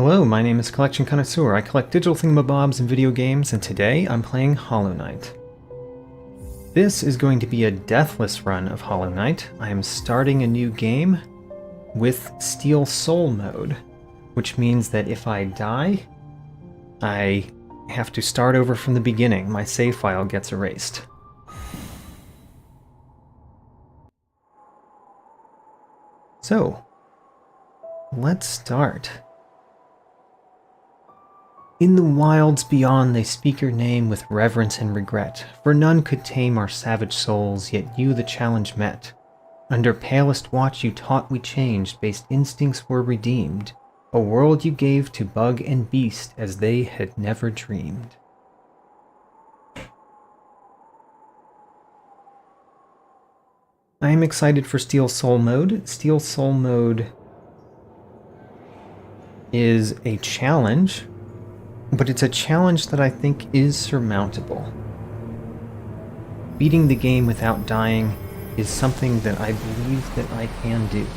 Hello, my name is Collection Connoisseur. I collect digital thingamabobs and video games, and today I'm playing Hollow Knight. This is going to be a deathless run of Hollow Knight. I am starting a new game with Steel Soul mode, which means that if I die, I have to start over from the beginning. My save file gets erased. So, let's start. In the wilds beyond they speak your name with reverence and regret, for none could tame our savage souls, yet you the challenge met. Under palest watch you taught we changed, based instincts were redeemed, a world you gave to bug and beast as they had never dreamed. I am excited for Steel Soul mode. Steel Soul mode is a challenge, but it's a challenge that I think is surmountable. Beating the game without dying is something that I believe that I can do.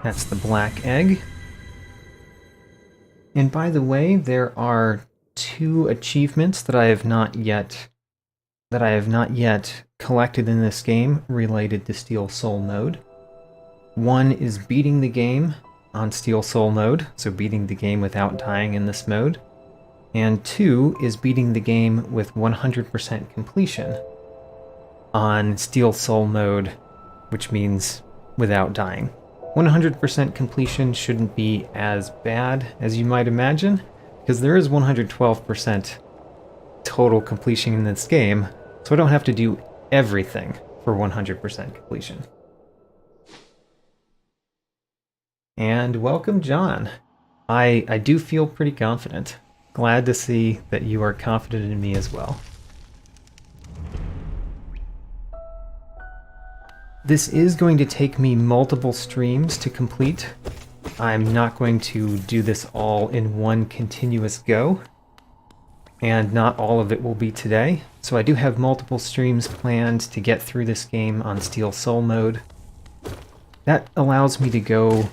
That's the black egg. And by the way, there are 2 achievements that I have not yet collected in this game related to Steel Soul mode. One is beating the game on Steel Soul mode, so beating the game without dying in this mode. And 2 is beating the game with 100% completion on Steel Soul mode, which means without dying. 100% completion shouldn't be as bad as you might imagine, because there is 112% total completion in this game, so I don't have to do everything for 100% completion. And welcome, John. I do feel pretty confident. Glad to see that you are confident in me as well. This is going to take me multiple streams to complete. I'm not going to do this all in one continuous go, and not all of it will be today. So I do have multiple streams planned to get through this game on Steel Soul mode. That allows me to go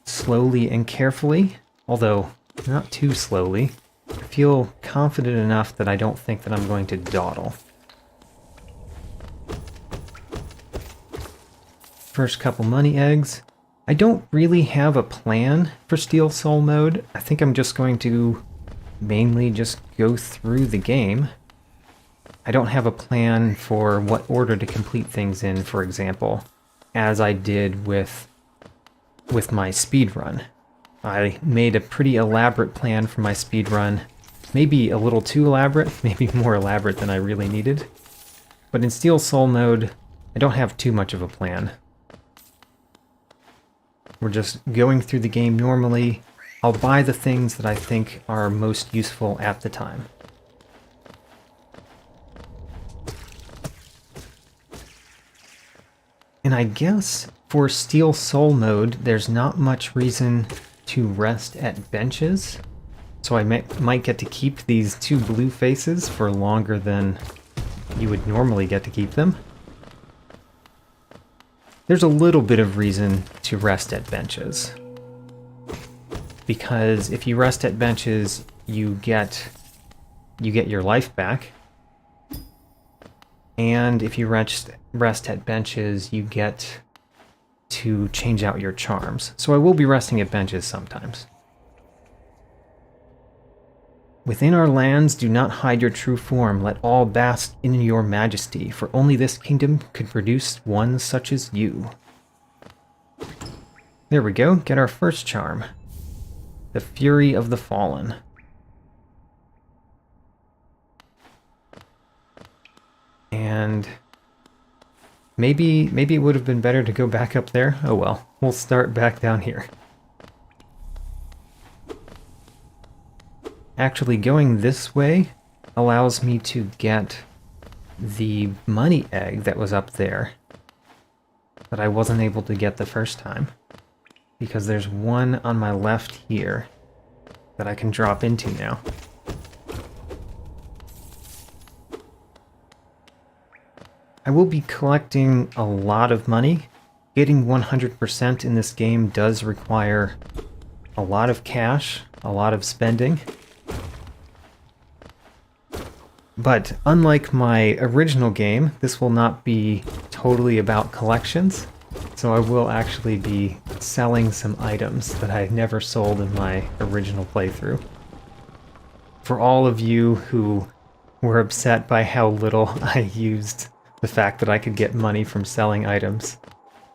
slowly and carefully, although not too slowly. I feel confident enough that I don't think that I'm going to dawdle. First couple money eggs. I don't really have a plan for Steel Soul mode. I think I'm just going to mainly just go through the game. I don't have a plan for what order to complete things in, for example, as I did with my speedrun. I made a pretty elaborate plan for my speedrun. Maybe a little too elaborate, maybe more elaborate than I really needed. But in Steel Soul mode, I don't have too much of a plan. We're just going through the game normally. I'll buy the things that I think are most useful at the time. And I guess for Steel Soul mode, there's not much reason to rest at benches, so I might get to keep these 2 blue faces for longer than you would normally get to keep them. There's a little bit of reason to rest at benches, because if you rest at benches, you get your life back, and if you rest at benches, you get to change out your charms. So I will be resting at benches sometimes. Within our lands, do not hide your true form. Let all bask in your majesty, for only this kingdom could produce one such as you. There we go. Get our first charm. The Fury of the Fallen. And maybe it would have been better to go back up there. Oh well, we'll start back down here. Actually, going this way allows me to get the money egg that was up there that I wasn't able to get the first time, because there's one on my left here that I can drop into now. I will be collecting a lot of money. Getting 100% in this game does require a lot of cash, a lot of spending. But unlike my original game, this will not be totally about collections. So I will actually be selling some items that I never sold in my original playthrough. For all of you who were upset by how little I used the fact that I could get money from selling items,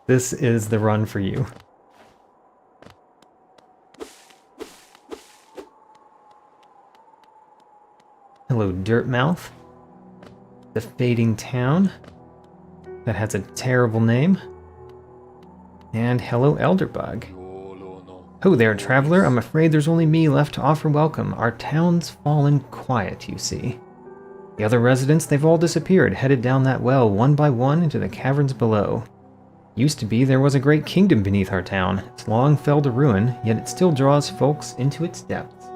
this is the run for you. Hello, Dirtmouth. The fading town that has a terrible name. And hello, Elderbug. Ho there, traveler. I'm afraid there's only me left to offer welcome. Our town's fallen quiet, you see. The other residents, they've all disappeared, headed down that well one by one into the caverns below. Used to be there was a great kingdom beneath our town. It's long fell to ruin, yet it still draws folks into its depths.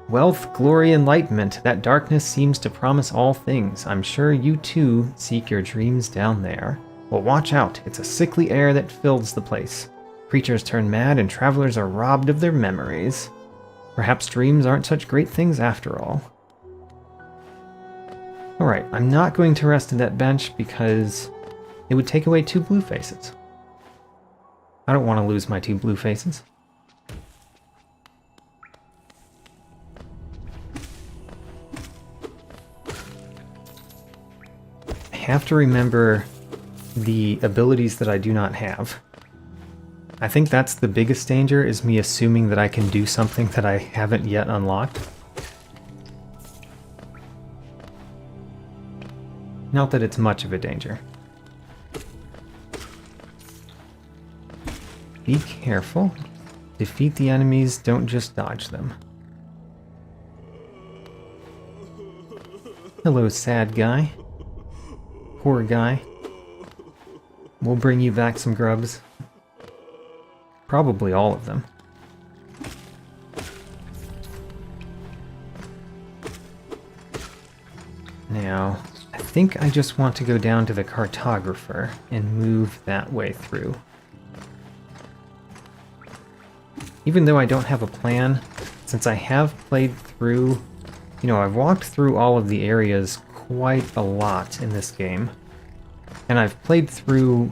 Wealth, glory, enlightenment, that darkness seems to promise all things. I'm sure you too seek your dreams down there. Well, watch out, it's a sickly air that fills the place. Creatures turn mad and travelers are robbed of their memories. Perhaps dreams aren't such great things after all. Alright, I'm not going to rest in that bench because it would take away 2 blue faces. I don't want to lose my 2 blue faces. I have to remember the abilities that I do not have. I think that's the biggest danger, is me assuming that I can do something that I haven't yet unlocked. Not that it's much of a danger. Be careful. Defeat the enemies, don't just dodge them. Hello, sad guy. Poor guy. We'll bring you back some grubs. Probably all of them. Now, I think I just want to go down to the cartographer and move that way through. Even though I don't have a plan, since I have played through, I've walked through all of the areas quite a lot in this game. And I've played through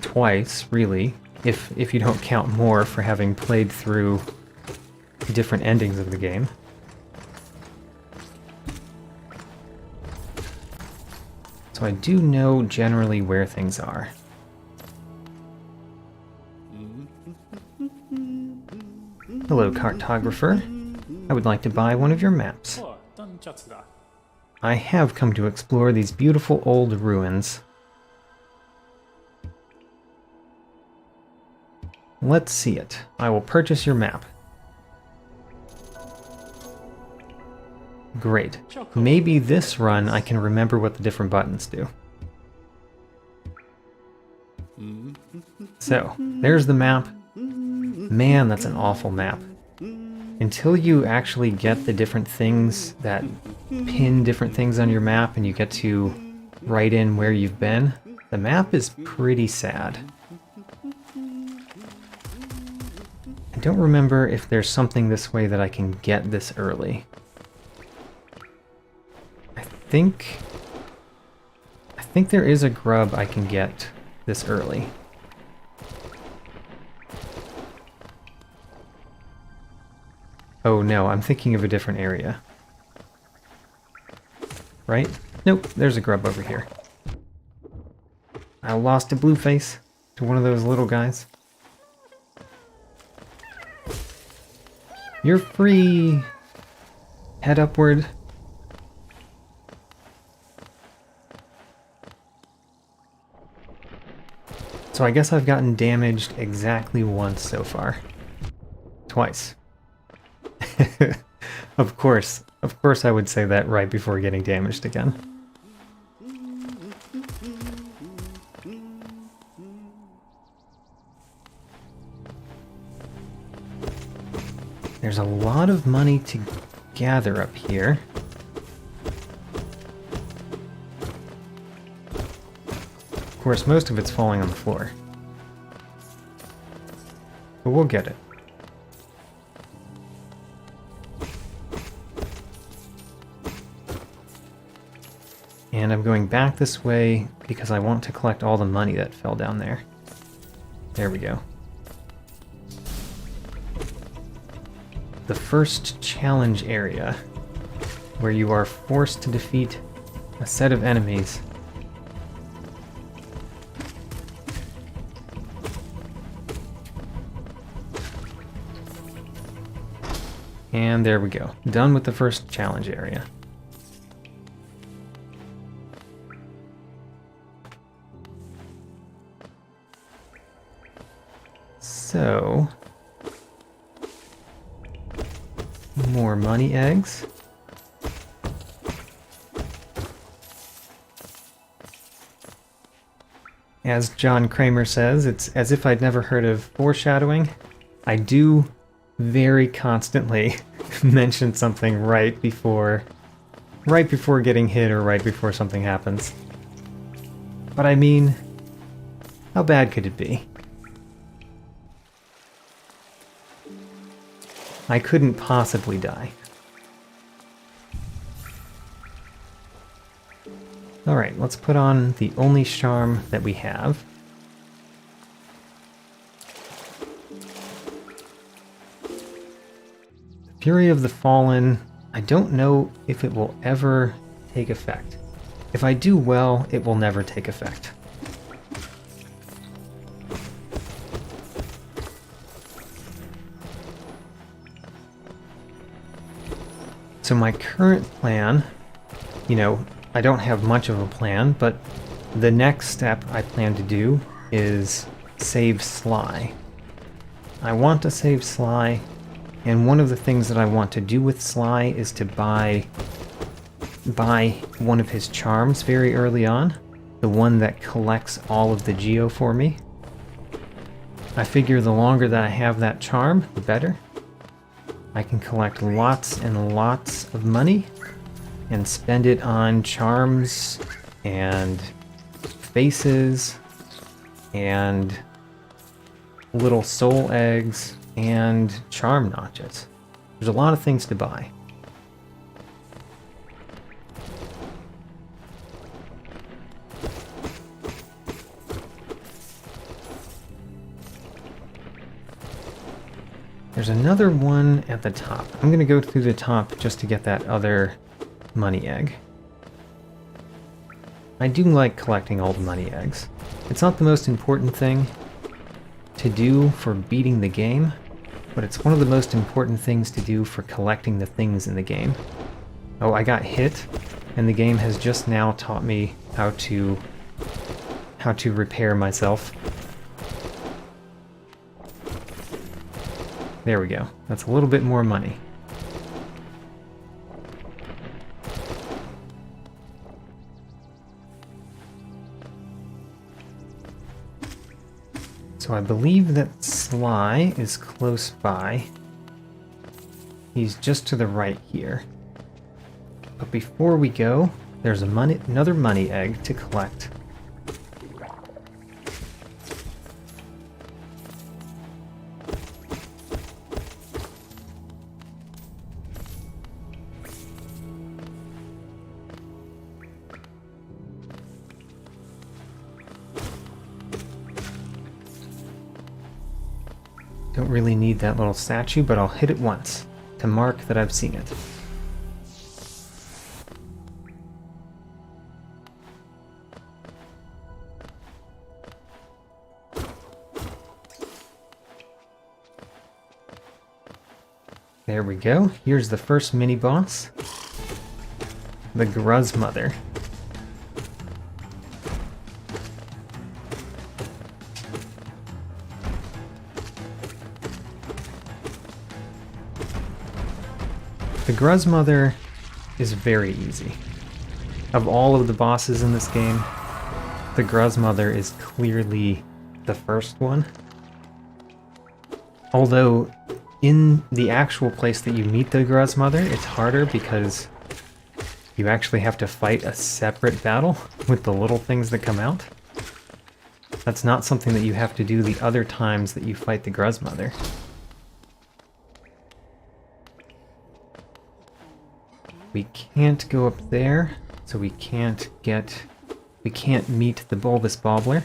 twice, really, if you don't count more for having played through different endings of the game. So I do know generally where things are. Hello, cartographer. I would like to buy one of your maps. I have come to explore these beautiful old ruins. Let's see it. I will purchase your map. Great. Maybe this run I can remember what the different buttons do. So, there's the map. Man, that's an awful map. Until you actually get the different things that pin different things on your map and you get to write in where you've been, the map is pretty sad. I don't remember if there's something this way that I can get this early. I think there is a grub I can get this early. Oh no, I'm thinking of a different area. Right? Nope, there's a grub over here. I lost a blue face to one of those little guys. You're free! Head upward. So I guess I've gotten damaged exactly once so far. Twice. Of course I would say that right before getting damaged again. There's a lot of money to gather up here. course, most of it's falling on the floor. But we'll get it. And I'm going back this way because I want to collect all the money that fell down there. There we go. The first challenge area, where you are forced to defeat a set of enemies. And there we go. Done with the first challenge area. So, more money eggs. As John Kramer says, it's as if I'd never heard of foreshadowing. I do very constantly mention something right before getting hit or right before something happens. But I mean, how bad could it be? I couldn't possibly die. Alright, let's put on the only charm that we have. Fury of the Fallen, I don't know if it will ever take effect. If I do well, it will never take effect. So my current plan, I don't have much of a plan, but the next step I plan to do is save Sly. I want to save Sly, and one of the things that I want to do with Sly is to buy one of his charms very early on, the one that collects all of the geo for me. I figure the longer that I have that charm, the better. I can collect lots and lots of money and spend it on charms and faces and little soul eggs and charm notches. There's a lot of things to buy. There's another one at the top. I'm going to go through the top just to get that other money egg. I do like collecting all the money eggs. It's not the most important thing to do for beating the game, but it's one of the most important things to do for collecting the things in the game. Oh, I got hit, and the game has just now taught me how to repair myself. There we go. That's a little bit more money. So I believe that Sly is close by. He's just to the right here. But before we go, there's another money egg to collect. Don't really need that little statue, but I'll hit it once to mark that I've seen it. There we go. Here's the first mini-boss. The Gruzmother. The Gruzmother is very easy. Of all of the bosses in this game, the Gruzmother is clearly the first one. Although, in the actual place that you meet the Gruzmother, it's harder because you actually have to fight a separate battle with the little things that come out. That's not something that you have to do the other times that you fight the Gruzmother. We can't go up there, so we can't meet the bulbous bobbler.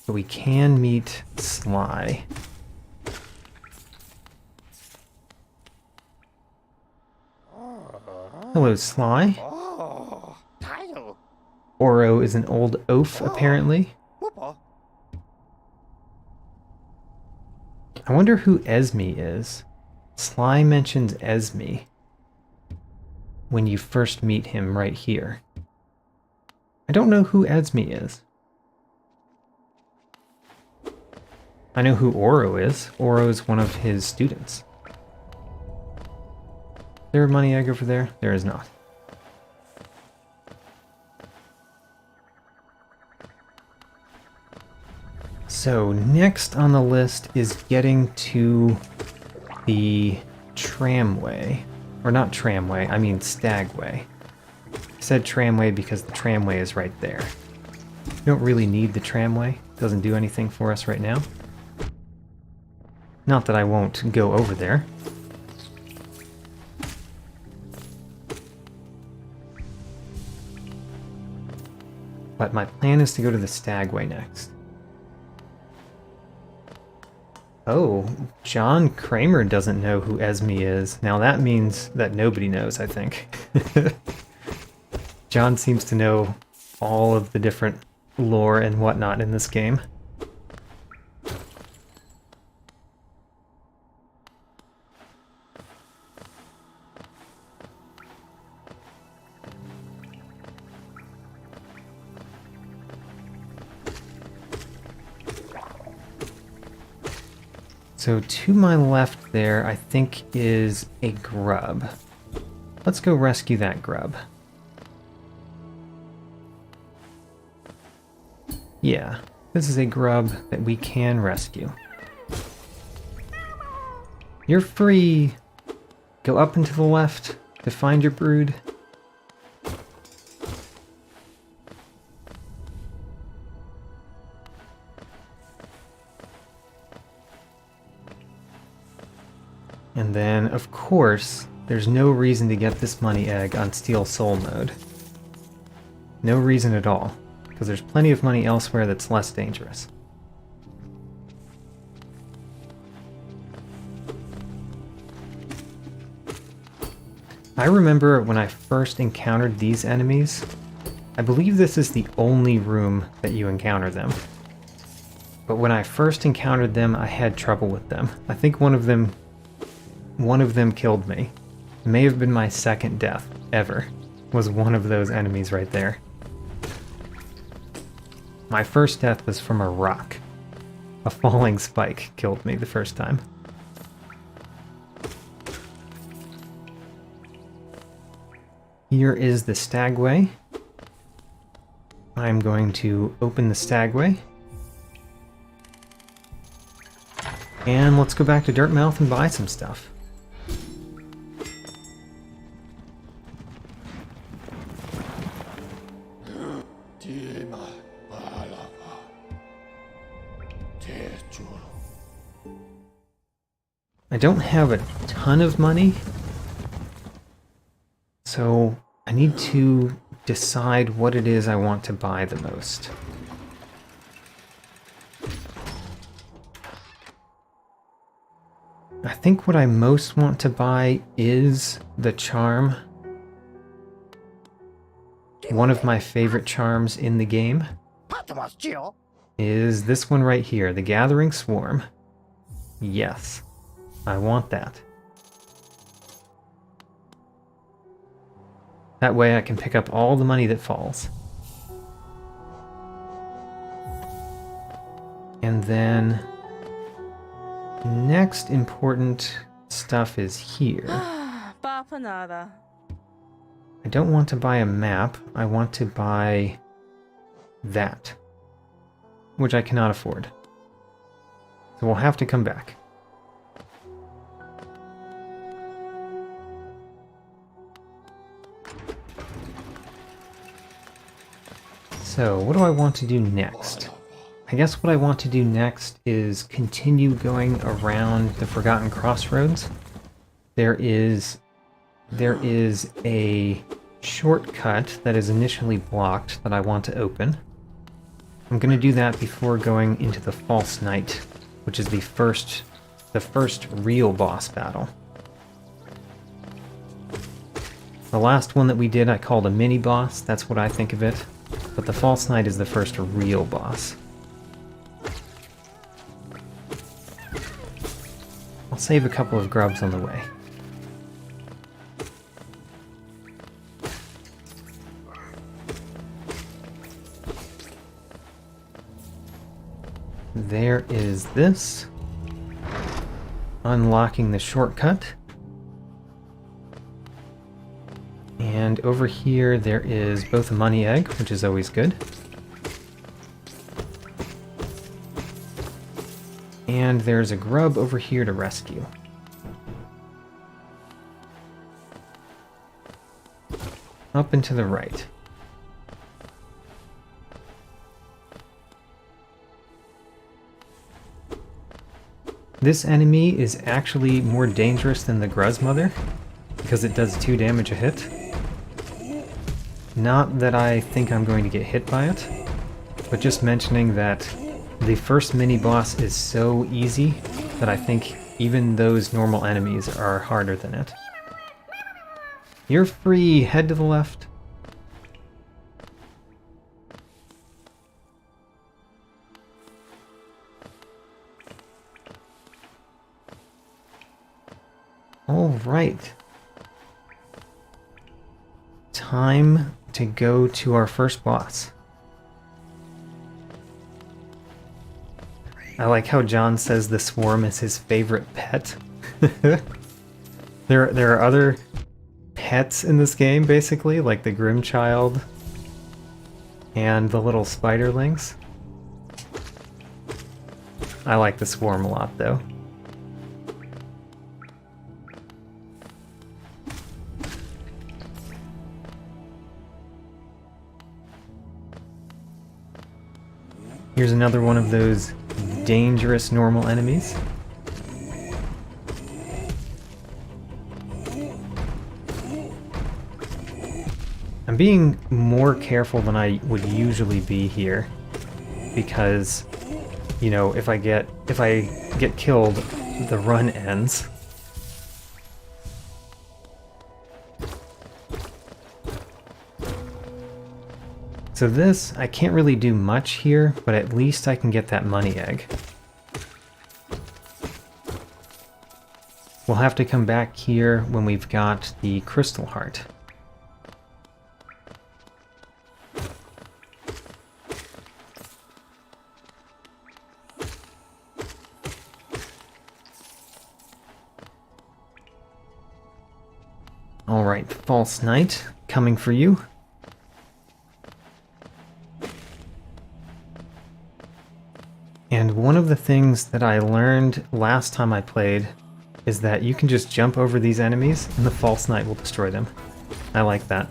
But we can meet Sly. Hello, Sly. Oro is an old oaf, apparently. I wonder who Esme is. Sly mentions Esme when you first meet him right here. I don't know who Esme is. I know who Oro is. Oro is one of his students. Is there a money egg over there? There is not. So next on the list is getting to the tramway. Or not tramway, I mean stagway. I said tramway because the tramway is right there. We don't really need the tramway. It doesn't do anything for us right now. Not that I won't go over there. But my plan is to go to the stagway next. Oh, John Kramer doesn't know who Esme is. Now that means that nobody knows, I think. John seems to know all of the different lore and whatnot in this game. So to my left there, I think, is a grub. Let's go rescue that grub. Yeah, this is a grub that we can rescue. You're free! Go up and to the left to find your brood. And then, of course, there's no reason to get this money egg on Steel Soul mode. No reason at all, because there's plenty of money elsewhere that's less dangerous. I remember when I first encountered these enemies, I believe this is the only room that you encounter them. But when I first encountered them, I had trouble with them. I think one of them killed me. It may have been my second death ever, was one of those enemies right there. My first death was from a rock. A falling spike killed me the first time. Here is the stagway. I'm going to open the stagway. And let's go back to Dirtmouth and buy some stuff. I don't have a ton of money, so I need to decide what it is I want to buy the most. I think what I most want to buy is the charm. One of my favorite charms in the game is this one right here, the Gathering Swarm. Yes, I want that. That way I can pick up all the money that falls. And then next important stuff is here. I don't want to buy a map, I want to buy that, which I cannot afford. So we'll have to come back. So, what do I want to do next? I guess what I want to do next is continue going around the Forgotten Crossroads. There is a shortcut that is initially blocked that I want to open. I'm going to do that before going into the False Knight, which is the first real boss battle. The last one that we did I called a mini-boss, that's what I think of it, but the False Knight is the first real boss. I'll save a couple of grubs on the way. There is this. Unlocking the shortcut. And over here there is both a money egg, which is always good. And there's a grub over here to rescue. Up and to the right. This enemy is actually more dangerous than the Gruzmother, because it does 2 damage a hit. Not that I think I'm going to get hit by it, but just mentioning that the first mini-boss is so easy that I think even those normal enemies are harder than it. You're free! Head to the left. Alright. Time to go to our first boss. I like how John says the swarm is his favorite pet. There are other pets in this game, basically, like the Grimchild and the little spiderlings. I like the swarm a lot, though. Here's another one of those dangerous normal enemies. I'm being more careful than I would usually be here because, you know, if I get killed, the run ends. So this, I can't really do much here, but at least I can get that money egg. We'll have to come back here when we've got the crystal heart. Alright, False Knight, coming for you. And one of the things that I learned last time I played is that you can just jump over these enemies and the False Knight will destroy them. I like that.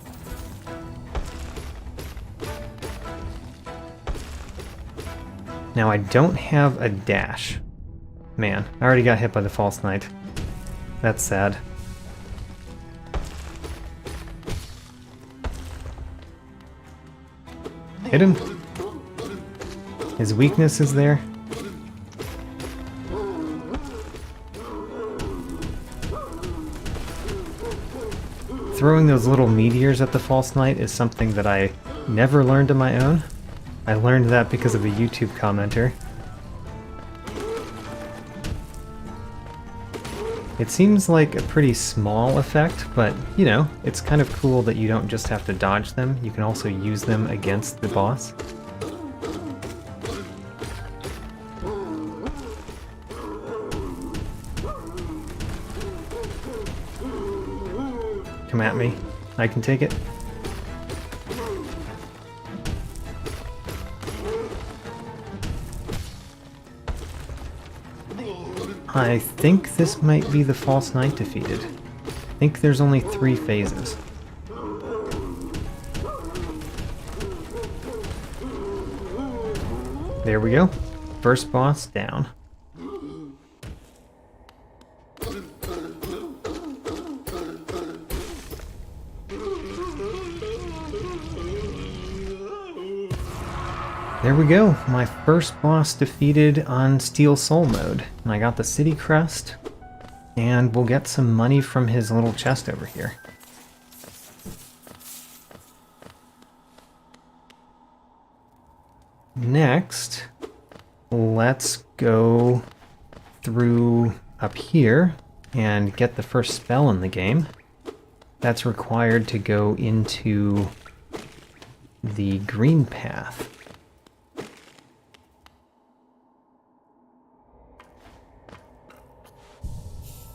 Now I don't have a dash. Man, I already got hit by the False Knight. That's sad. Hit him. His weakness is there. Throwing those little meteors at the False Knight is something that I never learned on my own. I learned that because of a YouTube commenter. It seems like a pretty small effect, but, you know, it's kind of cool that you don't just have to dodge them, you can also use them against the boss. Come at me. I can take it. I think this might be the False Knight defeated. I think there's only 3 phases. There we go. First boss down. There we go. My first boss defeated on Steel Soul mode. And I got the city crest. And we'll get some money from his little chest over here. Next, let's go through up here and get the first spell in the game. That's required to go into the green path.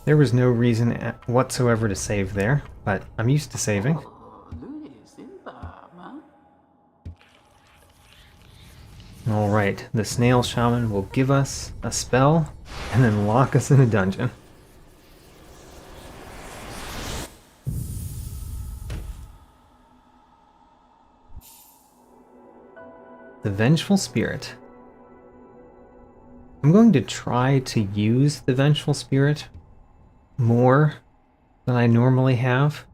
There was no reason whatsoever to save there, but I'm used to saving. Alright, the snail shaman will give us a spell and then lock us in a dungeon. The Vengeful Spirit. I'm going to try to use the Vengeful Spirit more than I normally have.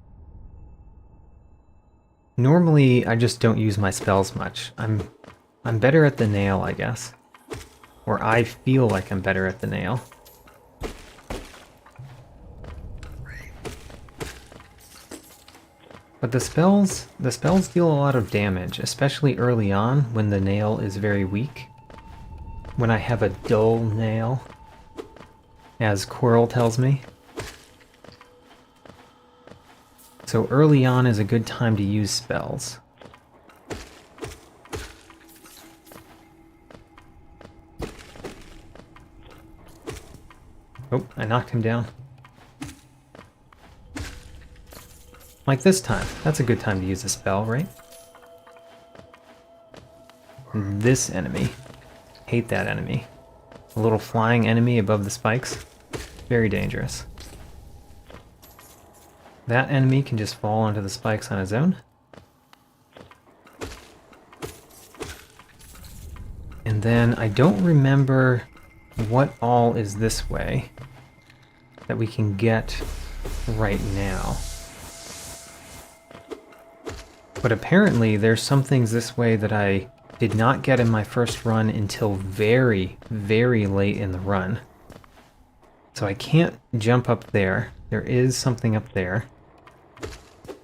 Normally, I just don't use my spells much. I'm better at the nail, I guess. Or I feel like I'm better at the nail. But the spells deal a lot of damage, especially early on when the nail is very weak. When I have a dull nail, as Quirrell tells me. So early on is a good time to use spells. Oh, I knocked him down. Like this time. That's a good time to use a spell, right? This enemy. Hate that enemy. A little flying enemy above the spikes. Very dangerous. That enemy can just fall onto the spikes on his own. And then I don't remember what all is this way that we can get right now. But apparently there's some things this way that I did not get in my first run until very, very late in the run. So I can't jump up there. There is something up there.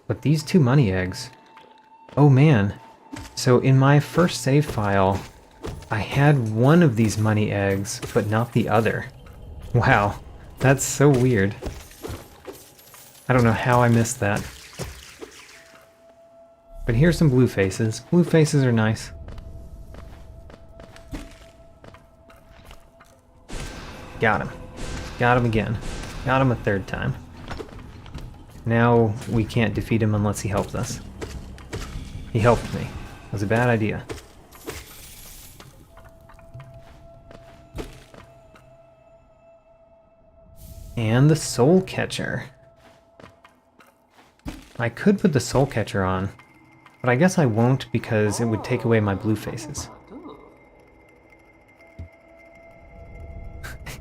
But these two money eggs... Oh man. So in my first save file, I had one of these money eggs, but not the other. Wow. That's so weird. I don't know how I missed that. But here's some blue faces. Blue faces are nice. Got him. Got him again. Got him a third time. Now we can't defeat him unless he helps us. He helped me. It was a bad idea. And the Soul Catcher. I could put the Soul Catcher on, but I guess I won't because it would take away my blue faces.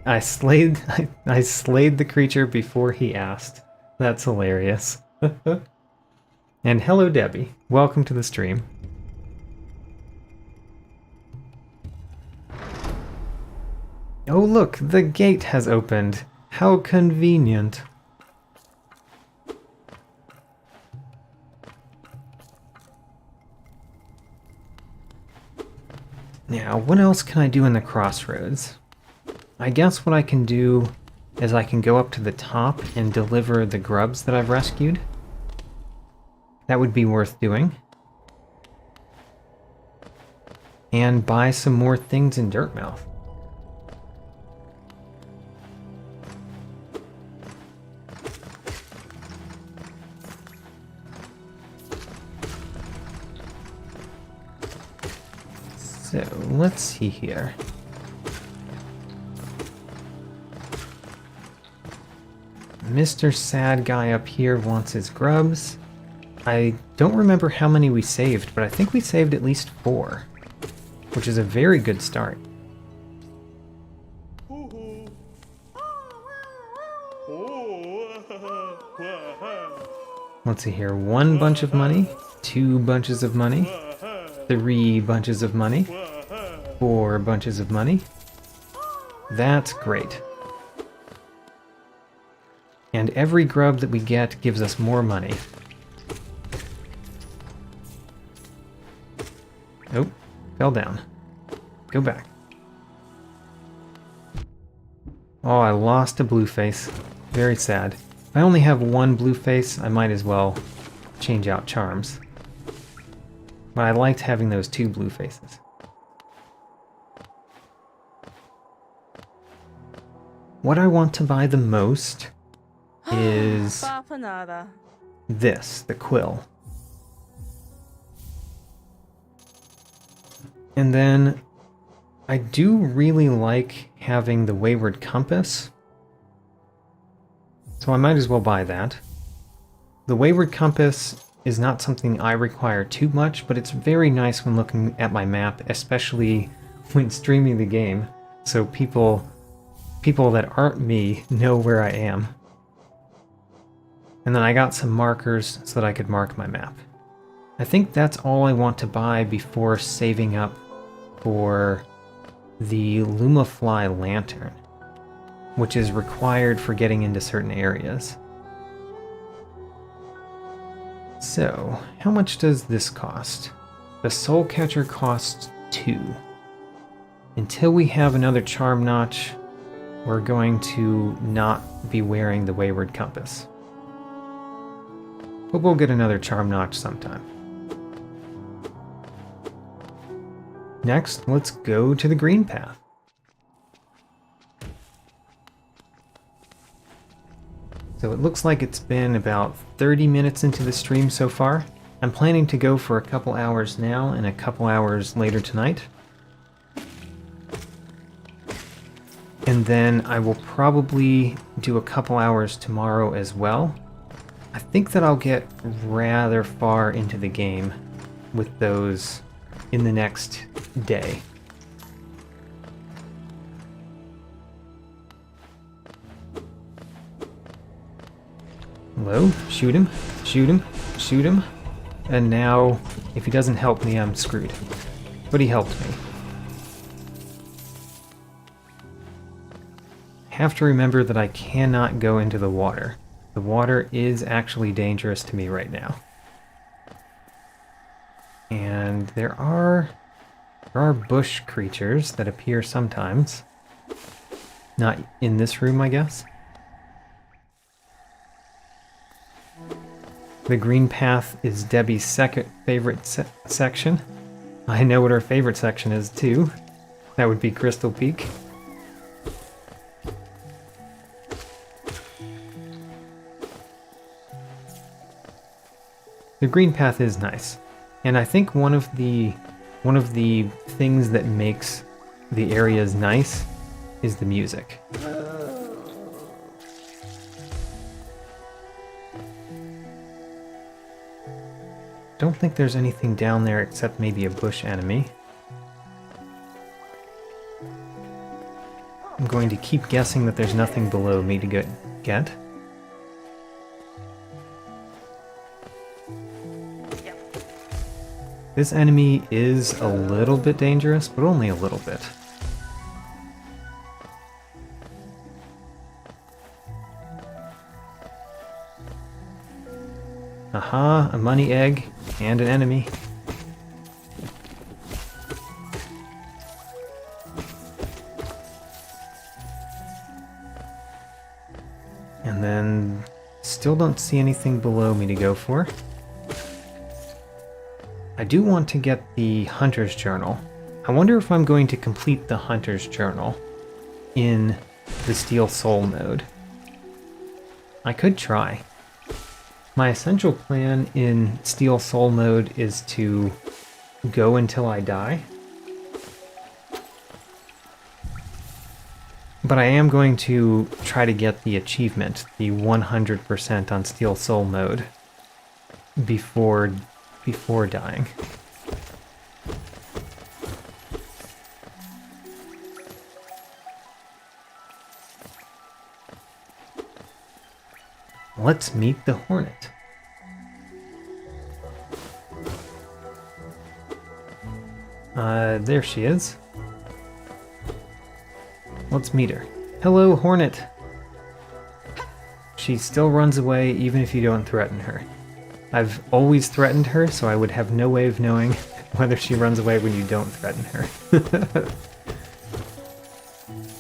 I slayed the creature before he asked. That's hilarious. And hello Debbie, welcome to the stream. Oh look, the gate has opened. How convenient. Now, what else can I do in the crossroads? I guess what I can do is I can go up to the top and deliver the grubs that I've rescued. That would be worth doing. And buy some more things in Dirtmouth. So, let's see here. Mr. Sad Guy up here wants his grubs. I don't remember how many we saved, but I think we saved at least 4. which is a very good start. Let's see here, 1 bunch of money, 2 bunches of money, 3 bunches of money, 4 bunches of money. That's great. And every grub that we get gives us more money. Oh, fell down. Go back. Oh, I lost a blue face. Very sad. If I only have 1 blue face, I might as well change out charms. But I liked having those 2 blue faces. What I want to buy the most is this, the quill. And then I do really like having the wayward compass, so I might as well buy that. The wayward compass is not something I require too much, but it's very nice when looking at my map, especially when streaming the game, so people that aren't me know where I am. And then I got some markers so that I could mark my map. I think that's all I want to buy before saving up for the Lumafly lantern, which is required for getting into certain areas. So, how much does this cost? The Soul Catcher costs 2. Until we have another charm notch, we're going to not be wearing the Wayward Compass. But we'll get another charm notch sometime. Next, let's go to the green path. So it looks like it's been about 30 minutes into the stream so far. I'm planning to go for a couple hours now and a couple hours later tonight. And then I will probably do a couple hours tomorrow as well. I think that I'll get rather far into the game with those in the next day. Hello? Shoot him, shoot him, shoot him. And now, if he doesn't help me, I'm screwed. But he helped me. Have to remember that I cannot go into the water. The water is actually dangerous to me right now. And there are bush creatures that appear sometimes. Not in this room, I guess. The green path is Debbie's second favorite section. I know what her favorite section is too. That would be Crystal Peak. The green path is nice, and I think one of the things that makes the areas nice is the music. Don't think there's anything down there except maybe a bush enemy. I'm going to keep guessing that there's nothing below me to get. This enemy is a little bit dangerous, but only a little bit. Aha, a money egg and an enemy. And then still don't see anything below me to go for. I do want to get the Hunter's Journal. I wonder if I'm going to complete the Hunter's Journal in the Steel Soul mode. I could try. My essential plan in Steel Soul mode is to go until I die. But I am going to try to get the achievement, the 100% on Steel Soul mode, before dying. Let's meet the Hornet. There she is. Let's meet her. Hello, Hornet. She still runs away even if you don't threaten her. I've always threatened her, so I would have no way of knowing whether she runs away when you don't threaten her.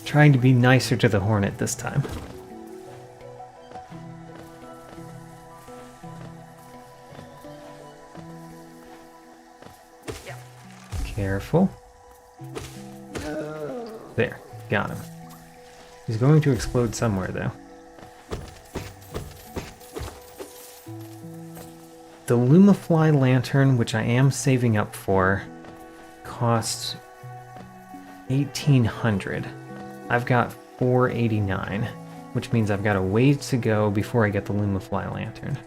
Trying to be nicer to the Hornet this time. Careful. There, got him. He's going to explode somewhere, though. The Lumafly lantern, which I am saving up for, costs 1,800. I've got 489, which means I've got a ways to go before I get the Lumafly lantern.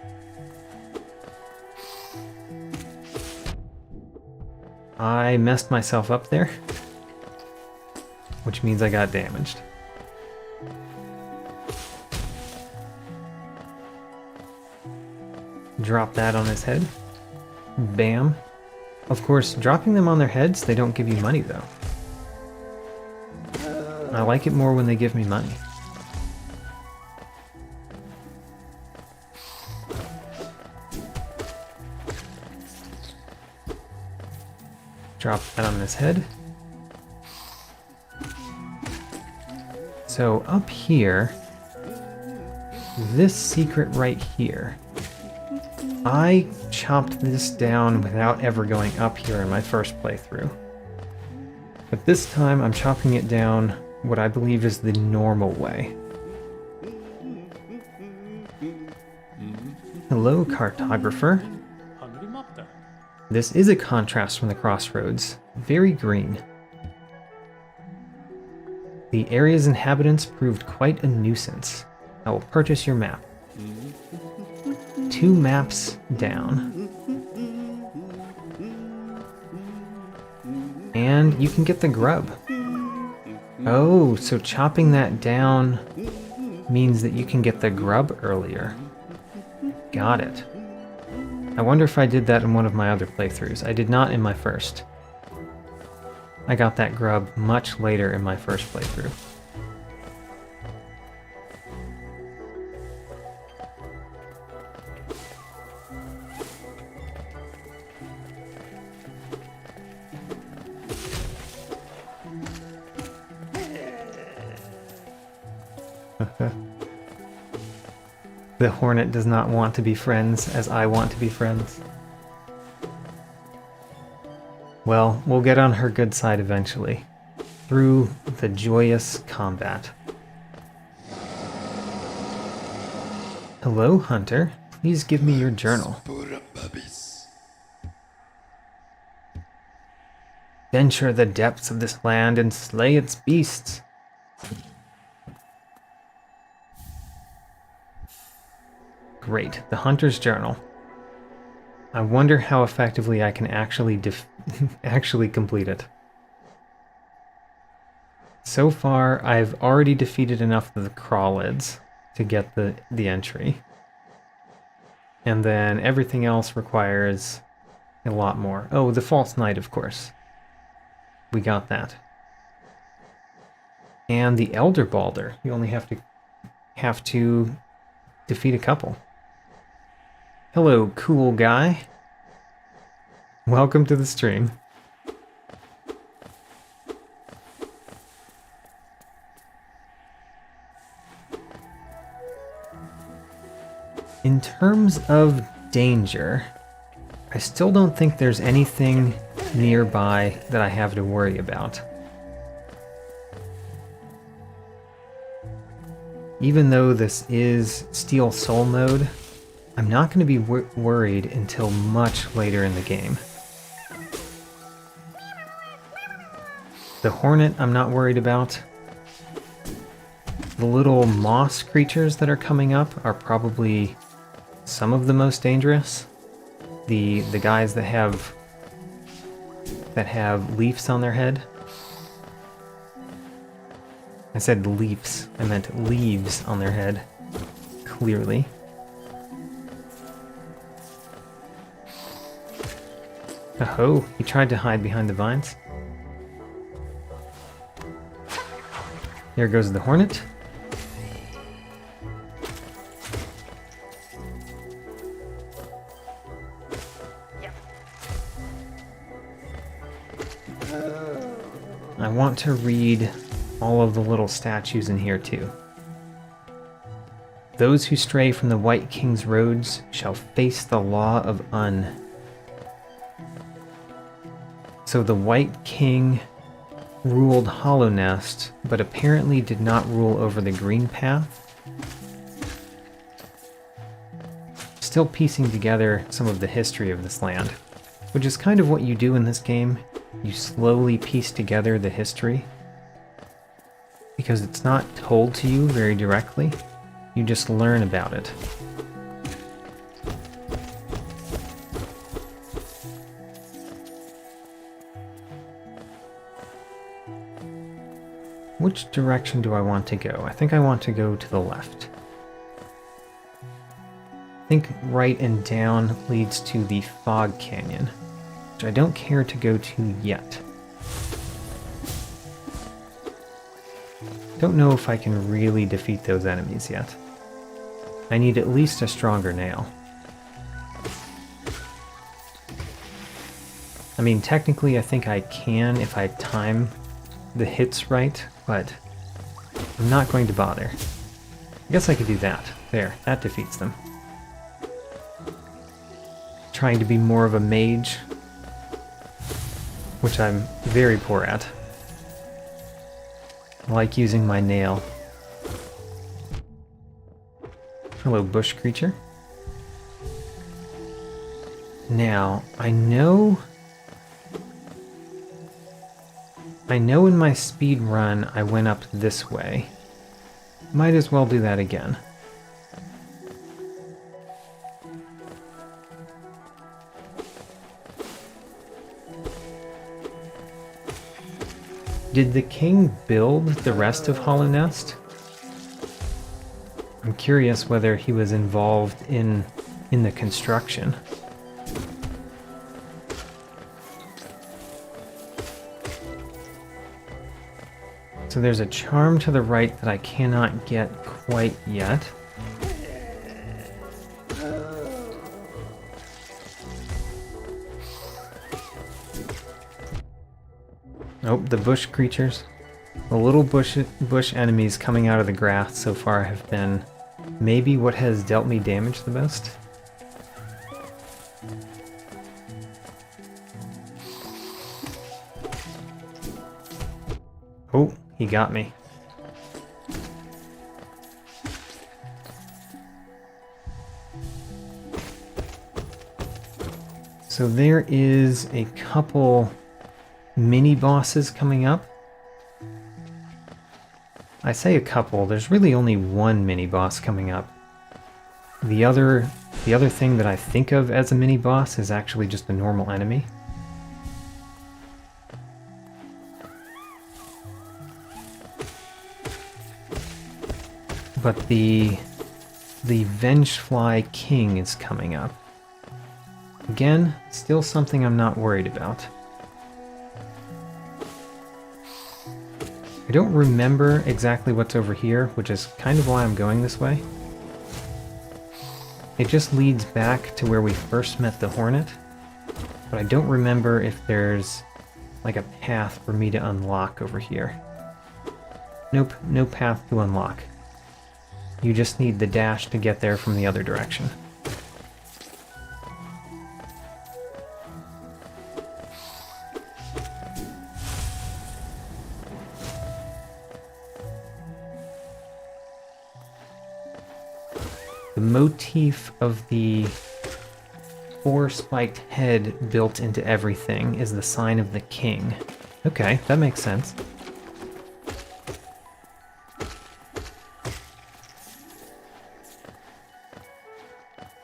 I messed myself up there, which means I got damaged. Drop that on his head. Bam. Of course, dropping them on their heads, they don't give you money, though. I like it more when they give me money. Drop that on his head. So up here, this secret right here, I chopped this down without ever going up here in my first playthrough. But this time I'm chopping it down what I believe is the normal way. Hello, cartographer. This is a contrast from the crossroads. Very green. The area's inhabitants proved quite a nuisance. I will purchase your map. 2 maps down. And you can get the grub. Oh, so chopping that down means that you can get the grub earlier. Got it. I wonder if I did that in one of my other playthroughs. I did not in my first. I got that grub much later in my first playthrough. The Hornet does not want to be friends as I want to be friends. Well, we'll get on her good side eventually, through the joyous combat. Hello, Hunter. Please give me your journal. Venture the depths of this land and slay its beasts. Great, the Hunter's Journal. I wonder how effectively I can actually actually complete it. So far, I've already defeated enough of the crawlids to get the entry. And then everything else requires a lot more. Oh, the False Knight, of course. We got that. And the Elder Balder. You only have to defeat a couple. Hello, cool guy. Welcome to the stream. In terms of danger, I still don't think there's anything nearby that I have to worry about. Even though this is Steel Soul mode, I'm not going to be worried until much later in the game. The Hornet I'm not worried about. The little moss creatures that are coming up are probably some of the most dangerous. The guys that have leaves on their head. I said leaves. I meant leaves on their head. Clearly. Oh, he tried to hide behind the vines. There goes the hornet. I want to read all of the little statues in here too. Those who stray from the White King's roads shall face the law of Un. So the White King ruled Hollow Nest, but apparently did not rule over the Green Path. Still piecing together some of the history of this land, which is kind of what you do in this game. You slowly piece together the history, because it's not told to you very directly. You just learn about it. Which direction do I want to go? I think I want to go to the left. I think right and down leads to the Fog Canyon, which I don't care to go to yet. Don't know if I can really defeat those enemies yet. I need at least a stronger nail. I mean, technically I think I can if I time the hits right, but I'm not going to bother. I guess I could do that. There, that defeats them. Trying to be more of a mage, which I'm very poor at. I like using my nail. Hello, bush creature. Now, I know in my speed run I went up this way. Might as well do that again. Did the king build the rest of Hollow Nest? I'm curious whether he was involved in the construction. So there's a charm to the right that I cannot get quite yet. Oh, the bush creatures. The little bush enemies coming out of the grass so far have been maybe what has dealt me damage the most. Oh, he got me. So there is a couple mini bosses coming up. I say a couple, there's really only one mini boss coming up. The other thing that I think of as a mini boss is actually just a normal enemy. But the Vengefly King is coming up. Again, still something I'm not worried about. I don't remember exactly what's over here, which is kind of why I'm going this way. It just leads back to where we first met the Hornet, but I don't remember if there's like a path for me to unlock over here. Nope, no path to unlock. You just need the dash to get there from the other direction. The motif of the four-spiked head built into everything is the sign of the king. Okay, that makes sense.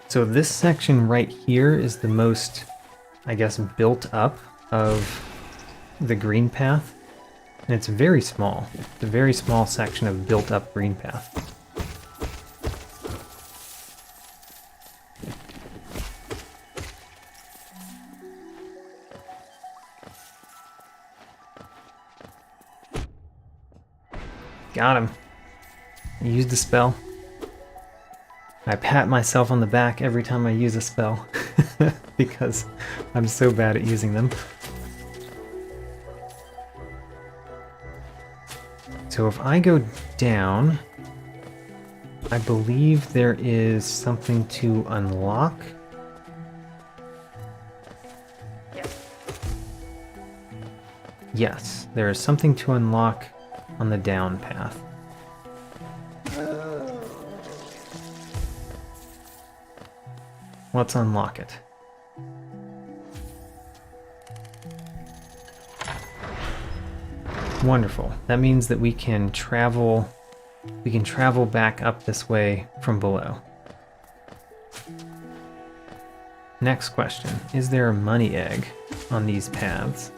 So this section right here is the most, I guess, built up of the green path. And it's very small. It's a very small section of built up green path. Got him. I used the spell. I pat myself on the back every time I use a spell because I'm so bad at using them. So if I go down, I believe there is something to unlock. Yes, there is something to unlock on the down path. Let's unlock it. Wonderful. That means that we can travel back up this way from below. Next question. Is there a money egg on these paths?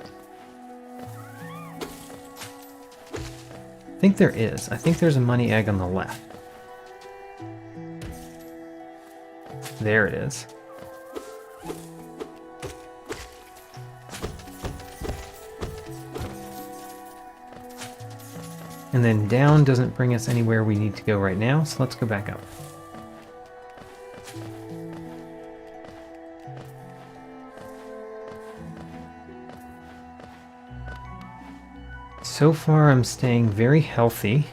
I think there is. I think there's a money egg on the left. There it is. And then down doesn't bring us anywhere we need to go right now, so let's go back up. So far I'm staying very healthy.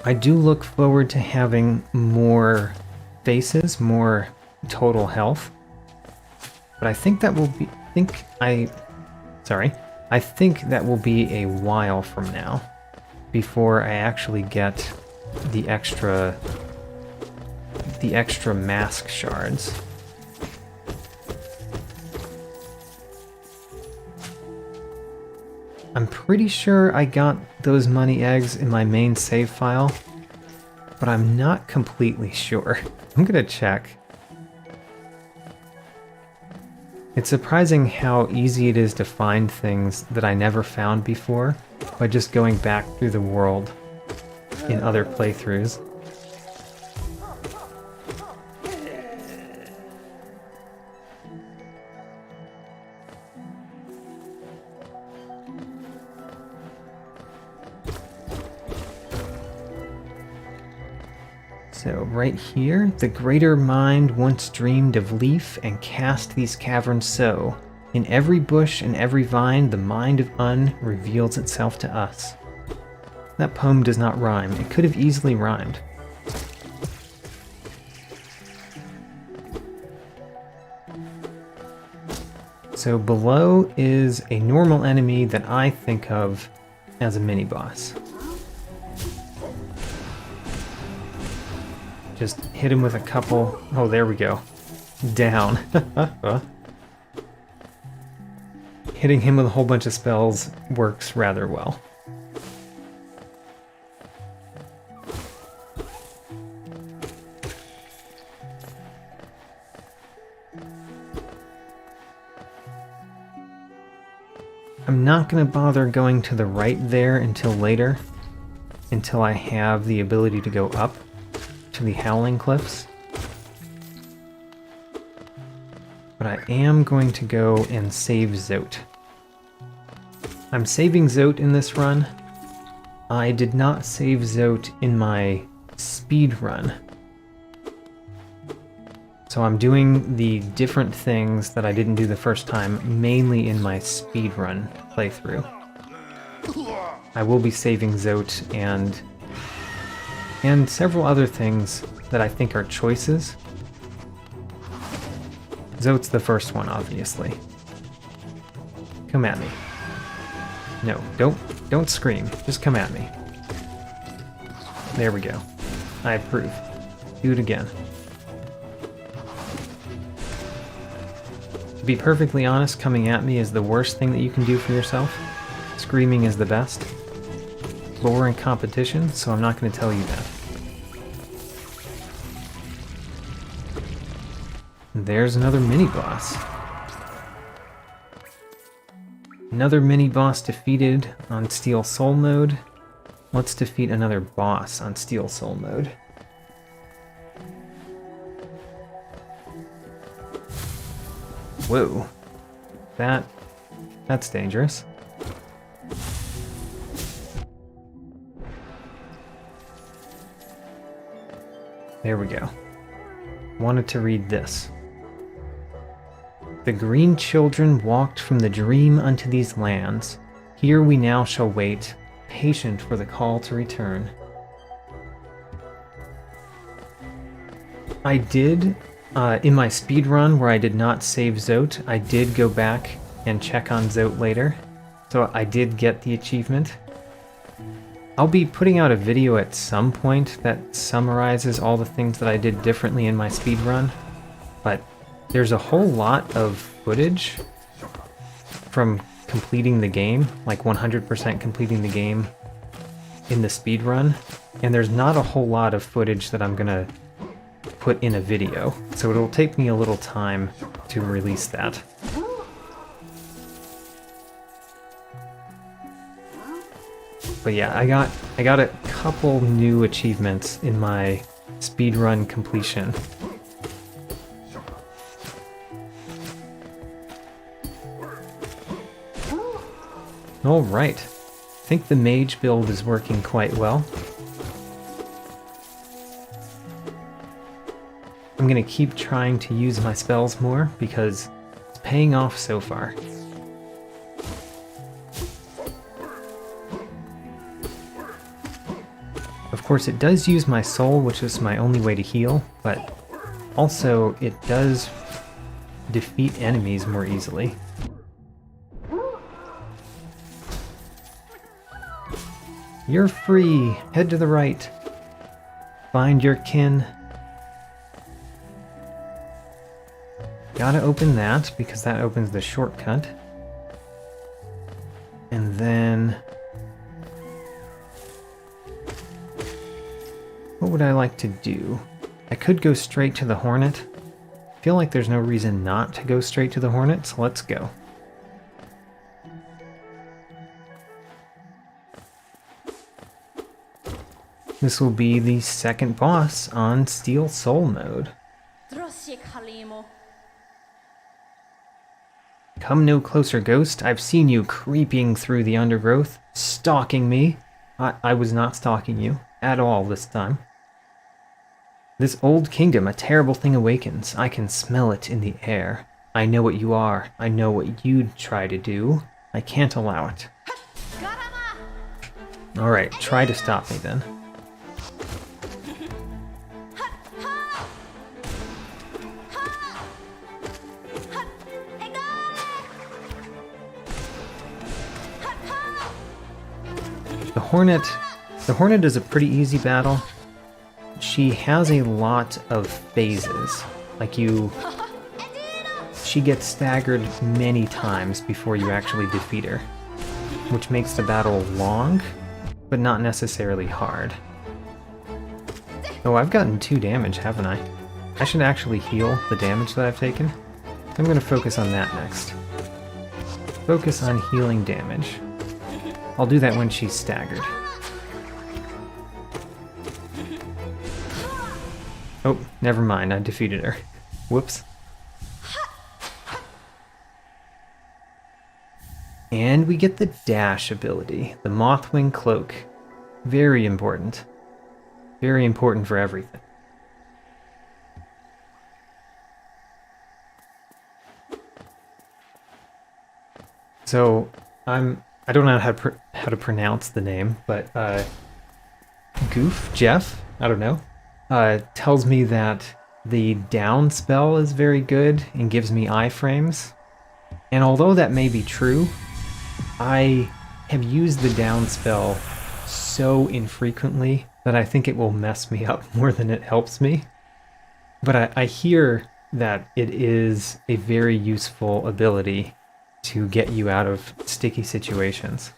I do look forward to having more faces, more total health. But I think that will be... I think that will be a while from now before I actually get the extra mask shards. I'm pretty sure I got those money eggs in my main save file, but I'm not completely sure. I'm gonna check. It's surprising how easy it is to find things that I never found before by just going back through the world in other playthroughs. So right here, the greater mind once dreamed of leaf and cast these caverns so. In every bush and every vine, the mind of Un reveals itself to us. That poem does not rhyme. It could have easily rhymed. So below is a normal enemy that I think of as a mini-boss. Just hit him with a couple... Oh, there we go. Down. Hitting him with a whole bunch of spells works rather well. I'm not going to bother going to the right there until later, until I have the ability to go up to the Howling Cliffs. But I am going to go and save Zote. I'm saving Zote in this run. I did not save Zote in my speed run. So I'm doing the different things that I didn't do the first time, mainly in my speed run playthrough. I will be saving Zote and several other things that I think are choices. Zote's the first one, obviously. Come at me. No, don't scream. Just come at me. There we go. I approve. Do it again. To be perfectly honest, coming at me is the worst thing that you can do for yourself. Screaming is the best. But we're in competition, so I'm not going to tell you that. There's another mini-boss. Another mini-boss defeated on Steel Soul mode. Let's defeat another boss on Steel Soul mode. Whoa. That's dangerous. There we go. Wanted to read this. The green children walked from the dream unto these lands. Here we now shall wait, patient for the call to return. I did, in my speed run where I did not save Zote, I did go back and check on Zote later. So I did get the achievement. I'll be putting out a video at some point that summarizes all the things that I did differently in my speed run, but there's a whole lot of footage from completing the game, like 100% completing the game in the speed run, and there's not a whole lot of footage that I'm gonna put in a video, so it'll take me a little time to release that. But yeah, I got a couple new achievements in my speedrun completion. Alright, I think the mage build is working quite well. I'm gonna keep trying to use my spells more because it's paying off so far. Of course, it does use my soul, which is my only way to heal, but also it does defeat enemies more easily. You're free! Head to the right. Find your kin. Gotta open that, because that opens the shortcut. And then... what would I like to do? I could go straight to the Hornet. I feel like there's no reason not to go straight to the Hornet, so let's go. This will be the second boss on Steel Soul mode. Come no closer, ghost. I've seen you creeping through the undergrowth, stalking me. I was not stalking you at all this time. This old kingdom, a terrible thing awakens. I can smell it in the air. I know what you are. I know what you'd try to do. I can't allow it. Alright, try to stop me then. The Hornet is a pretty easy battle. She has a lot of phases. She gets staggered many times before you actually defeat her, which makes the battle long, but not necessarily hard. Oh, I've gotten 2 damage, haven't I? I should actually heal the damage that I've taken. I'm going to focus on that next. Focus on healing damage. I'll do that when she's staggered. Oh, never mind, I defeated her. Whoops. And we get the dash ability, the Mothwing Cloak. Very important. Very important for everything. So, I don't know how to pronounce the name, but Jeff, I don't know, tells me that the down spell is very good and gives me iframes. And although that may be true, I have used the down spell so infrequently that I think it will mess me up more than it helps me. But I hear that it is a very useful ability to get you out of sticky situations.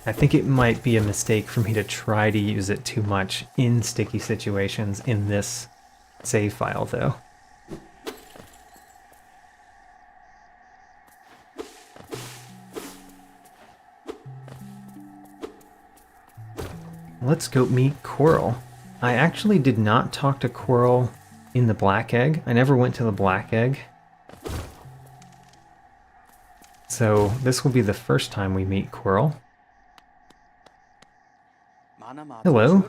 I think it might be a mistake for me to try to use it too much in sticky situations in this save file, though. Let's go meet Coral. I actually did not talk to Coral in the Black Egg. I never went to the Black Egg. So this will be the first time we meet Coral. Hello.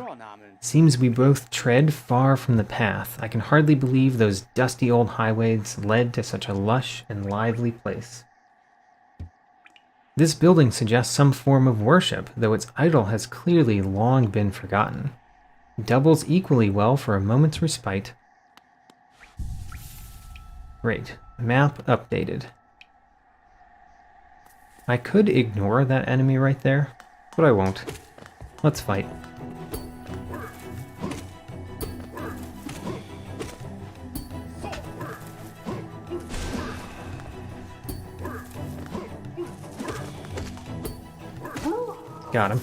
Seems we both tread far from the path. I can hardly believe those dusty old highways led to such a lush and lively place. This building suggests some form of worship, though its idol has clearly long been forgotten. Doubles equally well for a moment's respite. Great. Map updated. I could ignore that enemy right there, but I won't. Let's fight. Got him.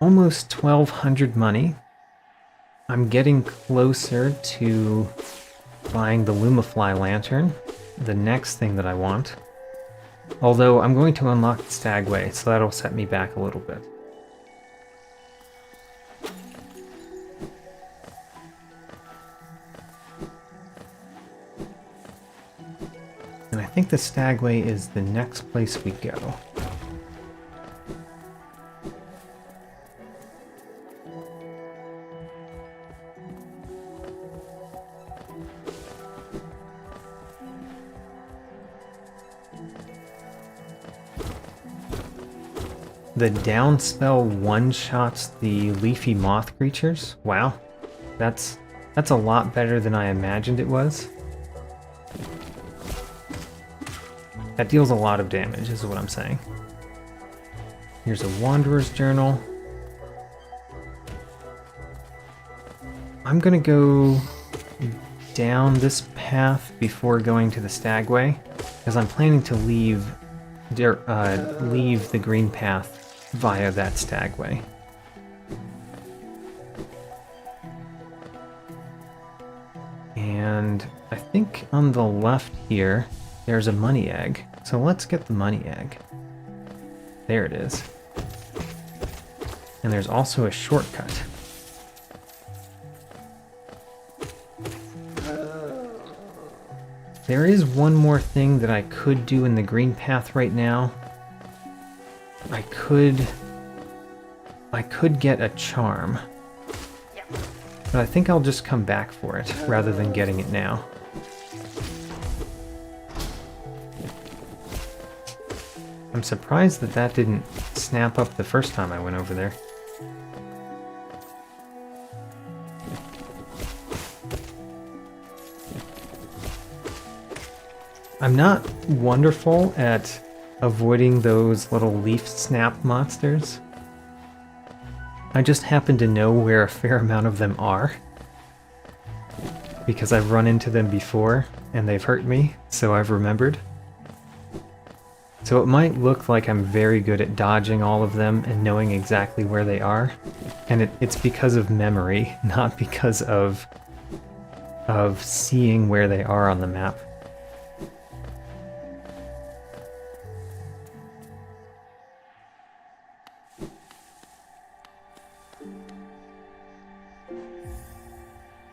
Almost 1,200 money. I'm getting closer to buying the Lumafly lantern, the next thing that I want. Although I'm going to unlock the Stagway, so that'll set me back a little bit. And I think the Stagway is the next place we go. The down spell one-shots the leafy moth creatures. Wow, that's a lot better than I imagined it was. That deals a lot of damage, is what I'm saying. Here's a Wanderer's Journal. I'm gonna go down this path before going to the Stagway, because I'm planning to leave the green path via that Stagway. And I think on the left here, there's a money egg. So let's get the money egg. There it is. And there's also a shortcut. There is one more thing that I could do in the green path right now. I could get a charm. But I think I'll just come back for it rather than getting it now. I'm surprised that that didn't snap up the first time I went over there. I'm not wonderful at avoiding those little leaf snap monsters. I just happen to know where a fair amount of them are, because I've run into them before and they've hurt me, so I've remembered. So it might look like I'm very good at dodging all of them and knowing exactly where they are, and it's because of memory, not because of seeing where they are on the map.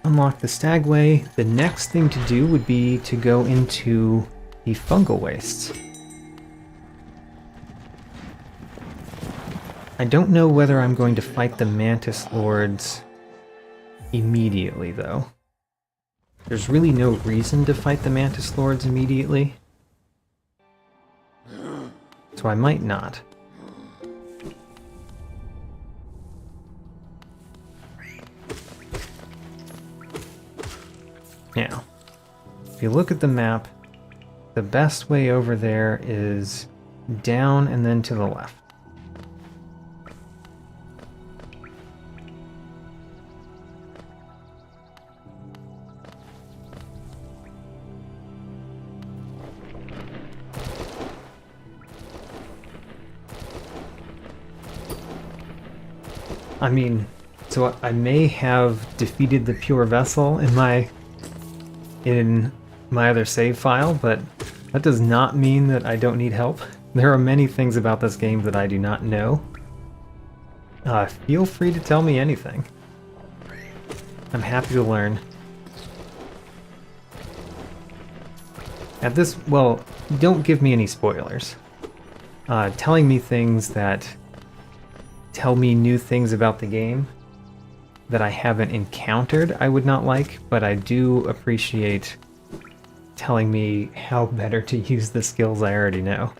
Unlock the Stagway. The next thing to do would be to go into the fungal wastes. I don't know whether I'm going to fight the Mantis Lords immediately, though. There's really no reason to fight the Mantis Lords immediately, so I might not. Now, if you look at the map, the best way over there is down and then to the left. I mean, so I may have defeated the Pure Vessel in my other save file, but that does not mean that I don't need help. There are many things about this game that I do not know. Feel free to tell me anything. I'm happy to learn. At this, well, don't give me any spoilers. telling me things that tell me new things about the game that I haven't encountered, I would not like, but I do appreciate telling me how better to use the skills I already know.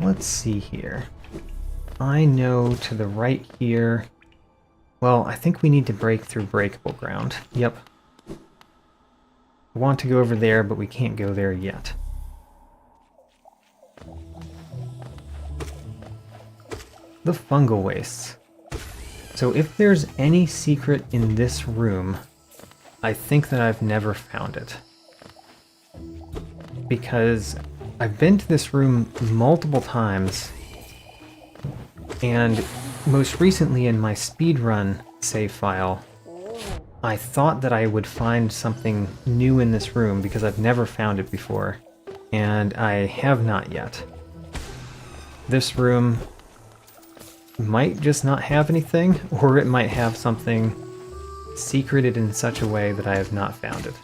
Let's see here. I know to the right here... Well, I think we need to break through breakable ground. Yep. I want to go over there, but we can't go there yet. The fungal wastes. So if there's any secret in this room, I think that I've never found it. Because I've been to this room multiple times, and most recently in my speedrun save file, I thought that I would find something new in this room because I've never found it before, and I have not yet. This room might just not have anything, or it might have something secreted in such a way that I have not found it.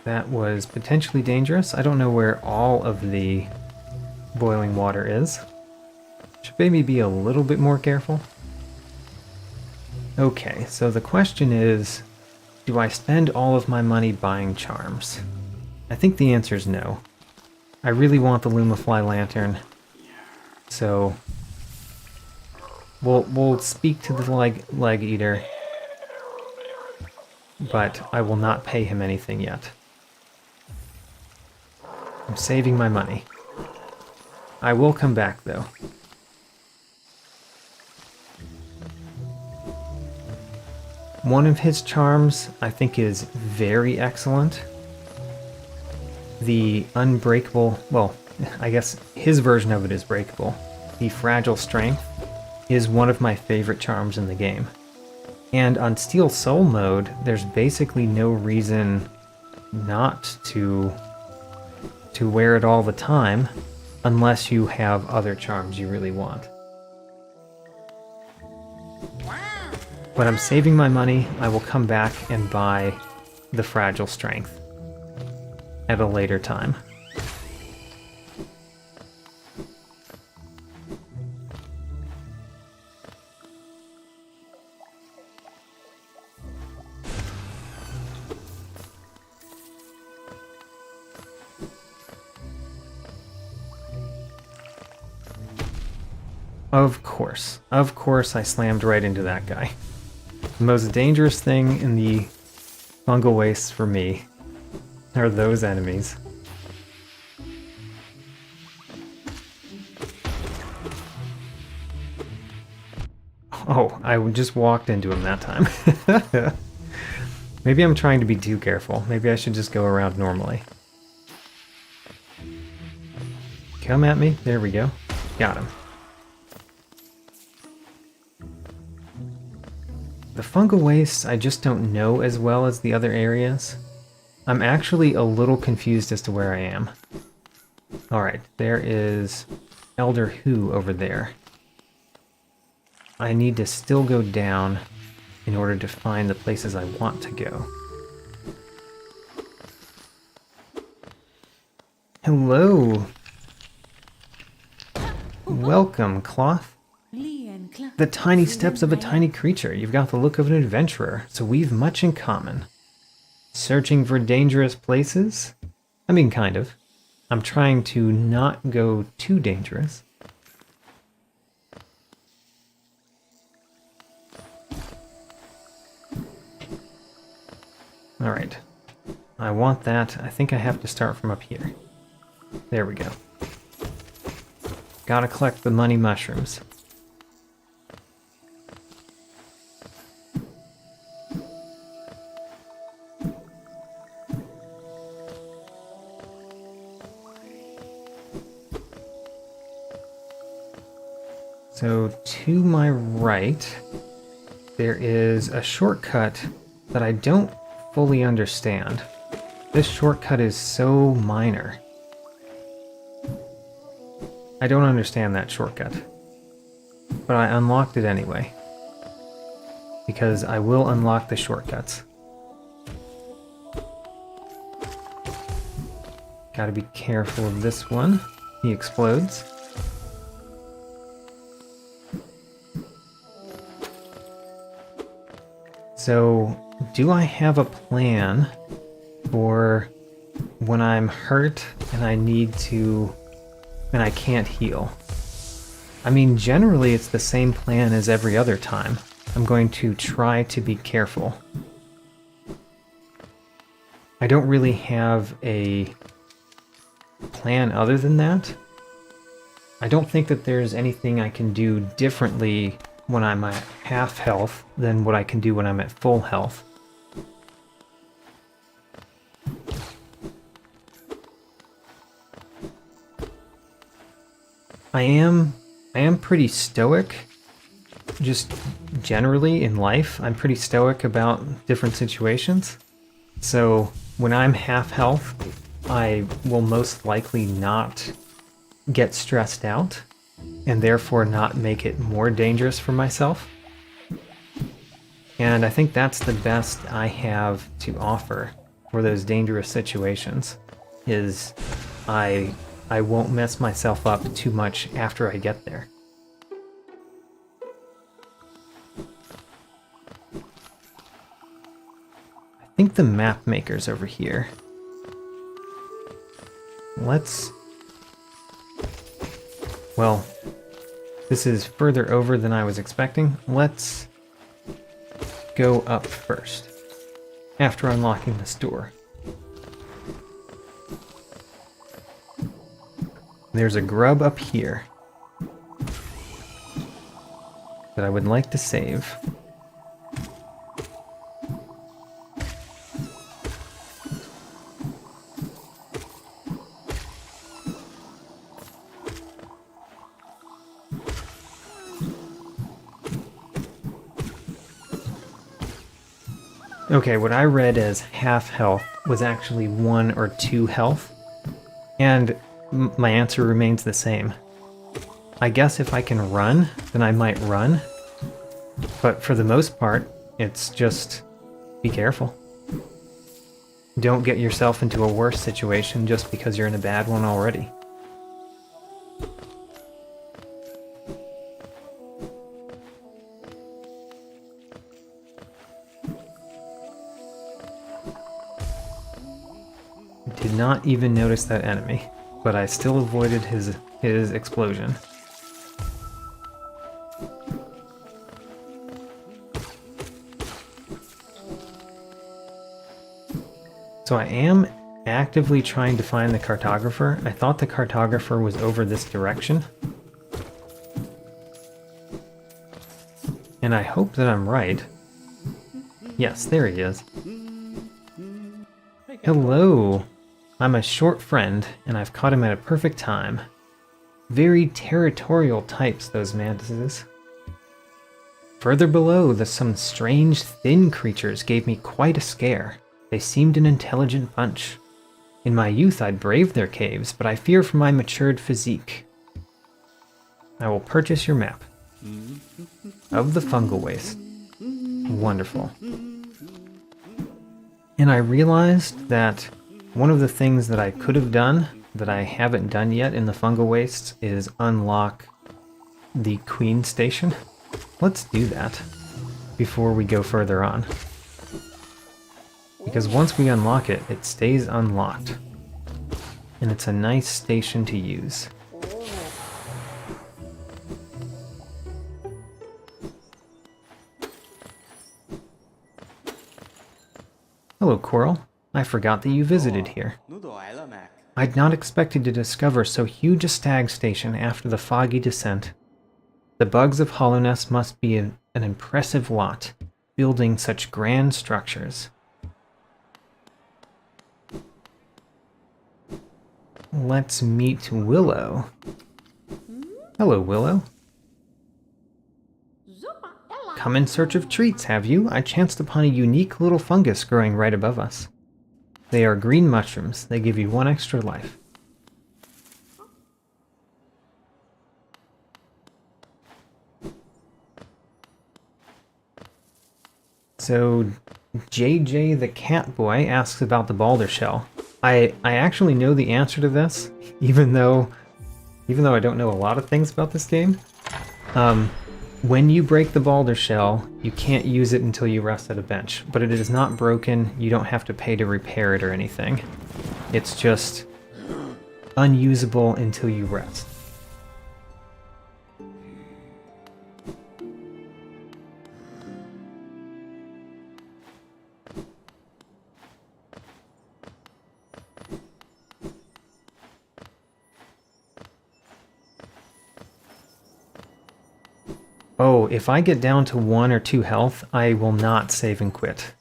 That was potentially dangerous. I don't know where all of the boiling water is. Should maybe be a little bit more careful. Okay, so the question is, do I spend all of my money buying charms? I think the answer is no. I really want the Lumafly lantern, so we'll speak to the leg eater, but I will not pay him anything yet. I'm saving my money. I will come back, though. One of his charms, I think, is very excellent. The unbreakable... well, I guess his version of it is breakable. The fragile strength is one of my favorite charms in the game. And on Steel Soul mode, there's basically no reason not to wear it all the time, unless you have other charms you really want. But I'm saving my money. I will come back and buy the fragile strength at a later time. Of course I slammed right into that guy. The most dangerous thing in the fungal wastes for me are those enemies. Oh, I just walked into him that time. Maybe I'm trying to be too careful. Maybe I should just go around normally. Come at me. There we go. Got him. The fungal wastes I just don't know as well as the other areas. I'm actually a little confused as to where I am. Alright, there is Elder Who over there. I need to still go down in order to find the places I want to go. Hello! Welcome, Cloth. The tiny steps of a tiny creature. You've got the look of an adventurer, so we've much in common. Searching for dangerous places? I mean, kind of. I'm trying to not go too dangerous. Alright. I want that. I think I have to start from up here. There we go. Gotta collect the money mushrooms. So to my right, there is a shortcut that I don't fully understand. This shortcut is so minor. I don't understand that shortcut. But I unlocked it anyway. Because I will unlock the shortcuts. Gotta be careful of this one. He explodes. So, do I have a plan for when I'm hurt and I can't heal? I mean, generally it's the same plan as every other time. I'm going to try to be careful. I don't really have a plan other than that. I don't think that there's anything I can do differently when I'm at half health than what I can do when I'm at full health. I am pretty stoic, just generally in life. I'm pretty stoic about different situations. So when I'm half health, I will most likely not get stressed out and therefore not make it more dangerous for myself. And I think that's the best I have to offer for those dangerous situations, is I won't mess myself up too much after I get there. I think the map maker's over here. Well, this is further over than I was expecting. Let's go up first, after unlocking this door. There's a grub up here that I would like to save. Okay, what I read as half health was actually 1 or 2 health, and my answer remains the same. I guess if I can run, then I might run, but for the most part, it's just be careful. Don't get yourself into a worse situation just because you're in a bad one already. Did not even notice that enemy, but I still avoided his explosion. So I am actively trying to find the cartographer. I thought the cartographer was over this direction. And I hope that I'm right. Yes, there he is. Hello! I'm a short friend, and I've caught him at a perfect time. Very territorial types, those mantises. Further below, some strange, thin creatures gave me quite a scare. They seemed an intelligent bunch. In my youth, I'd braved their caves, but I fear for my matured physique. I will purchase your map. Of the fungal waste. Wonderful. And I realized that one of the things that I could have done, that I haven't done yet in the fungal wastes, is unlock the Queen Station. Let's do that before we go further on. Because once we unlock it, it stays unlocked. And it's a nice station to use. Hello, Coral. I forgot that you visited here. I'd not expected to discover so huge a stag station after the foggy descent. The bugs of Hollowness must be an impressive lot, building such grand structures. Let's meet Willow. Hello, Willow. come in search of treats, have you? I chanced upon a unique little fungus growing right above us. They are green mushrooms. They give you 1 extra life. So, JJ the Cat Boy asks about the Balder Shell. I actually know the answer to this, even though I don't know a lot of things about this game. When you break the Balder Shell, you can't use it until you rest at a bench, but it is not broken. You don't have to pay to repair it or anything. It's just unusable until you rest. Oh, if I get down to 1 or 2 health, I will not save and quit.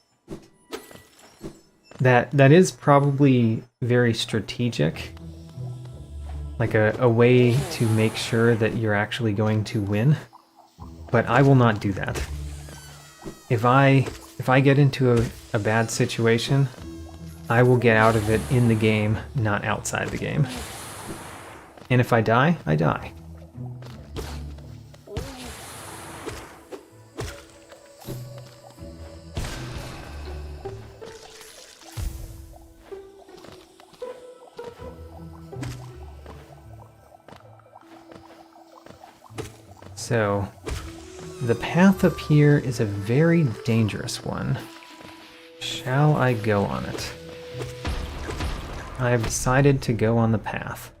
That is probably very strategic. Like a way to make sure that you're actually going to win. But I will not do that. If I get into a bad situation, I will get out of it in the game, not outside the game. And if I die, I die. So, the path up here is a very dangerous one. Shall I go on it? I have decided to go on the path.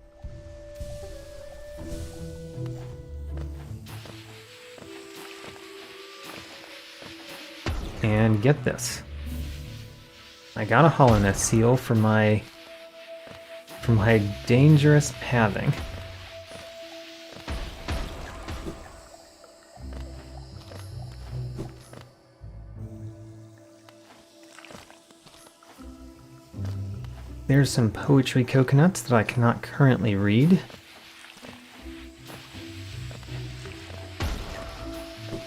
And get this. I got a Hollowness seal for my dangerous pathing. There's some poetry coconuts that I cannot currently read.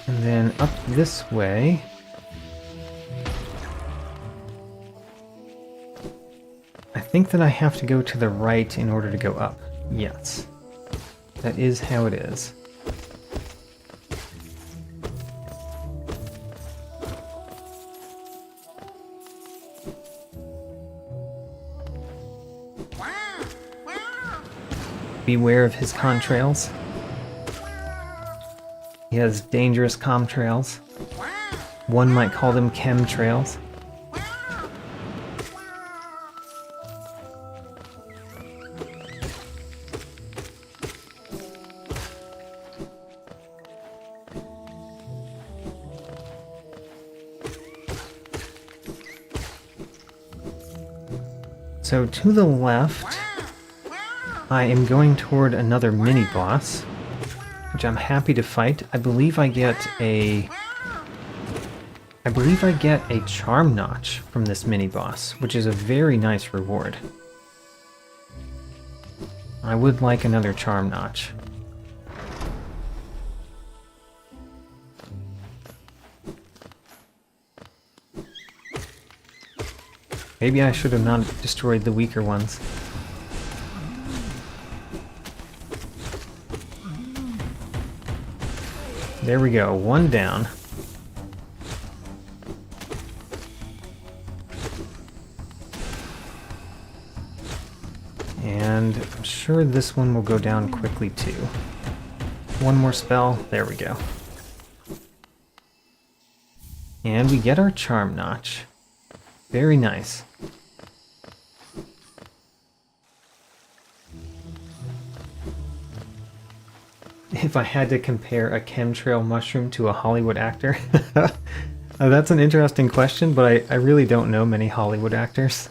And then up this way. I think that I have to go to the right in order to go up. Yes. That is how it is. Beware of his contrails. He has dangerous contrails. One might call them chemtrails. So to the left, I am going toward another mini-boss, which I'm happy to fight. I believe I get a charm notch from this mini-boss, which is a very nice reward. I would like another charm notch. Maybe I should have not destroyed the weaker ones. There we go, one down. And I'm sure this one will go down quickly too. One more spell, there we go. And we get our charm notch. Very nice. If I had to compare a chemtrail mushroom to a Hollywood actor, that's an interesting question, but I really don't know many Hollywood actors.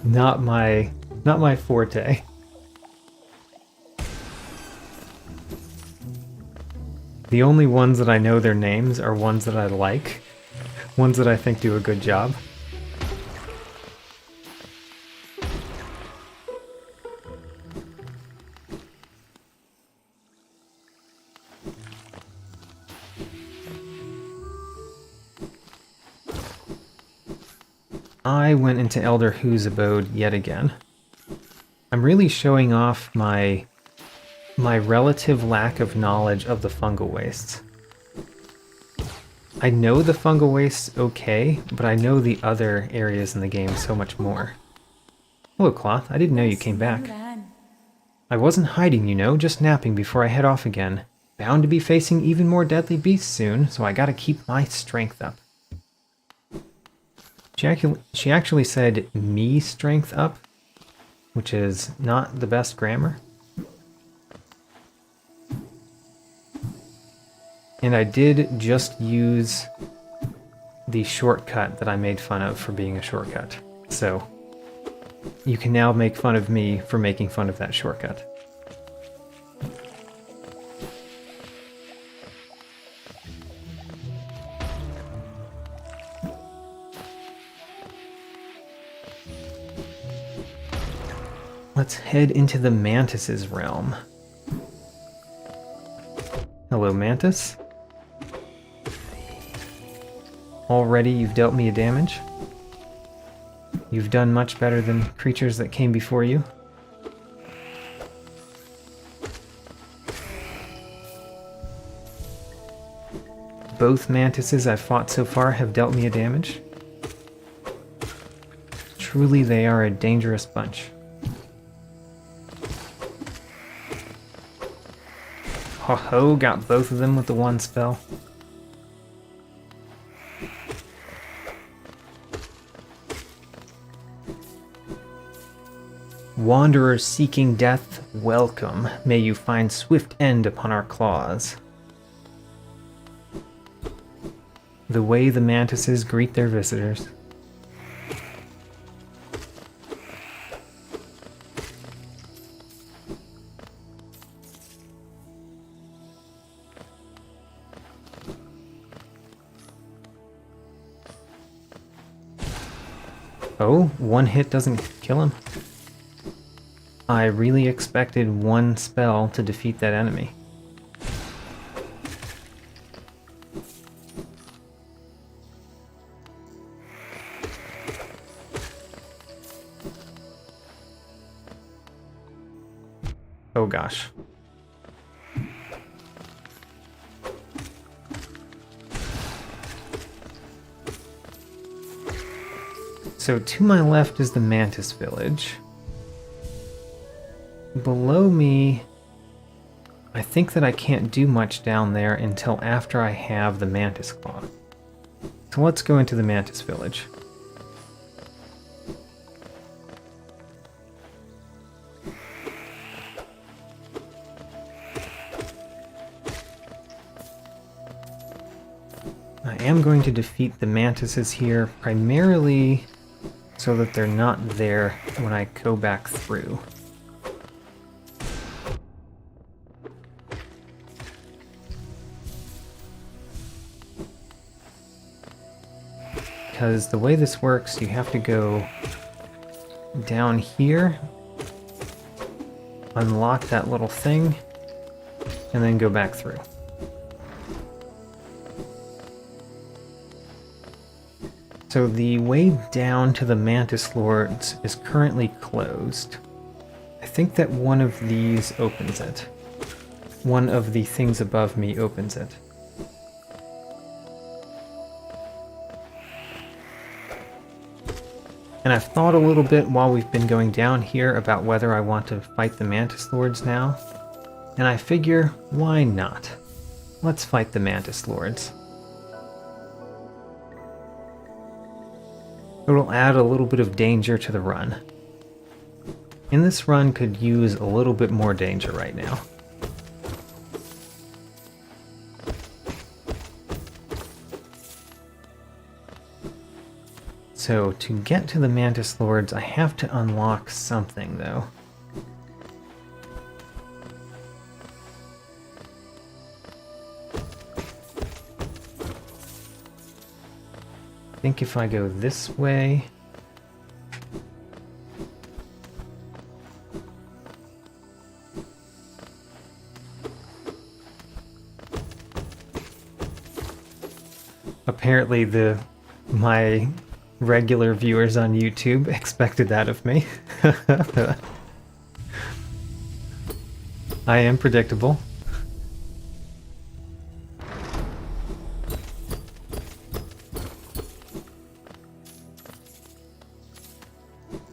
Not my forte. The only ones that I know their names are ones that I like, ones that I think do a good job. I went into Elder Hu's abode yet again. I'm really showing off my relative lack of knowledge of the fungal wastes. I know the fungal wastes okay, but I know the other areas in the game so much more. Hello, Cloth. I didn't know you came back. I wasn't hiding, you know, just napping before I head off again. Bound to be facing even more deadly beasts soon, so I gotta keep my strength up. She actually said me strength up, which is not the best grammar. And I did just use the shortcut that I made fun of for being a shortcut. So you can now make fun of me for making fun of that shortcut. Let's head into the Mantis's realm. Hello, Mantis. Already you've dealt me a damage. You've done much better than creatures that came before you. Both Mantises I've fought so far have dealt me a damage. Truly they are a dangerous bunch. Ho-ho, got both of them with the one spell. Wanderers seeking death, welcome. May you find swift end upon our claws. The way the Mantises greet their visitors. Oh, one hit doesn't kill him. I really expected one spell to defeat that enemy. Oh gosh. So to my left is the Mantis village. Below me, I think that I can't do much down there until after I have the Mantis Claw. So let's go into the Mantis village. I am going to defeat the Mantises here primarily so that they're not there when I go back through. Because the way this works, you have to go down here, unlock that little thing, and then go back through. So the way down to the Mantis Lords is currently closed. I think that one of these opens it. One of the things above me opens it. And I've thought a little bit while we've been going down here about whether I want to fight the Mantis Lords now. And I figure, why not? Let's fight the Mantis Lords. It'll add a little bit of danger to the run. And this run could use a little bit more danger right now. So to get to the Mantis Lords, I have to unlock something though. I think if I go this way... Apparently my regular viewers on YouTube expected that of me. I am predictable.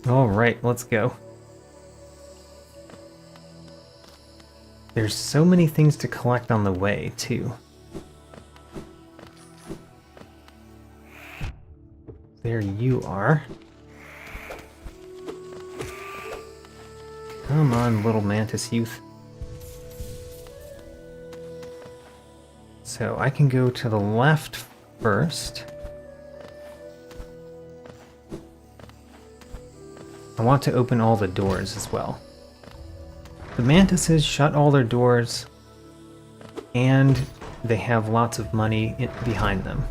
Alright, let's go. There's so many things to collect on the way, too. There you are. Come on, little mantis youth. So I can go to the left first. I want to open all the doors as well. The mantises shut all their doors, and they have lots of money behind them,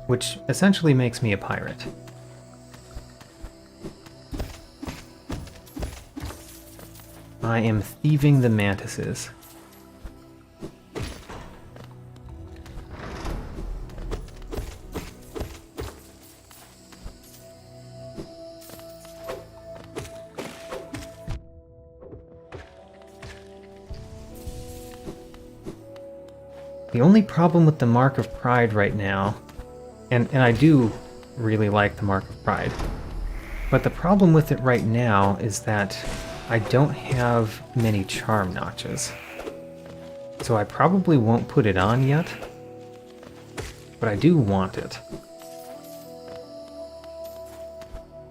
which essentially makes me a pirate. I am thieving the mantises. The only problem with the Mark of Pride right now, and I do really like the Mark of Pride, but the problem with it right now is that I don't have many charm notches. So I probably won't put it on yet, but I do want it.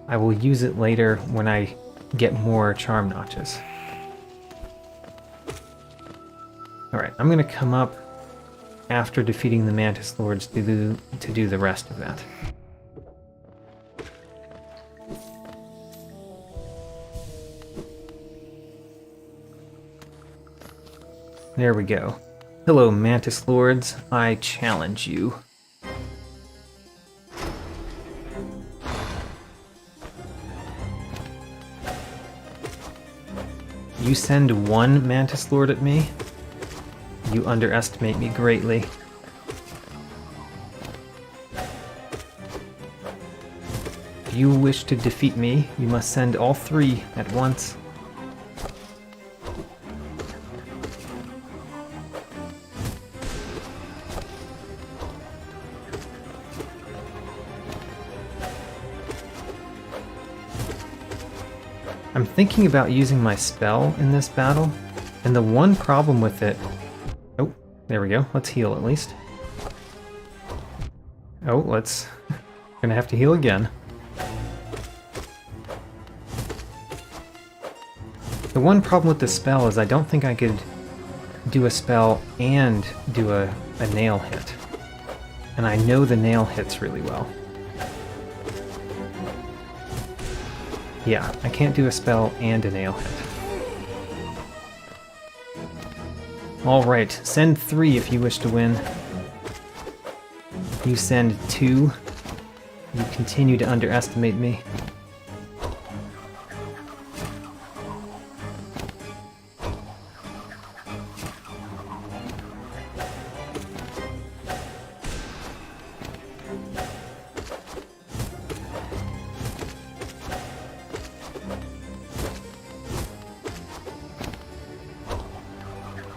I will use it later when I get more charm notches. Alright, I'm gonna come up after defeating the Mantis Lords to do the rest of that. There we go. Hello, Mantis Lords. I challenge you. You send one Mantis Lord at me? You underestimate me greatly. If you wish to defeat me, you must send all three at once. I'm thinking about using my spell in this battle, and the one problem with it... Oh, there we go. Let's heal at least. Oh, let's... Gonna have to heal again. The one problem with the spell is I don't think I could do a spell and do a nail hit. And I know the nail hits really well. Yeah, I can't do a spell and a nail hit. Alright, send 3 if you wish to win. You send 2. You continue to underestimate me.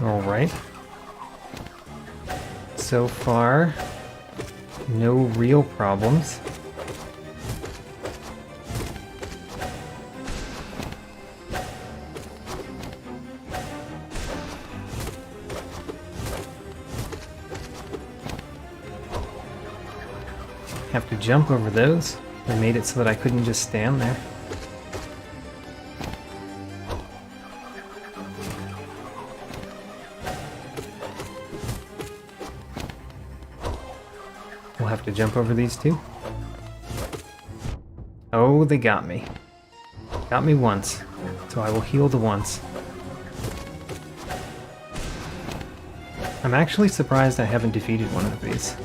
Alright. So far, no real problems. Have to jump over those. They made it so that I couldn't just stand there. We'll have to jump over these two. Oh, they got me. Got me once, so I will heal the once. I'm actually surprised I haven't defeated one of these.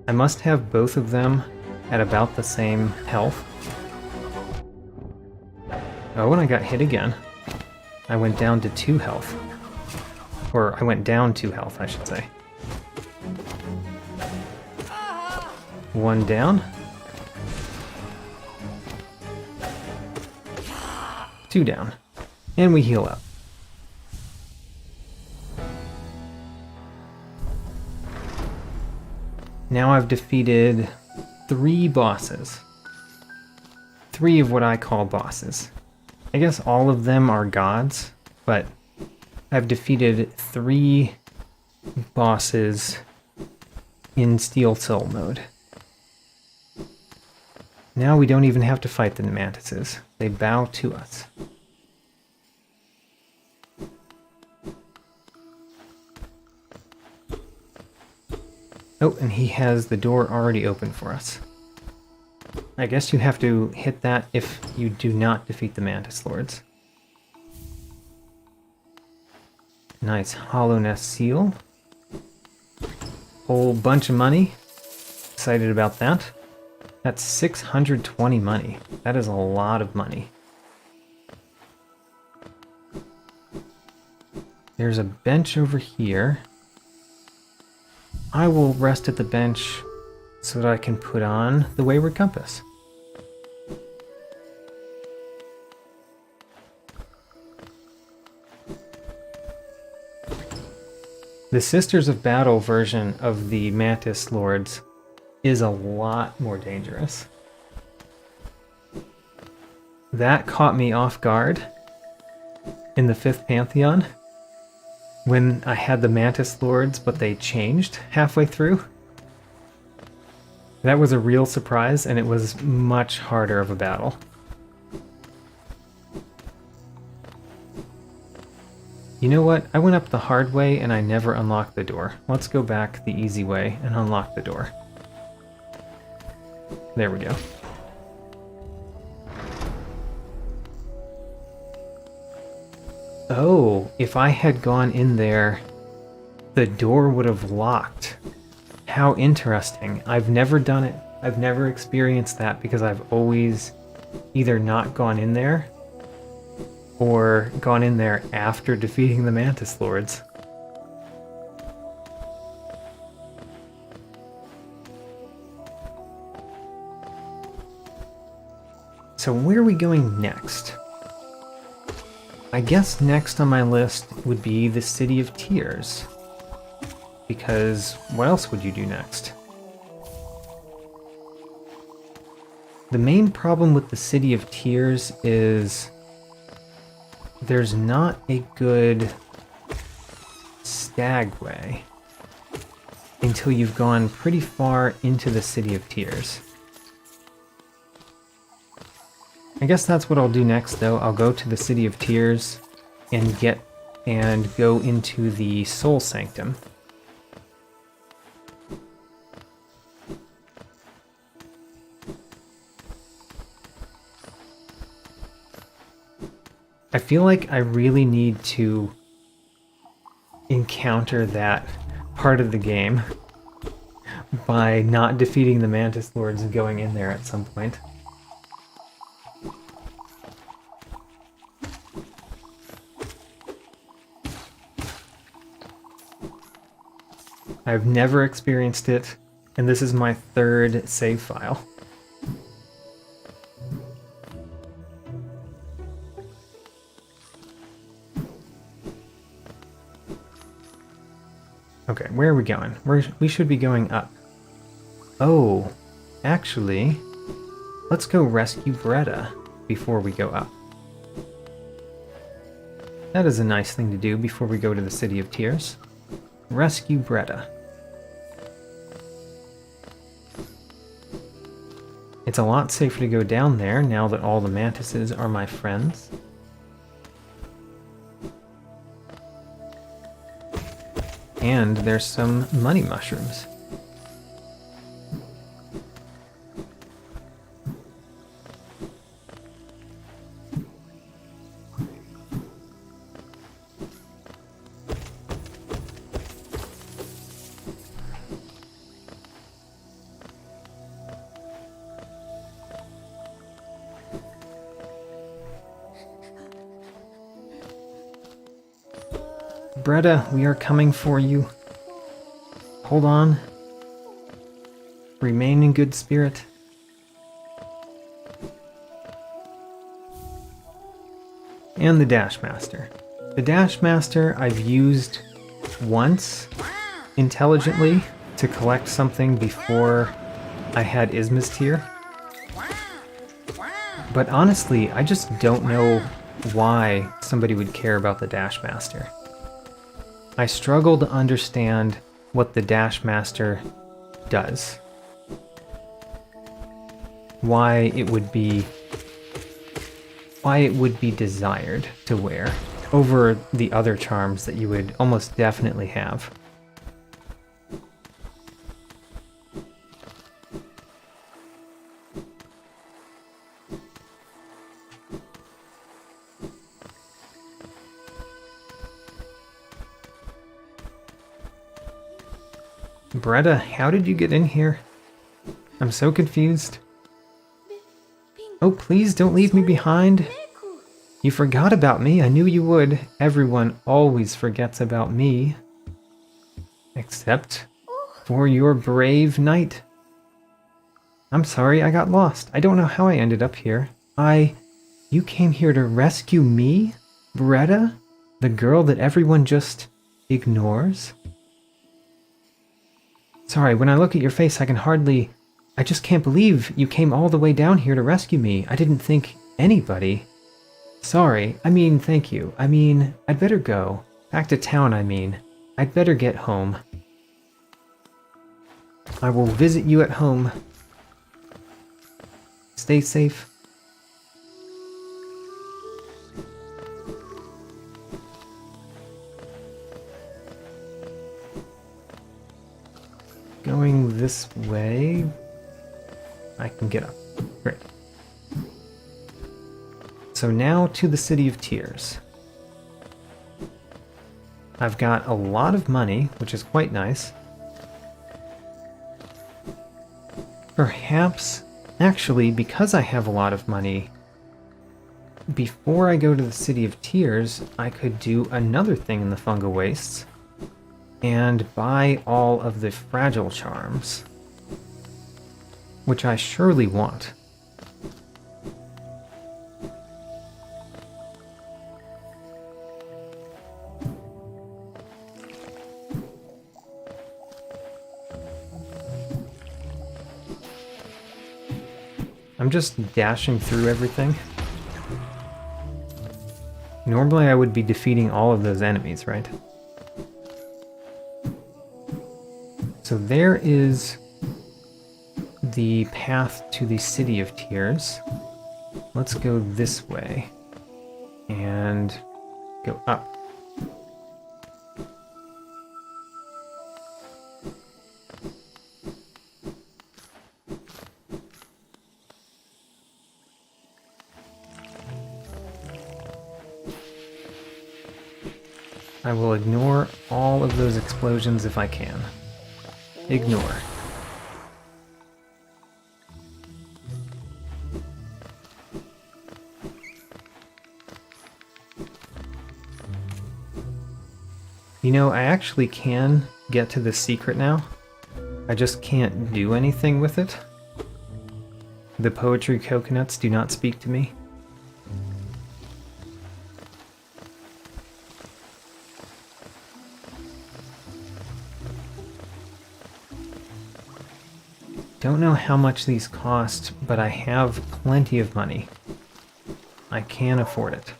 I must have both of them at about the same health. Oh, and I got hit again. I went down to 2 health. Or I went down 2 health, I should say. 1 down. 2 down. And we heal up. Now I've defeated 3 bosses. 3 of what I call bosses. I guess all of them are gods, but I've defeated 3 bosses in Steel Soul mode. Now we don't even have to fight the mantises. They bow to us. Oh, and he has the door already open for us. I guess you have to hit that if you do not defeat the Mantis Lords. Nice Hollow Nest seal. Whole bunch of money. Excited about that. That's 620 money. That is a lot of money. There's a bench over here. I will rest at the bench so that I can put on the Wayward Compass. The Sisters of Battle version of the Mantis Lords is a lot more dangerous. That caught me off guard in the 5th Pantheon when I had the Mantis Lords, but they changed halfway through. That was a real surprise, and it was much harder of a battle. You know what? I went up the hard way and I never unlocked the door. Let's go back the easy way and unlock the door. There we go. Oh, if I had gone in there, the door would have locked. How interesting. I've never done it. I've never experienced that because I've always either not gone in there or gone in there after defeating the Mantis Lords. So where are we going next? I guess next on my list would be the City of Tears. Because what else would you do next? The main problem with the City of Tears is there's not a good stagway until you've gone pretty far into the City of Tears. I guess that's what I'll do next, though. I'll go to the City of Tears and go into the Soul Sanctum. I feel like I really need to encounter that part of the game by not defeating the Mantis Lords and going in there at some point. I've never experienced it, and this is my 3rd save file. Okay, where are we going? We should be going up. Oh, actually, let's go rescue Bretta before we go up. That is a nice thing to do before we go to the City of Tears. Rescue Bretta. It's a lot safer to go down there now that all the mantises are my friends. And there's some money mushrooms. Bretta, we are coming for you. Hold on. Remain in good spirit. And the Dash Master. The Dash Master I've used once intelligently to collect something before I had Isma's tier. But honestly, I just don't know why somebody would care about the Dash Master. I struggle to understand what the Dash Master does. Why it would be desired to wear over the other charms that you would almost definitely have. Bretta, how did you get in here? I'm so confused. Oh, please don't leave me behind. You forgot about me. I knew you would. Everyone always forgets about me. Except for your brave knight. I'm sorry, I got lost. I don't know how I ended up here. You came here to rescue me? Bretta? The girl that everyone just ignores? Sorry, when I look at your face, I just can't believe you came all the way down here to rescue me. I didn't think anybody... Sorry, thank you. I'd better go. Back to town, I'd better get home. I will visit you at home. Stay safe. Going this way... I can get up. Great. So now to the City of Tears. I've got a lot of money, which is quite nice. Perhaps, actually, because I have a lot of money, before I go to the City of Tears, I could do another thing in the Fungal Wastes and buy all of the fragile charms, which I surely want. I'm just dashing through everything. Normally I would be defeating all of those enemies, right? So there is the path to the City of Tears. Let's go this way and go up. I will ignore all of those explosions if I can. Ignore. You know, I actually can get to the secret now. I just can't do anything with it. The poetry coconuts do not speak to me. Don't know how much these cost, but I have plenty of money. I can afford it.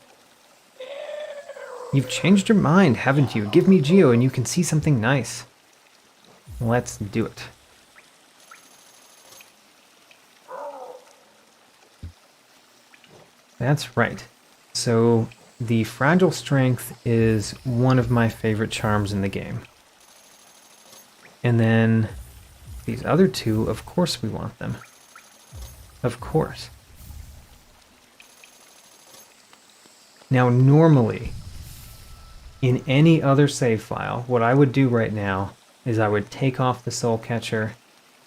You've changed your mind, haven't you? Give me Geo and you can see something nice. Let's do it. That's right. So the Fragile Strength is one of my favorite charms in the game. And then these other two, of course we want them. Of course. Now normally, in any other save file, what I would do right now is I would take off the Soul Catcher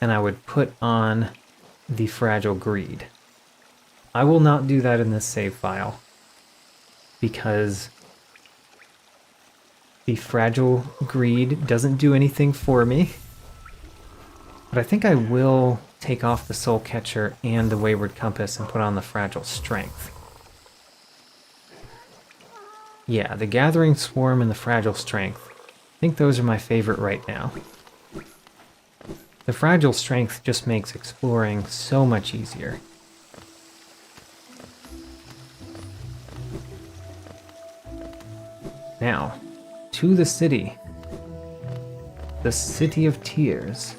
and I would put on the Fragile Greed. I will not do that in this save file because the Fragile Greed doesn't do anything for me. But I think I will take off the Soul Catcher and the Wayward Compass and put on the Fragile Strength. Yeah, the Gathering Swarm and the Fragile Strength. I think those are my favorite right now. The Fragile Strength just makes exploring so much easier. Now, to the city. The City of Tears.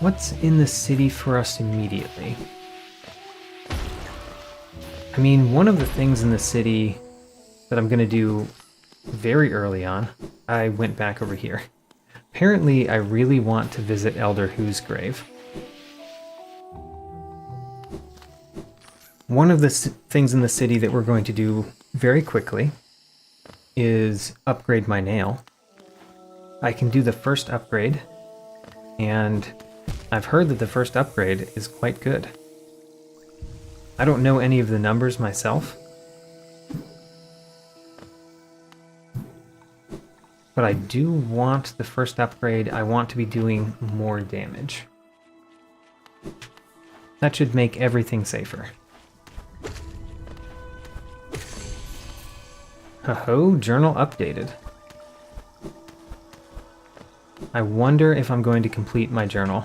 What's in the city for us immediately? I mean, one of the things in the city that I'm going to do very early on, I went back over here. Apparently, I really want to visit Elder Hu's grave. One of the things in the city that we're going to do very quickly is upgrade my nail. I can do the first upgrade, and I've heard that the first upgrade is quite good. I don't know any of the numbers myself, but I do want the first upgrade. I want to be doing more damage. That should make everything safer. Ho-ho, journal updated. I wonder if I'm going to complete my journal.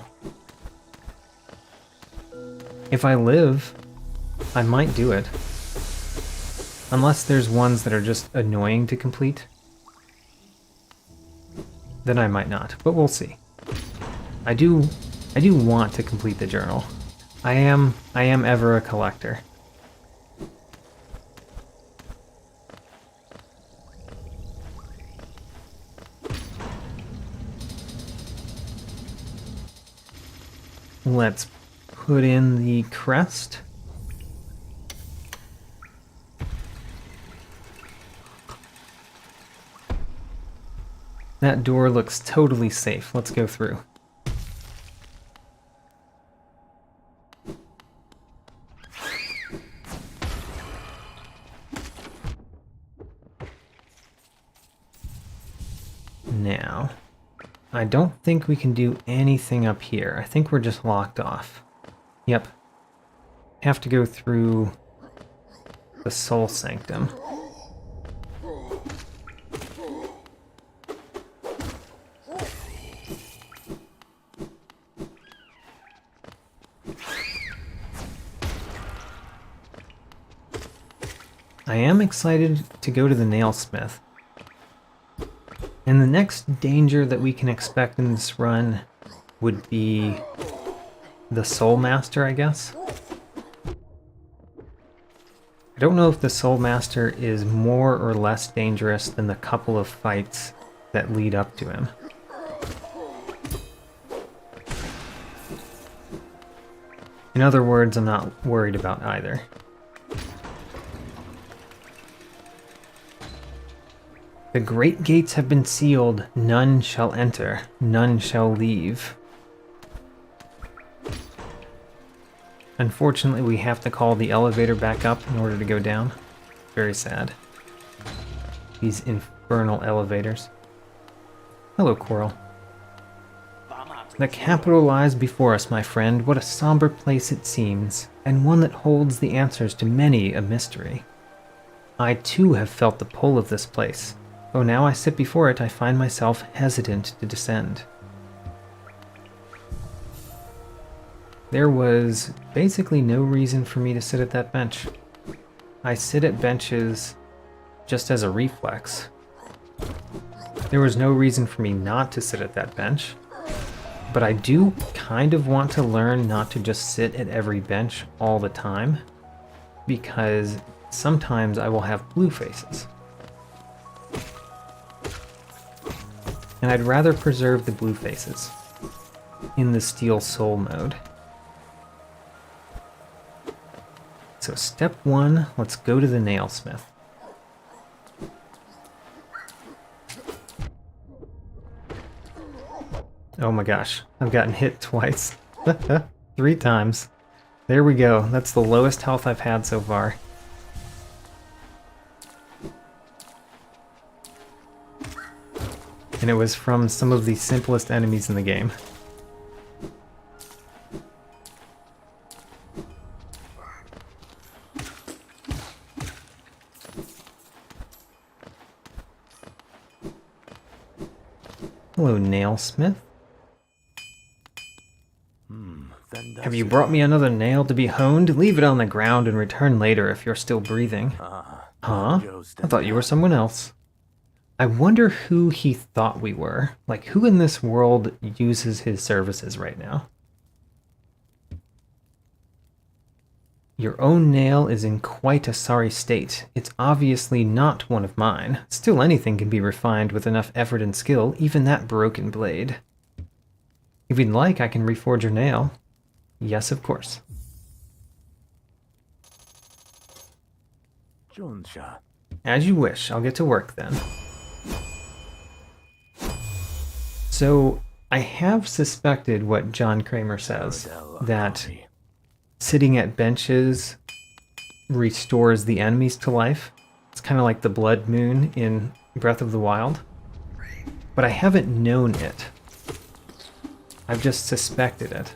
If I live, I might do it. Unless there's ones that are just annoying to complete, then I might not, but we'll see. I do want to complete the journal. I am ever a collector. Let's put in the crest. That door looks totally safe. Let's go through. Now, I don't think we can do anything up here. I think we're just locked off. Yep. Have to go through the Soul Sanctum. I am excited to go to the Nailsmith. And the next danger that we can expect in this run would be the Soul Master, I guess. I don't know if the Soul Master is more or less dangerous than the couple of fights that lead up to him. In other words, I'm not worried about either. The great gates have been sealed, none shall enter, none shall leave. Unfortunately, we have to call the elevator back up in order to go down. Very sad. These infernal elevators. Hello, Coral. The capital lies before us, my friend. What a somber place it seems, and one that holds the answers to many a mystery. I too have felt the pull of this place. Though now I sit before it, I find myself hesitant to descend. There was basically no reason for me to sit at that bench. I sit at benches just as a reflex. There was no reason for me not to sit at that bench, but I do kind of want to learn not to just sit at every bench all the time, because sometimes I will have blue faces. And I'd rather preserve the blue faces in the Steel Soul mode. So step one, let's go to the Nailsmith. Oh my gosh, I've gotten hit twice. 3 times. There we go, that's the lowest health I've had so far. And it was from some of the simplest enemies in the game. Hello, nailsmith. Have you brought me another nail to be honed? Leave it on the ground and return later if you're still breathing. Huh? I thought you were someone else. I wonder who he thought we were. Like, who in this world uses his services right now? Your own nail is in quite a sorry state. It's obviously not one of mine. Still, anything can be refined with enough effort and skill, even that broken blade. If you'd like, I can reforge your nail. Yes, of course. As you wish. I'll get to work then. So, I have suspected what John Kramer says, that sitting at benches restores the enemies to life. It's kind of like the blood moon in Breath of the Wild. But I haven't known it. I've just suspected it.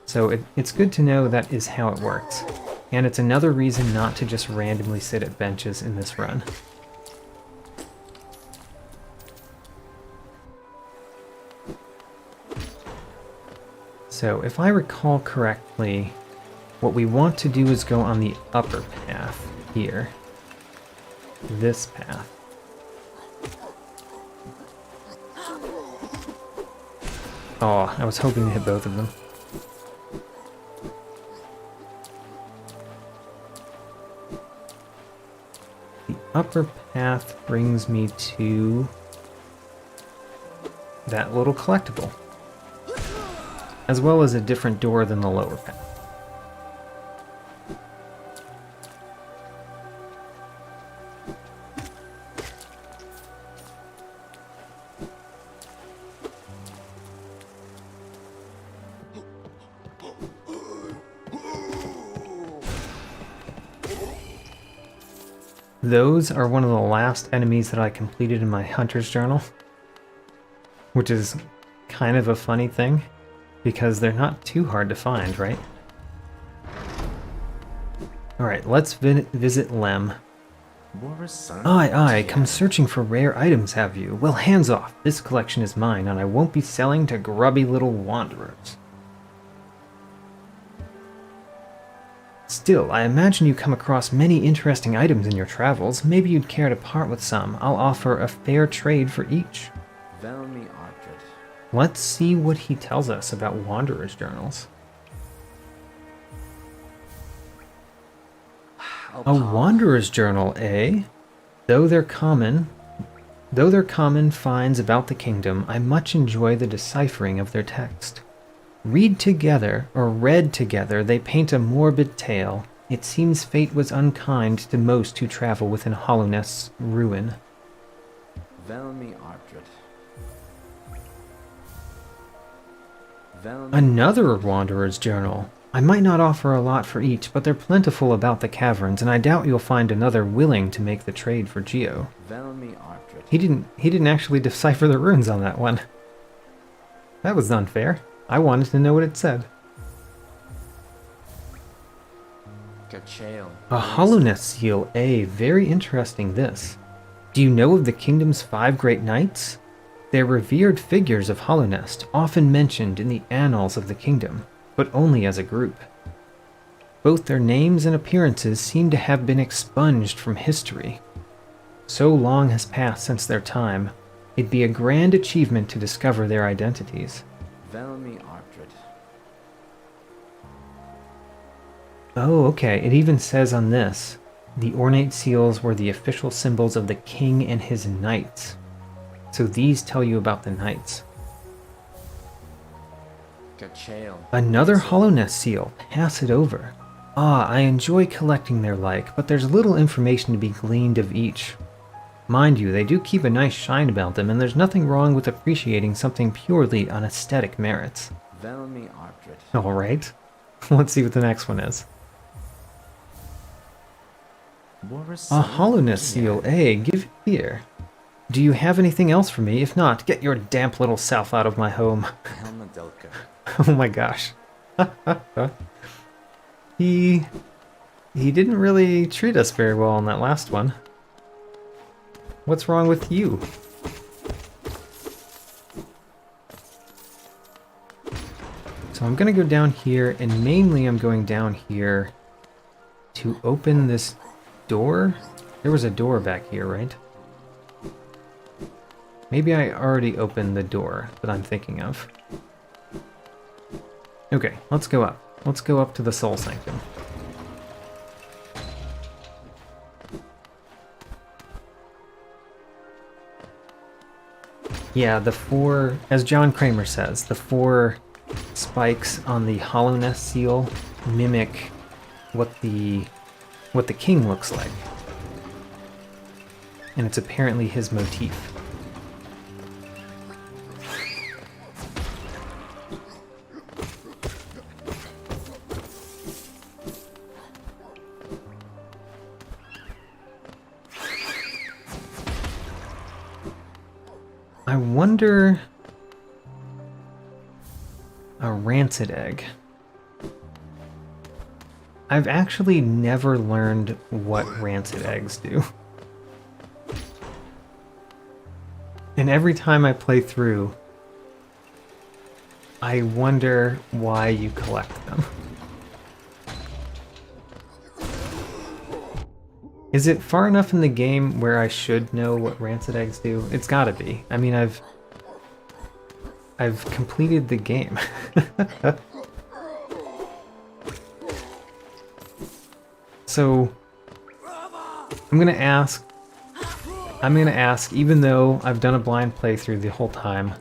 So it's good to know that is how it works. And it's another reason not to just randomly sit at benches in this run. So if I recall correctly, what we want to do is go on the upper path here. This path. Oh, I was hoping to hit both of them. The upper path brings me to that little collectible, as well as a different door than the lower path. Those are one of the last enemies that I completed in my Hunter's Journal, which is kind of a funny thing, because they're not too hard to find, right? Alright, let's visit Lem. Aye, come searching for rare items, have you? Well, hands off. This collection is mine, and I won't be selling to grubby little wanderers. Still, I imagine you come across many interesting items in your travels. Maybe you'd care to part with some. I'll offer a fair trade for each. Let's see what he tells us about Wanderer's Journals. A Wanderer's Journal, eh? Though they're common finds about the kingdom, I much enjoy the deciphering of their text. Read together, or read together, they paint a morbid tale. It seems fate was unkind to most who travel within Hollownest's ruin. Another Wanderer's Journal. I might not offer a lot for each, but they're plentiful about the caverns, and I doubt you'll find another willing to make the trade for Geo. He didn't actually decipher the runes on that one. That was unfair. I wanted to know what it said. A Hollownest seal, eh? Very interesting this. Do you know of the kingdom's 5 great knights? They're revered figures of Hollownest, often mentioned in the annals of the kingdom, but only as a group. Both their names and appearances seem to have been expunged from history. So long has passed since their time, it'd be a grand achievement to discover their identities. Oh, okay. It even says on this, the ornate seals were the official symbols of the king and his knights. So these tell you about the knights. Another Hollownest seal. Pass it over. Ah, I enjoy collecting their like, but there's little information to be gleaned of each. Mind you, they do keep a nice shine about them, and there's nothing wrong with appreciating something purely on aesthetic merits. Alright, let's see what the next one is. A Hollownest seal, eh? Give it here. Do you have anything else for me? If not, get your damp little self out of my home. Oh my gosh. He didn't really treat us very well on that last one. What's wrong with you? So I'm going to go down here, and mainly I'm going down here to open this door. There was a door back here, right? Maybe I already opened the door that I'm thinking of. Okay, let's go up. Let's go up to the Soul Sanctum. Yeah, the four, as John Kramer says, the four spikes on the Hollowness seal mimic what the king looks like. And it's apparently his motif. I wonder... a rancid egg. I've actually never learned what rancid eggs do. And every time I play through, I wonder why you collect them. Is it far enough in the game where I should know what rancid eggs do? It's gotta be. I mean, I've completed the game. So, I'm gonna ask, even though I've done a blind playthrough the whole time,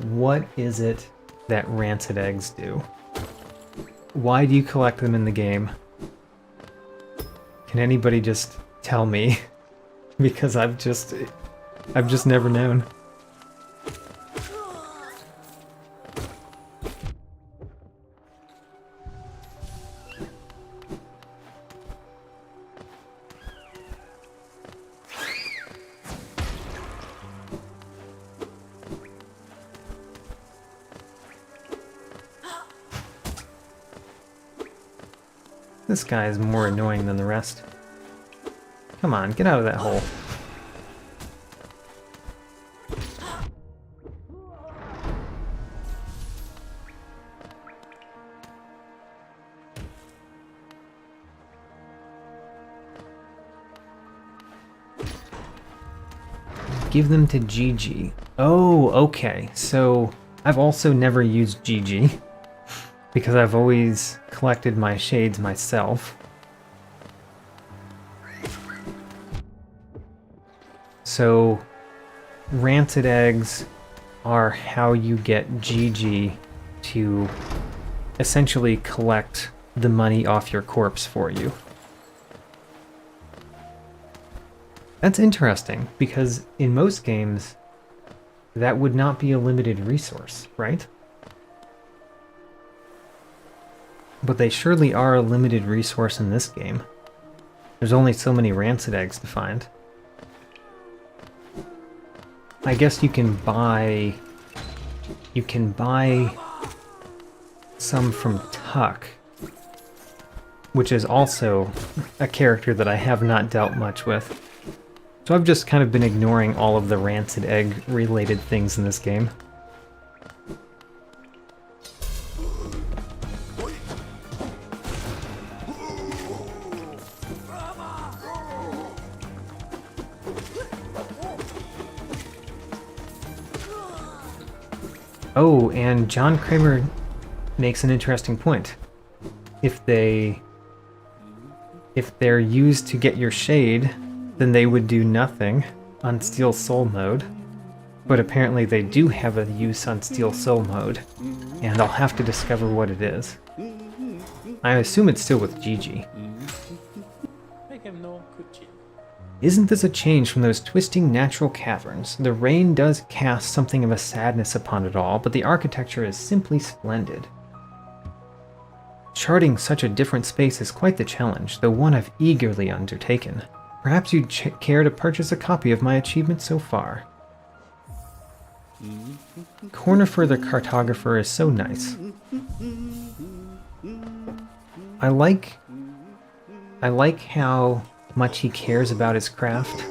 what is it that rancid eggs do? Why do you collect them in the game? Can anybody just tell me? Because I've just never known. This guy is more annoying than the rest. Come on, get out of that hole. Give them to Gigi. Oh, okay. So I've also never used Gigi because I've always collected my shades myself. So rancid eggs are how you get Gigi to essentially collect the money off your corpse for you. That's interesting, because in most games, that would not be a limited resource, right? But they surely are a limited resource in this game. There's only so many rancid eggs to find. I guess you can buy some from Tuck, which is also a character that I have not dealt much with. So I've just kind of been ignoring all of the rancid egg related things in this game. Oh, and John Kramer makes an interesting point. If they're used to get your shade, then they would do nothing on Steel Soul mode. But apparently they do have a use on Steel Soul mode, and I'll have to discover what it is. I assume it's still with Gigi. Isn't this a change from those twisting natural caverns? The rain does cast something of a sadness upon it all, but the architecture is simply splendid. Charting such a different space is quite the challenge, though one I've eagerly undertaken. Perhaps you'd care to purchase a copy of my achievement so far. Cornifer the cartographer is so nice. I like how much he cares about his craft,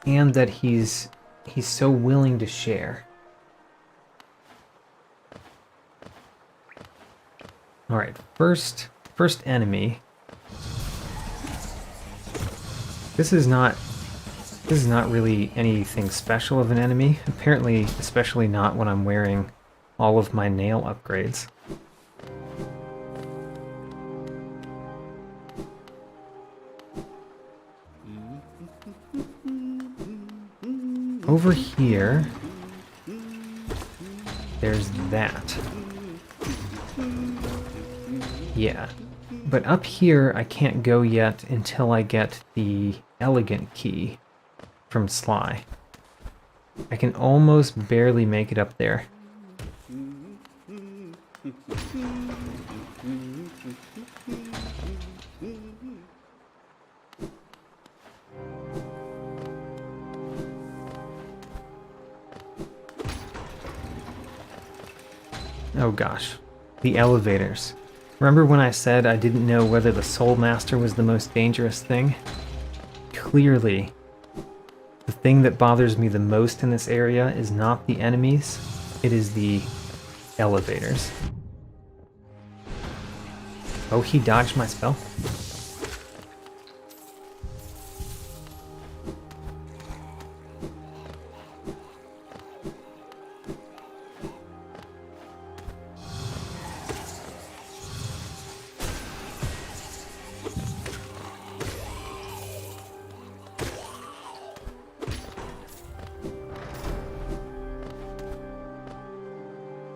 and that he's so willing to share. Alright, first enemy. This is not really anything special of an enemy. Apparently, especially not when I'm wearing all of my nail upgrades. Over here, there's that. Yeah. But up here, I can't go yet until I get the elegant key from Sly. I can almost barely make it up there. Oh gosh, the elevators. Remember when I said I didn't know whether the Soul Master was the most dangerous thing? Clearly, the thing that bothers me the most in this area is not the enemies, it is the elevators. Oh, he dodged my spell?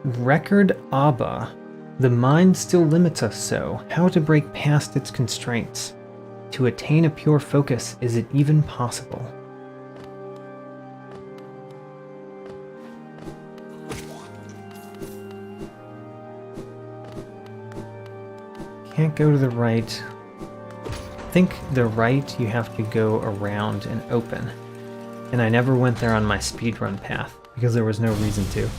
Record Abba. The mind still limits us so. How to break past its constraints? To attain a pure focus, is it even possible? Can't go to the right. I think the right you have to go around and open. And I never went there on my speedrun path, because there was no reason to.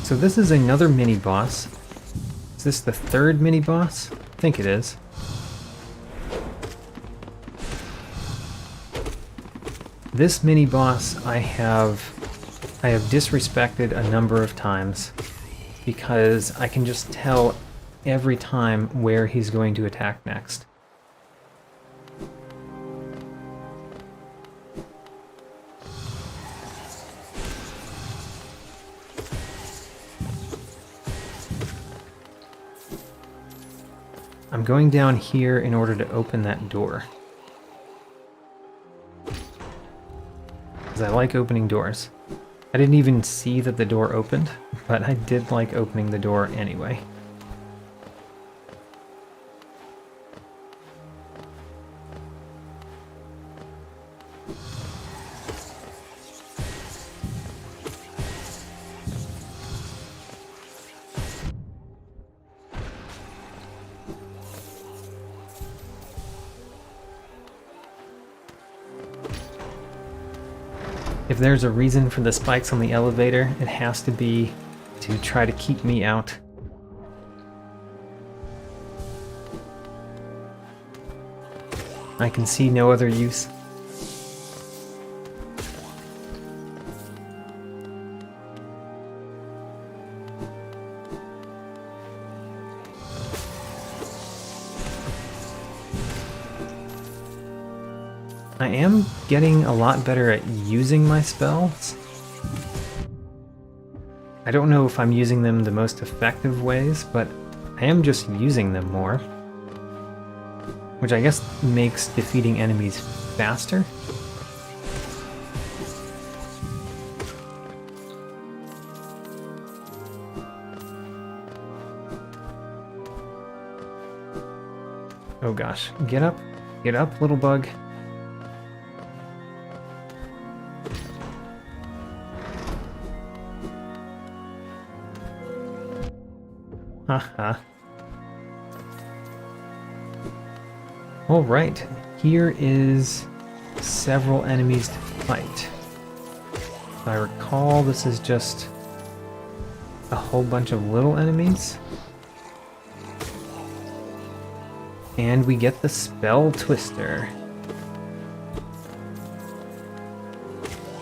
So this is another mini-boss. Is this the third mini-boss? I think it is. This mini-boss I have disrespected a number of times because I can just tell every time where he's going to attack next. I'm going down here in order to open that door. Because I like opening doors. I didn't even see that the door opened, but I did like opening the door anyway. If there's a reason for the spikes on the elevator, it has to be to try to keep me out. I can see no other use. I am getting a lot better at using my spells. I don't know if I'm using them the most effective ways, but I am just using them more. Which I guess makes defeating enemies faster. Oh gosh, get up, little bug. Haha. Alright, here is several enemies to fight. If I recall, this is just a whole bunch of little enemies. And we get the Spell Twister.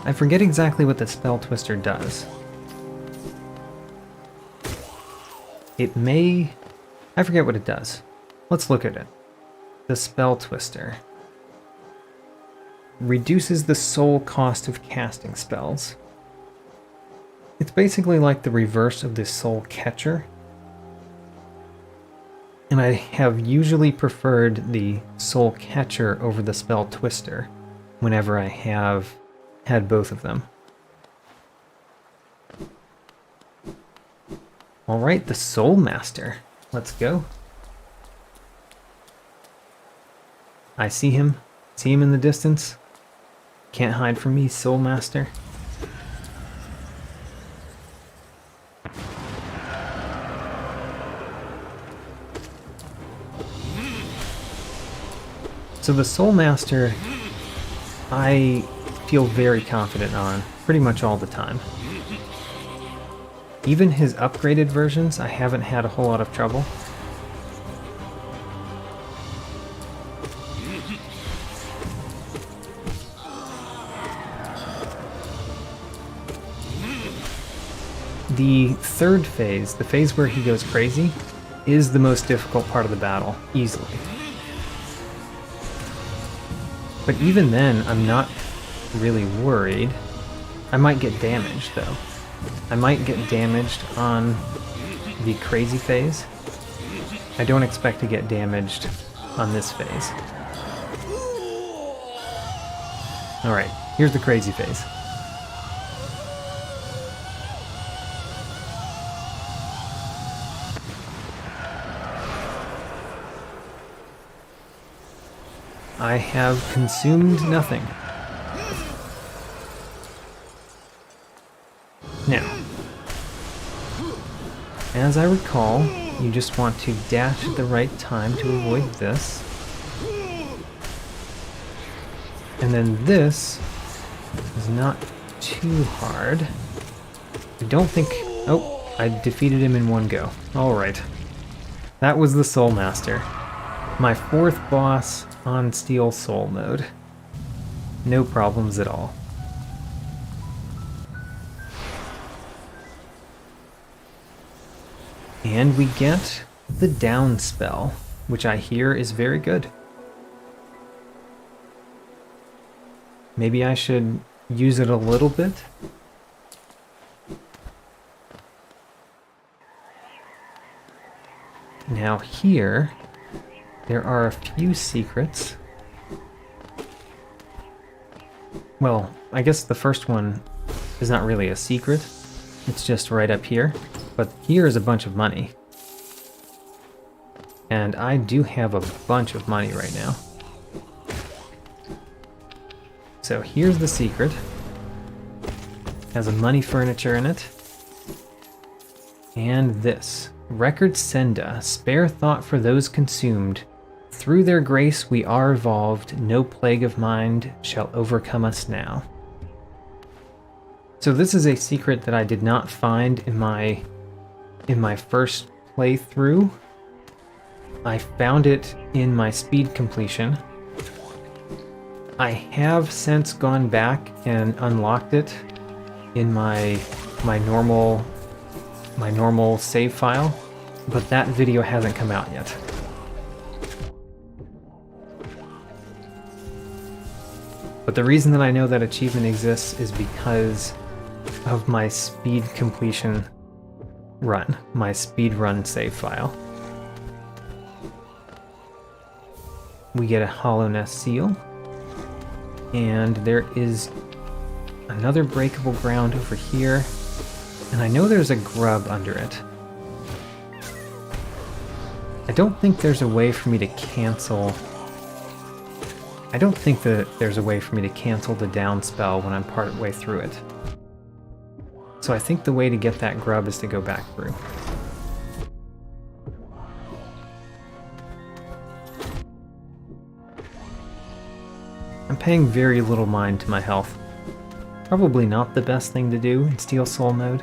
I forget exactly what the Spell Twister does. it may... I forget what it does. Let's look at it. The Spell Twister. Reduces the soul cost of casting spells. It's basically like the reverse of the Soul Catcher. And I have usually preferred the Soul Catcher over the Spell Twister whenever I have had both of them. Alright, the Soul Master. Let's go. I see him. See him in the distance. Can't hide from me, Soul Master. So the Soul Master, I feel very confident on pretty much all the time. Even his upgraded versions, I haven't had a whole lot of trouble. The third phase, the phase where he goes crazy, is the most difficult part of the battle, easily. But even then, I'm not really worried. I might get damaged, though. I might get damaged on the crazy phase. I don't expect to get damaged on this phase. Alright, here's the crazy phase. I have consumed nothing. Now, as I recall, you just want to dash at the right time to avoid this. And then this is not too hard. I don't think... Oh, I defeated him in one go. Alright. That was the Soul Master. My fourth boss on Steel Soul mode. No problems at all. And we get the down spell, which I hear is very good. Maybe I should use it a little bit. Now here, there are a few secrets. Well, I guess the first one is not really a secret. It's just right up here. But here is a bunch of money. And I do have a bunch of money right now. So here's the secret. Has a money furniture in it. And this. Record Senda, spare thought for those consumed. Through their grace we are evolved, no plague of mind shall overcome us now. So this is a secret that I did not find in my first playthrough. I found it in my speed completion. I have since gone back and unlocked it in my normal save file, but that video hasn't come out yet. But the reason that I know that achievement exists is because of my speed completion run, my speed run save file. We get a Hollowness seal, and there is another breakable ground over here, and I know there's a grub under it. I don't think there's a way for me to cancel... I don't think that there's a way for me to cancel the down spell when I'm part way through it. So I think the way to get that grub is to go back through. I'm paying very little mind to my health. Probably not the best thing to do in Steel Soul mode.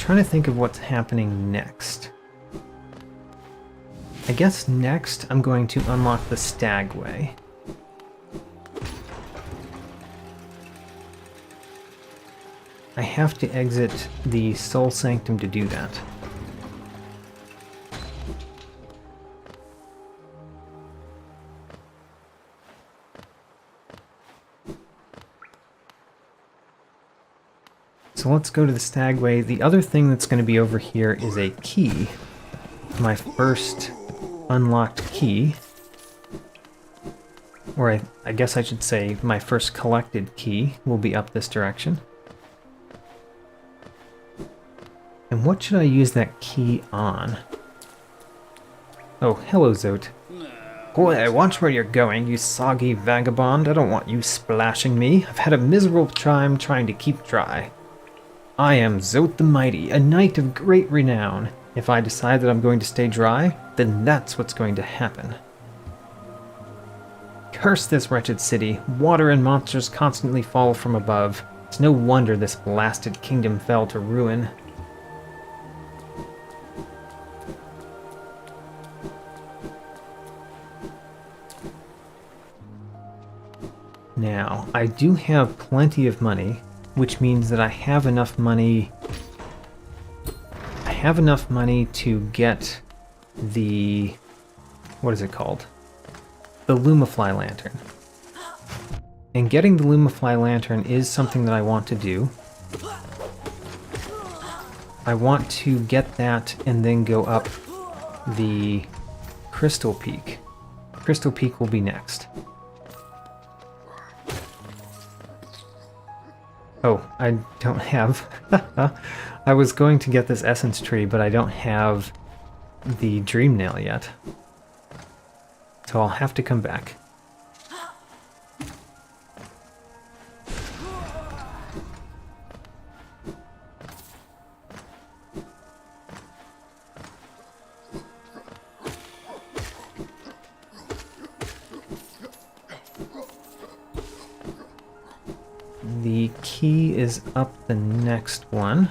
trying to think of what's happening next. I guess next I'm going to unlock the Stagway. I have to exit the Soul Sanctum to do that. So let's go to the Stagway. The other thing that's going to be over here is a key. My first unlocked key. Or I guess I should say my first collected key will be up this direction. And what should I use that key on? Oh, hello, Zote. Boy, watch where you're going, you soggy vagabond. I don't want you splashing me. I've had a miserable time trying to keep dry. I am Zote the Mighty, a knight of great renown. If I decide that I'm going to stay dry, then that's what's going to happen. Curse this wretched city. Water and monsters constantly fall from above. It's no wonder this blasted kingdom fell to ruin. Now, I do have plenty of money, which means that I have enough money. I have enough money to get the, what is it called? The Lumafly Lantern. And getting the Lumafly Lantern is something that I want to do. I want to get that and then go up the Crystal Peak. Crystal Peak will be next. Oh, I don't have... I was going to get this Essence Tree, but I don't have the Dream Nail yet. So I'll have to come back. The key is up the next one.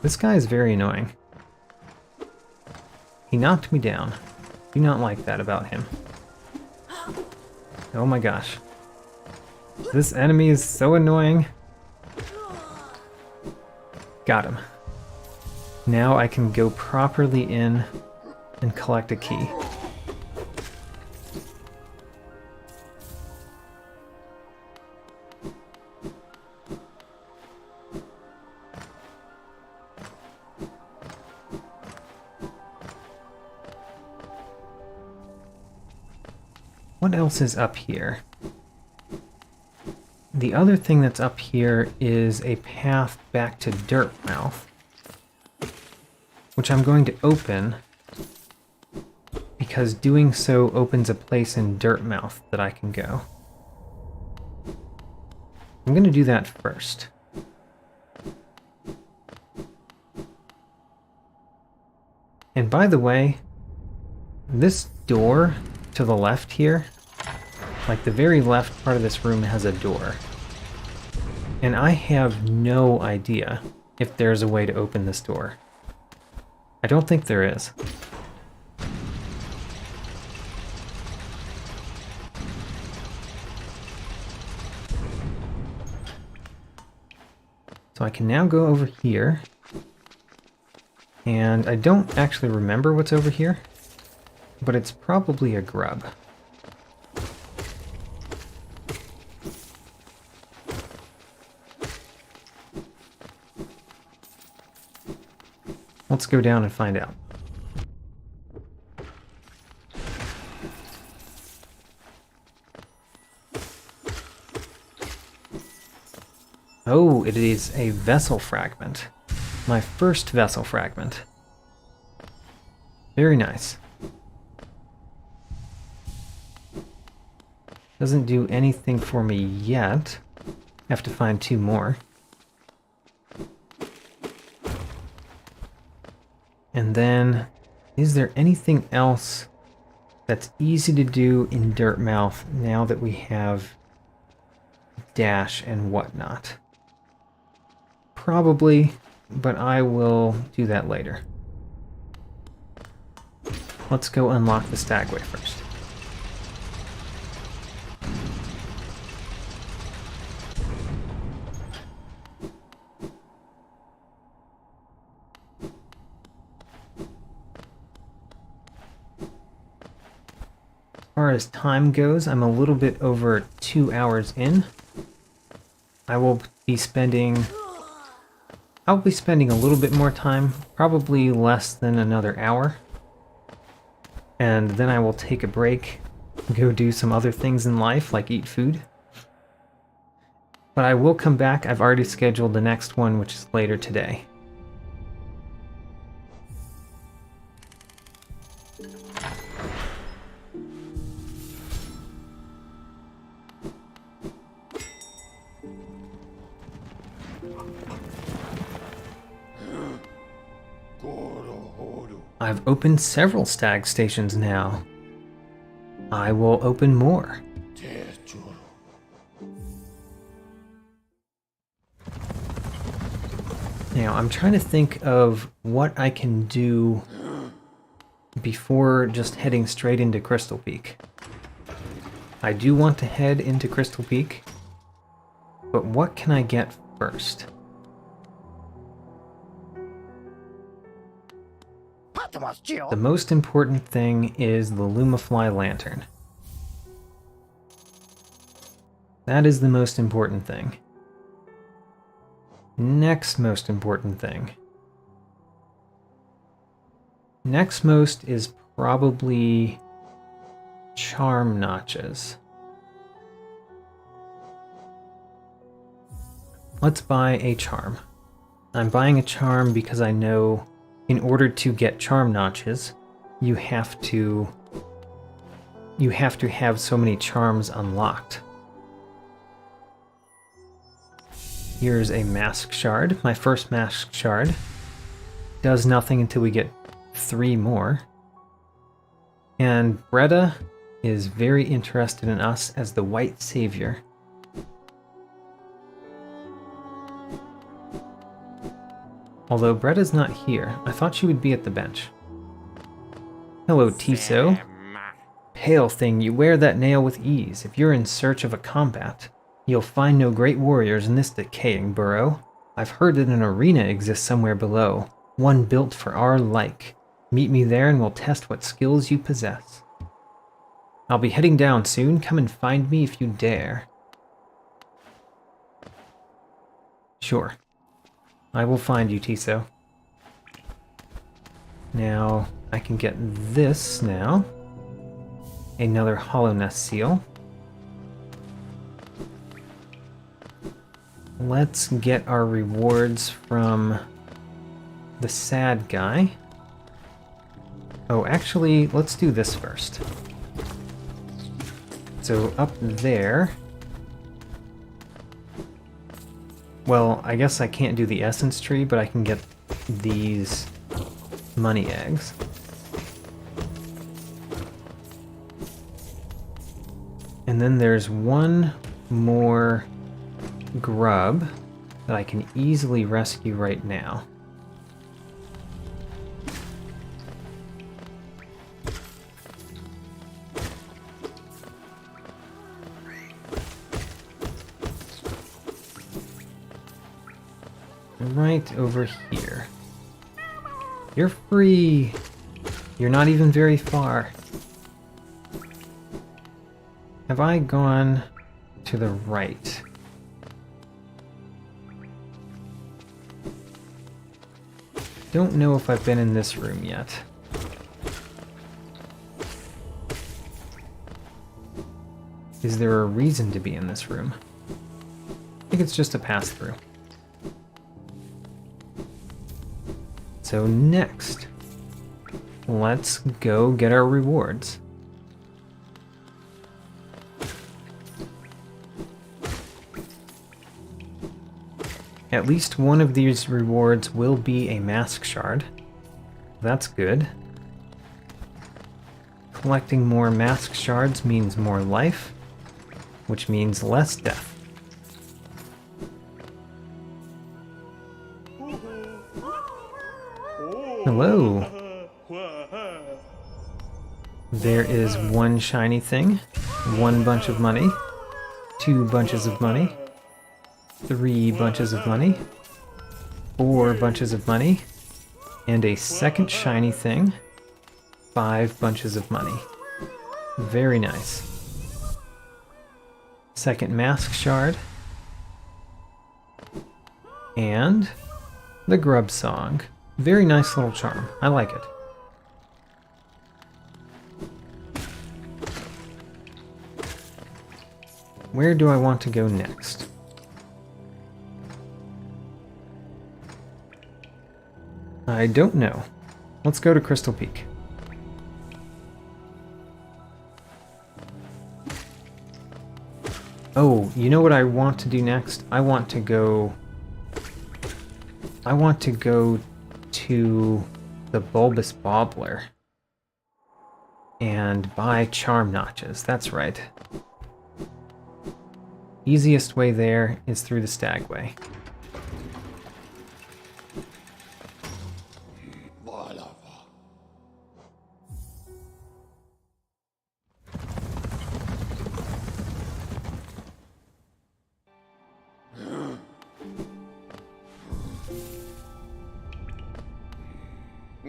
This guy is very annoying. He knocked me down. Do not like that about him. Oh my gosh. This enemy is so annoying. Got him. Now I can go properly in and collect a key. What else is up here? The other thing that's up here is a path back to Dirtmouth, which I'm going to open because doing so opens a place in Dirtmouth that I can go. I'm going to do that first. And by the way, this door to the left here, like the very left part of this room has a door. And I have no idea if there's a way to open this door. I don't think there is. So I can now go over here. And I don't actually remember what's over here, but it's probably a grub. Let's go down and find out. Oh, it is a vessel fragment. My first vessel fragment. Very nice. Doesn't do anything for me yet. Have to find two more. And then, is there anything else that's easy to do in Dirtmouth now that we have dash and whatnot. Probably, but I will do that later. Let's go unlock the stagway first. As far as time goes, I'm a little bit over 2 hours in. I'll be spending a little bit more time, probably less than another hour. And then I will take a break, go do some other things in life, like eat food. But I will come back. I've already scheduled the next one, which is later today. I've opened several stag stations now. I will open more. Now, I'm trying to think of what I can do before just heading straight into Crystal Peak. I do want to head into Crystal Peak, but what can I get first? The most important thing is the Lumafly lantern. That is the most important thing. Next most important thing. Next most is probably charm notches. Let's buy a charm. I'm buying a charm because I know in order to get charm notches, you have to have so many charms unlocked. Here's a mask shard. My first mask shard does nothing until we get 3 more. And Bretta is very interested in us as the White Savior. Although Bretta's not here, I thought she would be at the bench. Hello, Tiso. Pale thing, you wear that nail with ease. If you're in search of a combat, you'll find no great warriors in this decaying burrow. I've heard that an arena exists somewhere below, one built for our like. Meet me there and we'll test what skills you possess. I'll be heading down soon. Come and find me if you dare. Sure. I will find you, Tiso. Now, I can get this now. Another Hollow Nest seal. Let's get our rewards from the sad guy. Oh, actually, let's do this first. So up there... Well, I guess I can't do the essence tree, but I can get these money eggs. And then there's one more grub that I can easily rescue right now. Right over here. You're free! You're not even very far. Have I gone to the right? Don't know if I've been in this room yet. Is there a reason to be in this room? I think it's just a pass-through. So next, let's go get our rewards. At least one of these rewards will be a mask shard. That's good. Collecting more mask shards means more life, which means less death. Hello. There is one shiny thing, one bunch of money, 2 bunches of money, 3 bunches of money, 4 bunches of money, and a second shiny thing, 5 bunches of money. Very nice. Second mask shard, and the grub song. Very nice little charm. I like it. Where do I want to go next? I don't know. Let's go to Crystal Peak. Oh, you know what I want to do next? I want to go to the Bulbous Bobbler and buy charm notches. That's right. Easiest way there is through the Stagway.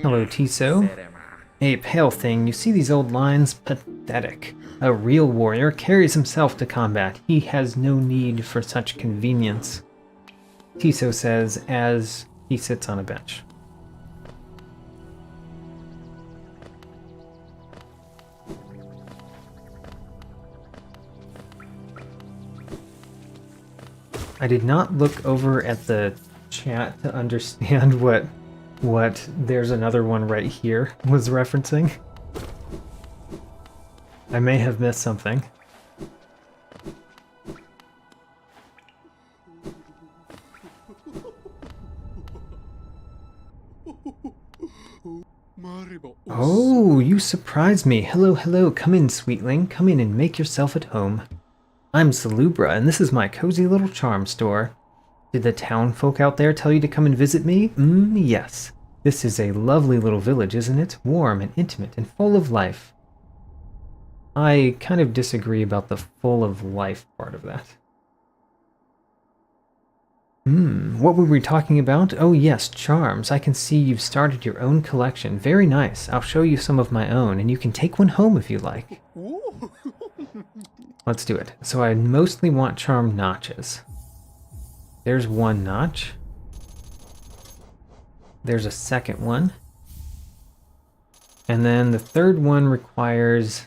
Hello, Tiso. Hey, pale thing, you see these old lines? Pathetic. A real warrior carries himself to combat. He has no need for such convenience. Tiso says as he sits on a bench. I did not look over at the chat to understand what there's another one right here was referencing. I may have missed something. Oh, you surprised me. Hello, hello. Come in, sweetling. Come in and make yourself at home. I'm Salubra, and this is my cozy little charm store. Did the town folk out there tell you to come and visit me? Yes. This is a lovely little village, isn't it? Warm and intimate and full of life. I kind of disagree about the full of life part of that. What were we talking about? Oh yes, charms. I can see you've started your own collection. Very nice. I'll show you some of my own, and you can take one home if you like. Let's do it. So I mostly want charm notches. There's one notch. There's a second one. And then the third one requires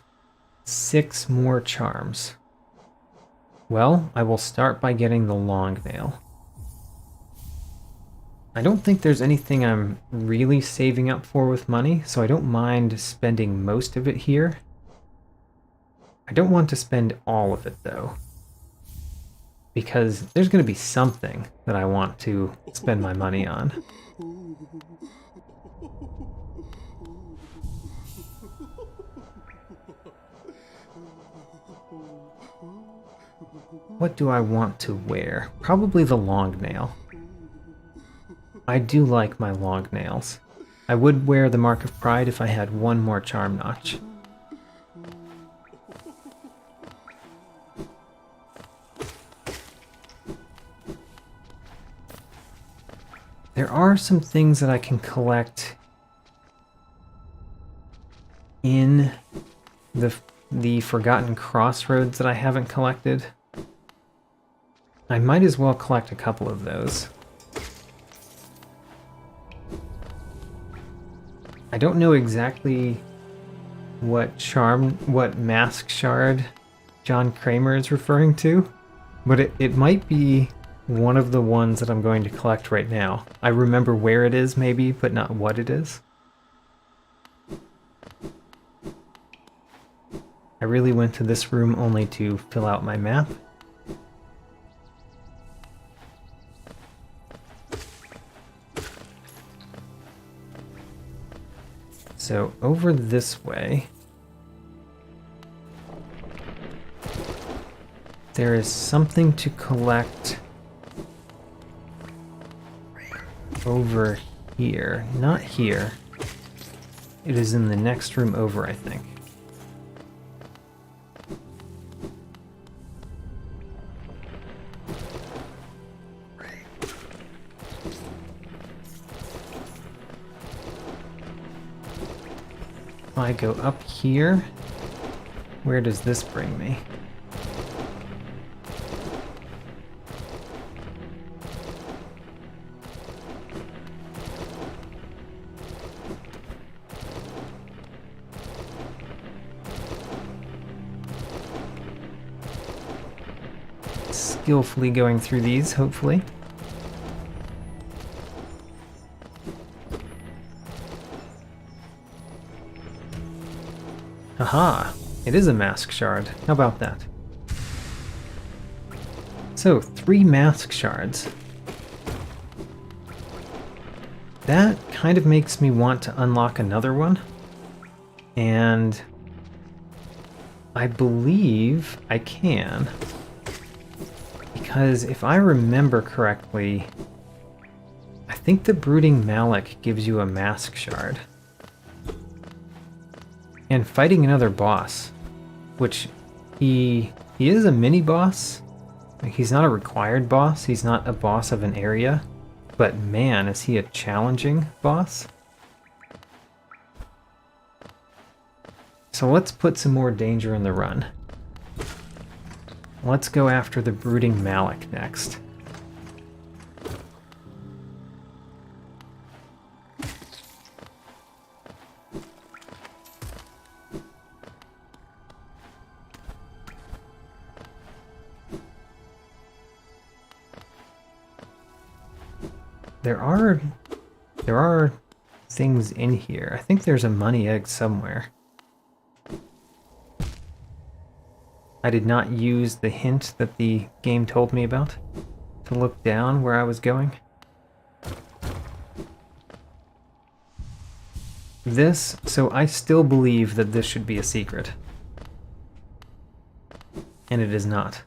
6 more charms. Well, I will start by getting the long nail. I don't think there's anything I'm really saving up for with money, so I don't mind spending most of it here. I don't want to spend all of it, though, because there's going to be something that I want to spend my money on. What do I want to wear? Probably the long nail. I do like my long nails. I would wear the Mark of Pride if I had one more charm notch. There are some things that I can collect in the Forgotten Crossroads that I haven't collected. I might as well collect a couple of those. I don't know exactly what mask shard John Kramer is referring to, but it might be one of the ones that I'm going to collect right now. I remember where it is maybe, but not what it is. I really went to this room only to fill out my map. So over this way, there is something to collect over here. Not here. It is in the next room over, I think. If I go up here, where does this bring me? Skillfully going through these, hopefully. Aha! It is a mask shard. How about that? So, 3 mask shards. That kind of makes me want to unlock another one. And I believe I can. Because if I remember correctly, I think the Brooding Malik gives you a mask shard. And fighting another boss, which he is a mini-boss. He's not a required boss, he's not a boss of an area, but man, is he a challenging boss. So let's put some more danger in the run. Let's go after the Brooding Malik next. There are things in here. I think there's a money egg somewhere. I did not use the hint that the game told me about to look down where I was going. So I still believe that this should be a secret. And it is not.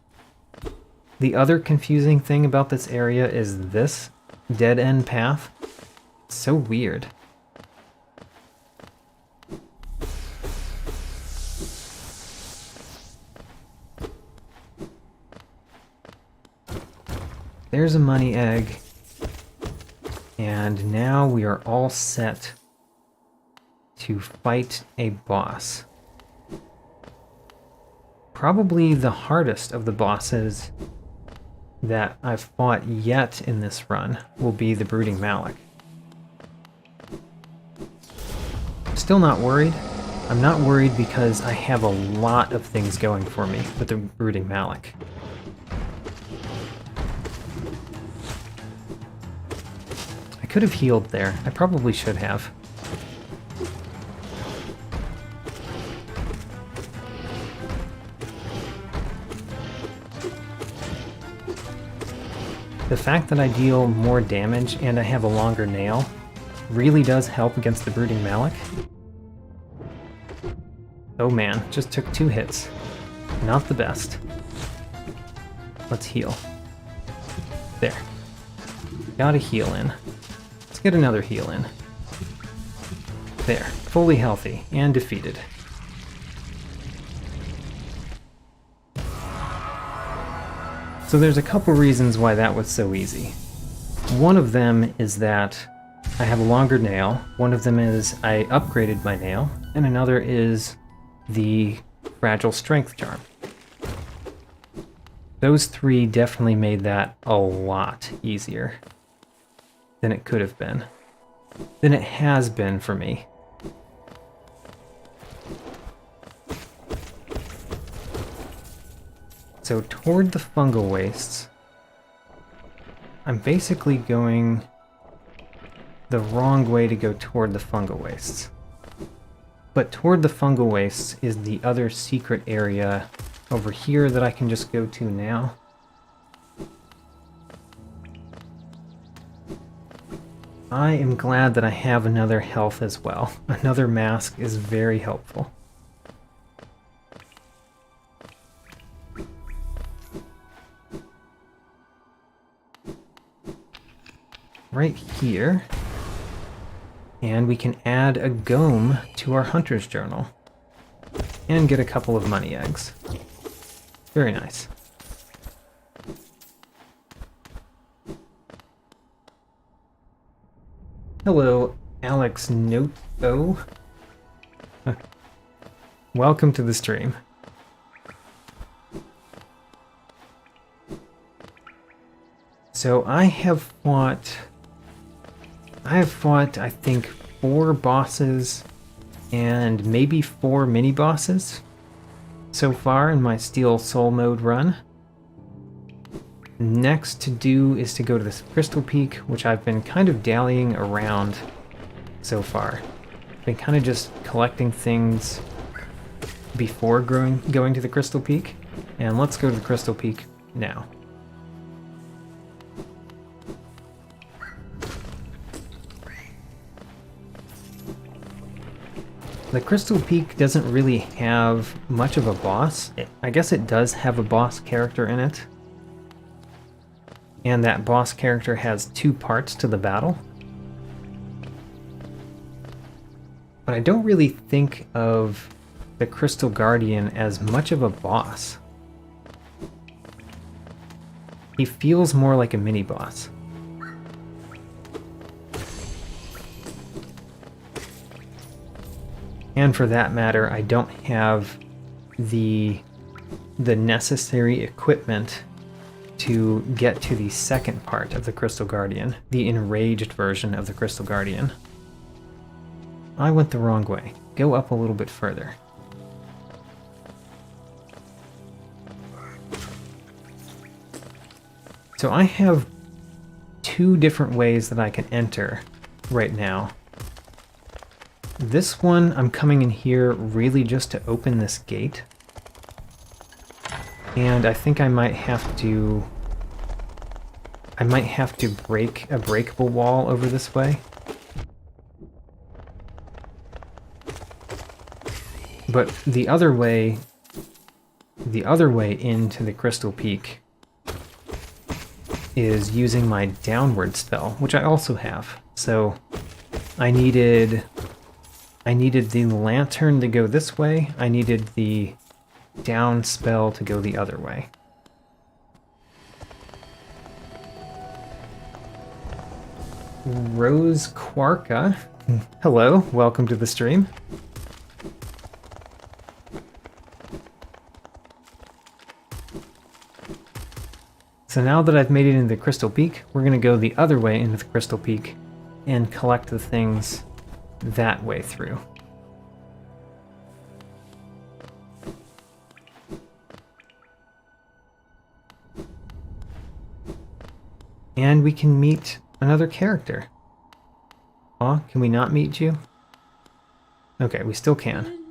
The other confusing thing about this area is this dead-end path. It's so weird. There's a money egg. And now we are all set to fight a boss. Probably the hardest of the bosses that I've fought yet in this run will be the Brooding Malik. Still not worried. I'm not worried because I have a lot of things going for me with the Brooding Malik. I could have healed there. I probably should have. The fact that I deal more damage and I have a longer nail really does help against the Brooding Malik. Oh man, just took 2 hits. Not the best. Let's heal. There. Got a heal in. Let's get another heal in. There. Fully healthy and defeated. So there's a couple reasons why that was so easy. One of them is that I have a longer nail, one of them is I upgraded my nail, and another is the Fragile Strength Charm. Those 3 definitely made that a lot easier than it could have been. Than it has been for me. So toward the fungal wastes, I'm basically going the wrong way to go toward the fungal wastes. But toward the fungal wastes is the other secret area over here that I can just go to now. I am glad that I have another health as well. Another mask is very helpful. Right here. And we can add a gome to our hunter's journal. And get a couple of money eggs. Very nice. Hello, Alex Noto. Welcome to the stream. So I have fought, I think 4 bosses and maybe 4 mini bosses so far in my Steel Soul mode run. Next to do is to go to this Crystal Peak, which I've been kind of dallying around so far. Been kind of just collecting things before going to the Crystal Peak, and let's go to the Crystal Peak now. The Crystal Peak doesn't really have much of a boss. I guess it does have a boss character in it. And that boss character has 2 parts to the battle. But I don't really think of the Crystal Guardian as much of a boss. He feels more like a mini-boss. And for that matter, I don't have the necessary equipment to get to the second part of the Crystal Guardian, the enraged version of the Crystal Guardian. I went the wrong way. Go up a little bit further. So I have 2 different ways that I can enter right now. This one, I'm coming in here really just to open this gate. And I think I might have to break a breakable wall over this way. But the other way into the Crystal Peak is using my downward spell, which I also have. So I needed the lantern to go this way. I needed the down spell to go the other way. Rose Quarka, hello, welcome to the stream. So now that I've made it into the Crystal Peak, we're going to go the other way into the Crystal Peak and collect the things that way through. And we can meet another character. Aw, can we not meet you? Okay, we still can.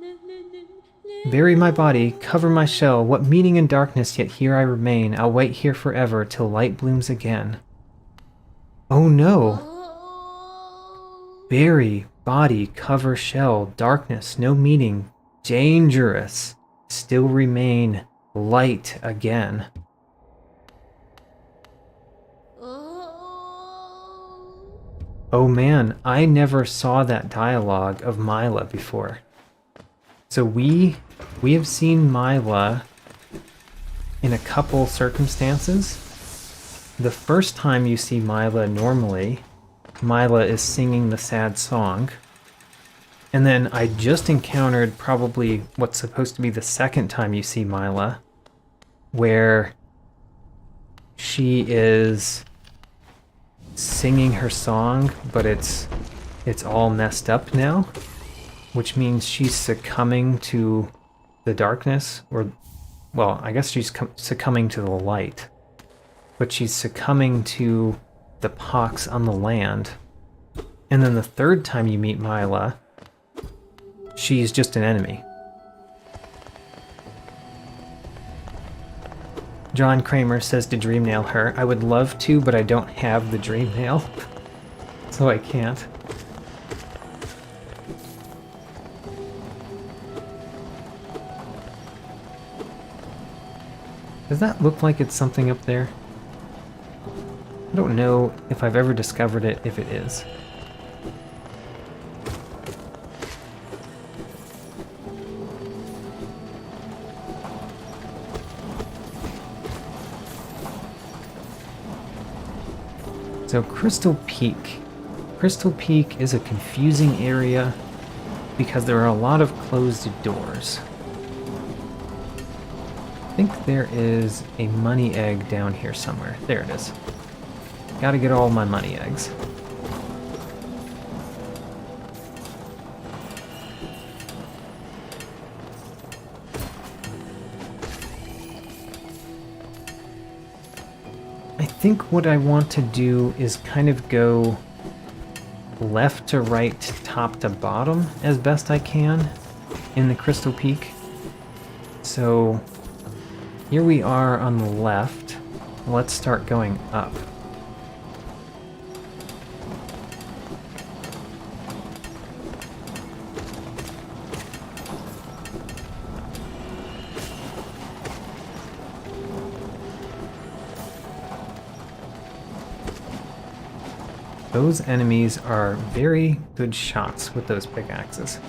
Bury my body, cover my shell, what meaning in darkness, yet here I remain. I'll wait here forever till light blooms again. Oh no! Bury, body, cover shell, darkness, no meaning, dangerous, still remain, light again. Oh man, I never saw that dialogue of Mila before. So we have seen Mila in a couple circumstances. The first time you see Mila normally, Mila is singing the sad song. And then I just encountered probably what's supposed to be the second time you see Mila, where she is singing her song, but it's all messed up now, which means she's succumbing to the darkness, or, well, I guess she's succumbing to the light, but she's succumbing to the pox on the land. And then the third time you meet Mila, she's just an enemy. John Kramer says to dream nail her. I would love to, but I don't have the dream nail, so I can't. Does that look like it's something up there? I don't know if I've ever discovered it, if it is. So Crystal Peak. Crystal Peak is a confusing area because there are a lot of closed doors. I think there is a money egg down here somewhere. There it is. Gotta get all my money eggs. I think what I want to do is kind of go left to right, top to bottom as best I can in the Crystal Peak. So here we are on the left. Let's start going up. Those enemies are very good shots with those pickaxes.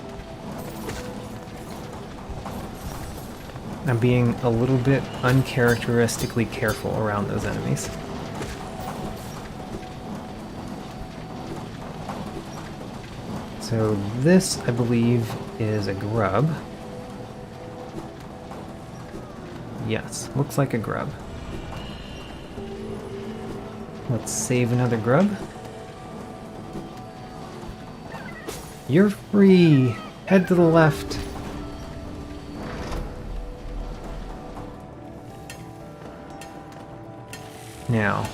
I'm being a little bit uncharacteristically careful around those enemies. So this, I believe, is a grub. Yes, looks like a grub. Let's save another grub. You're free! Head to the left. Now,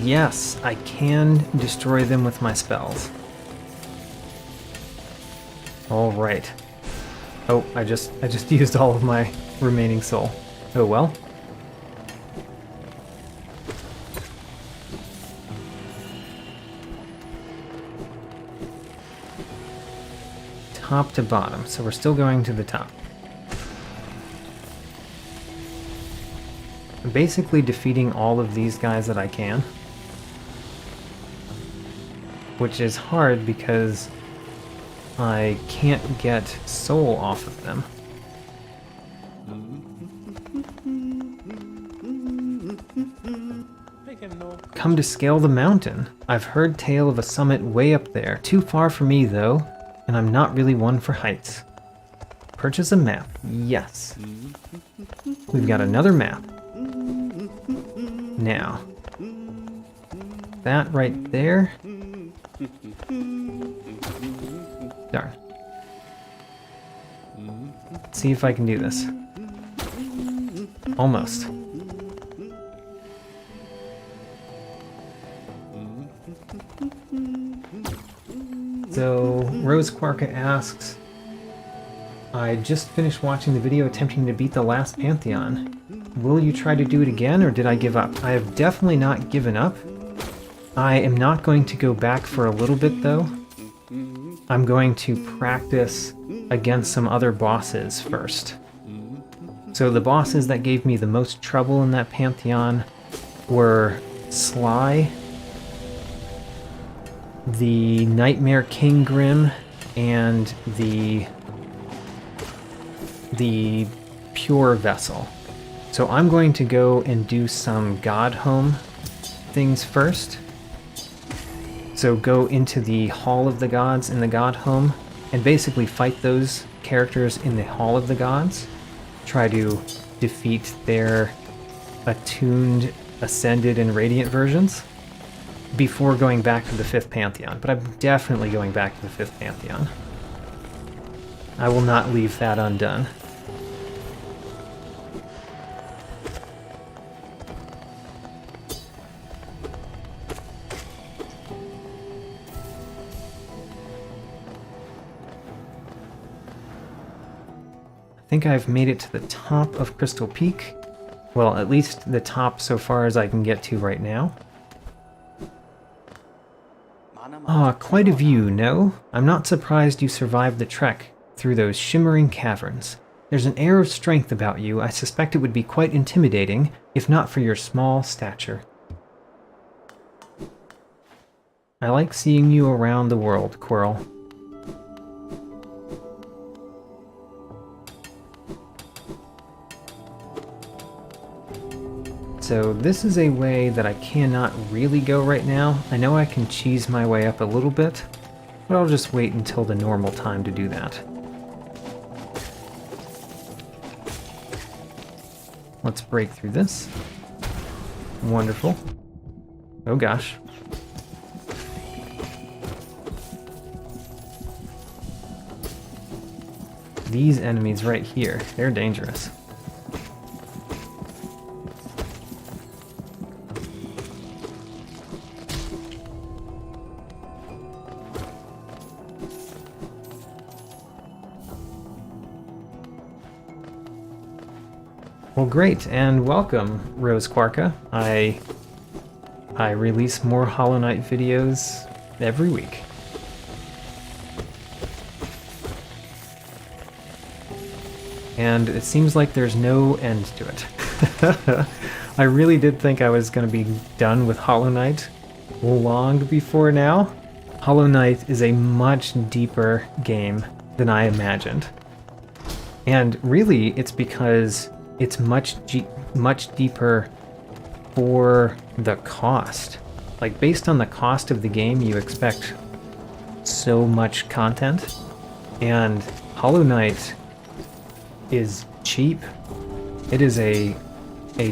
yes, I can destroy them with my spells. All right. Oh, I just used all of my remaining soul. Oh well. Top to bottom, so we're still going to the top. I'm basically defeating all of these guys that I can, which is hard because I can't get soul off of them. Come to scale the mountain. I've heard tale of a summit way up there. Too far for me, though, and I'm not really one for heights. Purchase a map. Yes. We've got another map. Now, that right there. Darn. Let's see if I can do this. Almost. So, Rose Quarka asks, I just finished watching the video attempting to beat the last Pantheon. Will you try to do it again, or did I give up? I have definitely not given up. I am not going to go back for a little bit, though. I'm going to practice against some other bosses first. So the bosses that gave me the most trouble in that Pantheon were Sly, the Nightmare King Grim, and the Pure Vessel. So I'm going to go and do some God Home things first. So go into the Hall of the Gods in the God Home and basically fight those characters in the Hall of the Gods. Try to defeat their attuned, ascended, and radiant versions before going back to the 5th Pantheon. But I'm definitely going back to the 5th Pantheon. I will not leave that undone. I think I've made it to the top of Crystal Peak. Well, at least the top so far as I can get to right now. Ah, quite a view, no? I'm not surprised you survived the trek through those shimmering caverns. There's an air of strength about you. I suspect it would be quite intimidating, if not for your small stature. I like seeing you around the world, Quirrell. So this is a way that I cannot really go right now. I know I can cheese my way up a little bit, but I'll just wait until the normal time to do that. Let's break through this. Wonderful. Oh gosh. These enemies right here, they're dangerous. Well, great, and welcome, Rose Quarka. I release more Hollow Knight videos every week. And it seems like there's no end to it. I really did think I was going to be done with Hollow Knight long before now. Hollow Knight is a much deeper game than I imagined. And really, it's because it's much deeper for the cost. Like, based on the cost of the game, you expect so much content. And Hollow Knight is cheap. It is a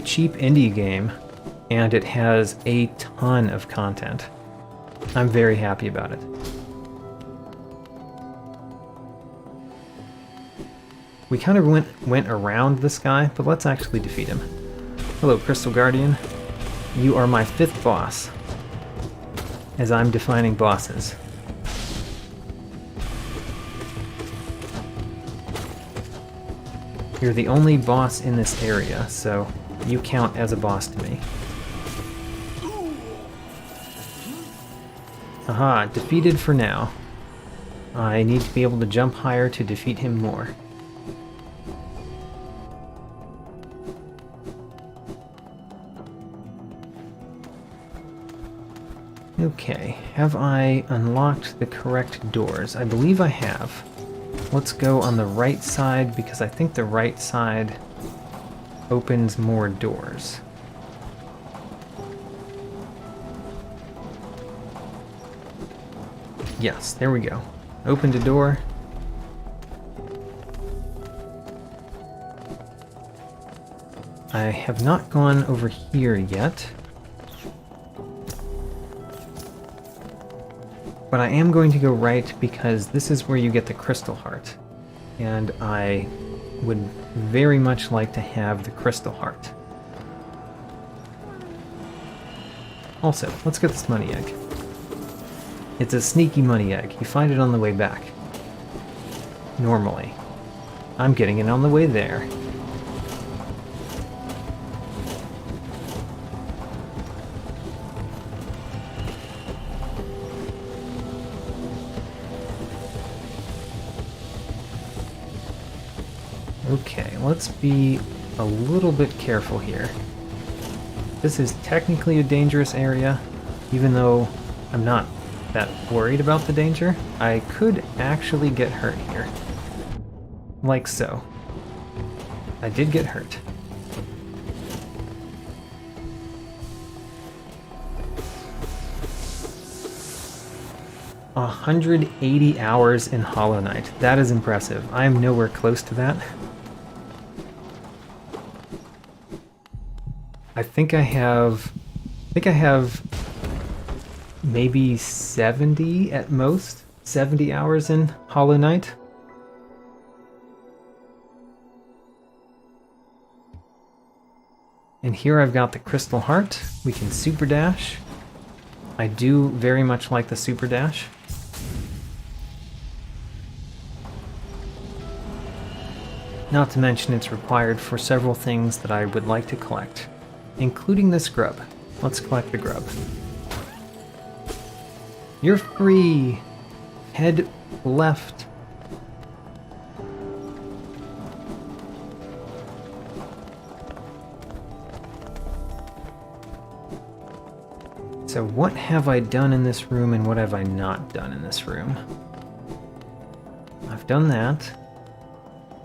cheap indie game, and it has a ton of content. I'm very happy about it. We kind of went around this guy, but let's actually defeat him. Hello, Crystal Guardian. You are my 5th boss, as I'm defining bosses. You're the only boss in this area, so you count as a boss to me. Aha, defeated for now. I need to be able to jump higher to defeat him more. Okay, have I unlocked the correct doors? I believe I have. Let's go on the right side, because I think the right side opens more doors. Yes, there we go. Opened a door. I have not gone over here yet. But I am going to go right because this is where you get the crystal heart. And I would very much like to have the crystal heart. Also, let's get this money egg. It's a sneaky money egg. You find it on the way back. Normally. I'm getting it on the way there. Okay, let's be a little bit careful here. This is technically a dangerous area, even though I'm not that worried about the danger. I could actually get hurt here. Like so. I did get hurt. A 180 hours in Hollow Knight. That is impressive. I am nowhere close to that. I think I have maybe 70 at most, 70 hours in Hollow Knight. And here I've got the Crystal Heart. We can super dash. I do very much like the super dash. Not to mention it's required for several things that I would like to collect, including this grub. Let's collect the grub. You're free! Head left. So what have I done in this room and what have I not done in this room? I've done that.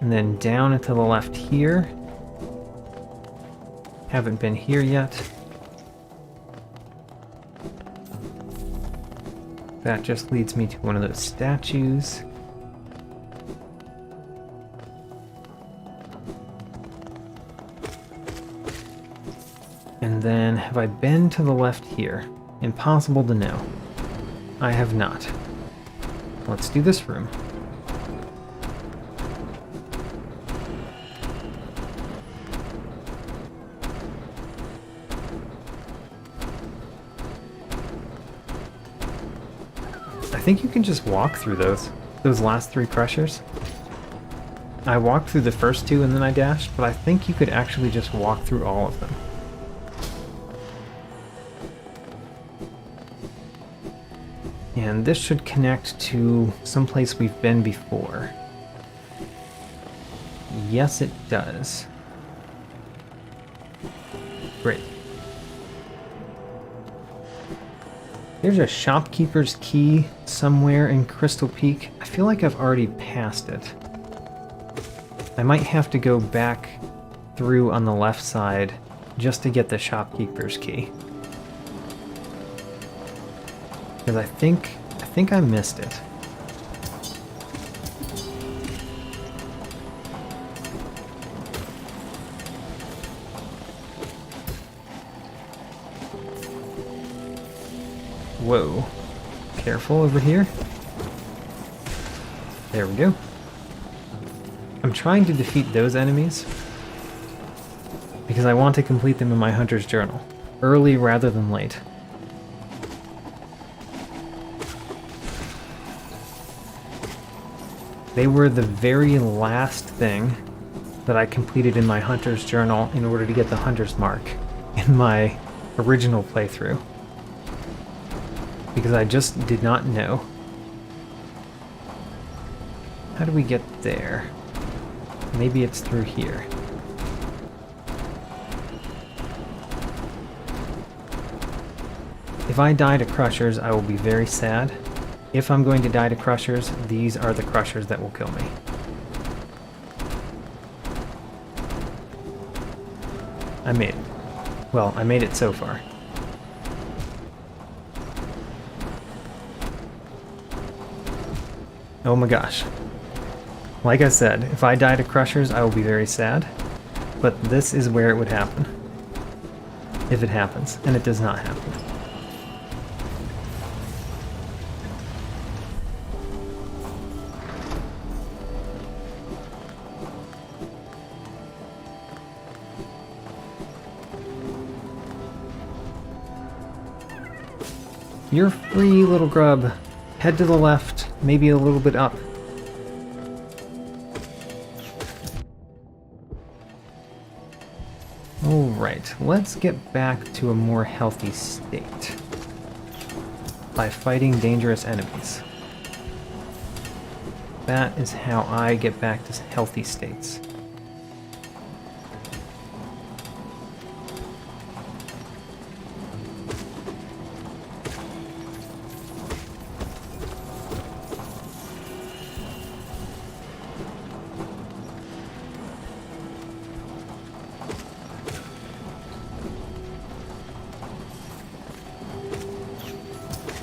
And then down and to the left here. Haven't been here yet. That just leads me to one of those statues. And then, have I been to the left here? Impossible to know. I have not. Let's do this room. I think you can just walk through those last 3 crushers. I walked through the first 2 and then I dashed, but I think you could actually just walk through all of them. And this should connect to someplace we've been before. Yes, it does. Great. There's a shopkeeper's key somewhere in Crystal Peak. I feel like I've already passed it. I might have to go back through on the left side just to get the shopkeeper's key. Because I think I missed it. Whoa. Careful over here. There we go. I'm trying to defeat those enemies because I want to complete them in my Hunter's Journal, early rather than late. They were the very last thing that I completed in my Hunter's Journal in order to get the Hunter's Mark in my original playthrough. Because I just did not know. How do we get there? Maybe it's through here. If I die to Crushers, I will be very sad. If I'm going to die to Crushers, these are the Crushers that will kill me. I made it. Well, I made it so far. Oh my gosh. Like I said, if I die to Crushers, I will be very sad. But this is where it would happen. If it happens, and it does not happen. You're free, little grub. Head to the left, maybe a little bit up. Alright, let's get back to a more healthy state by fighting dangerous enemies. That is how I get back to healthy states.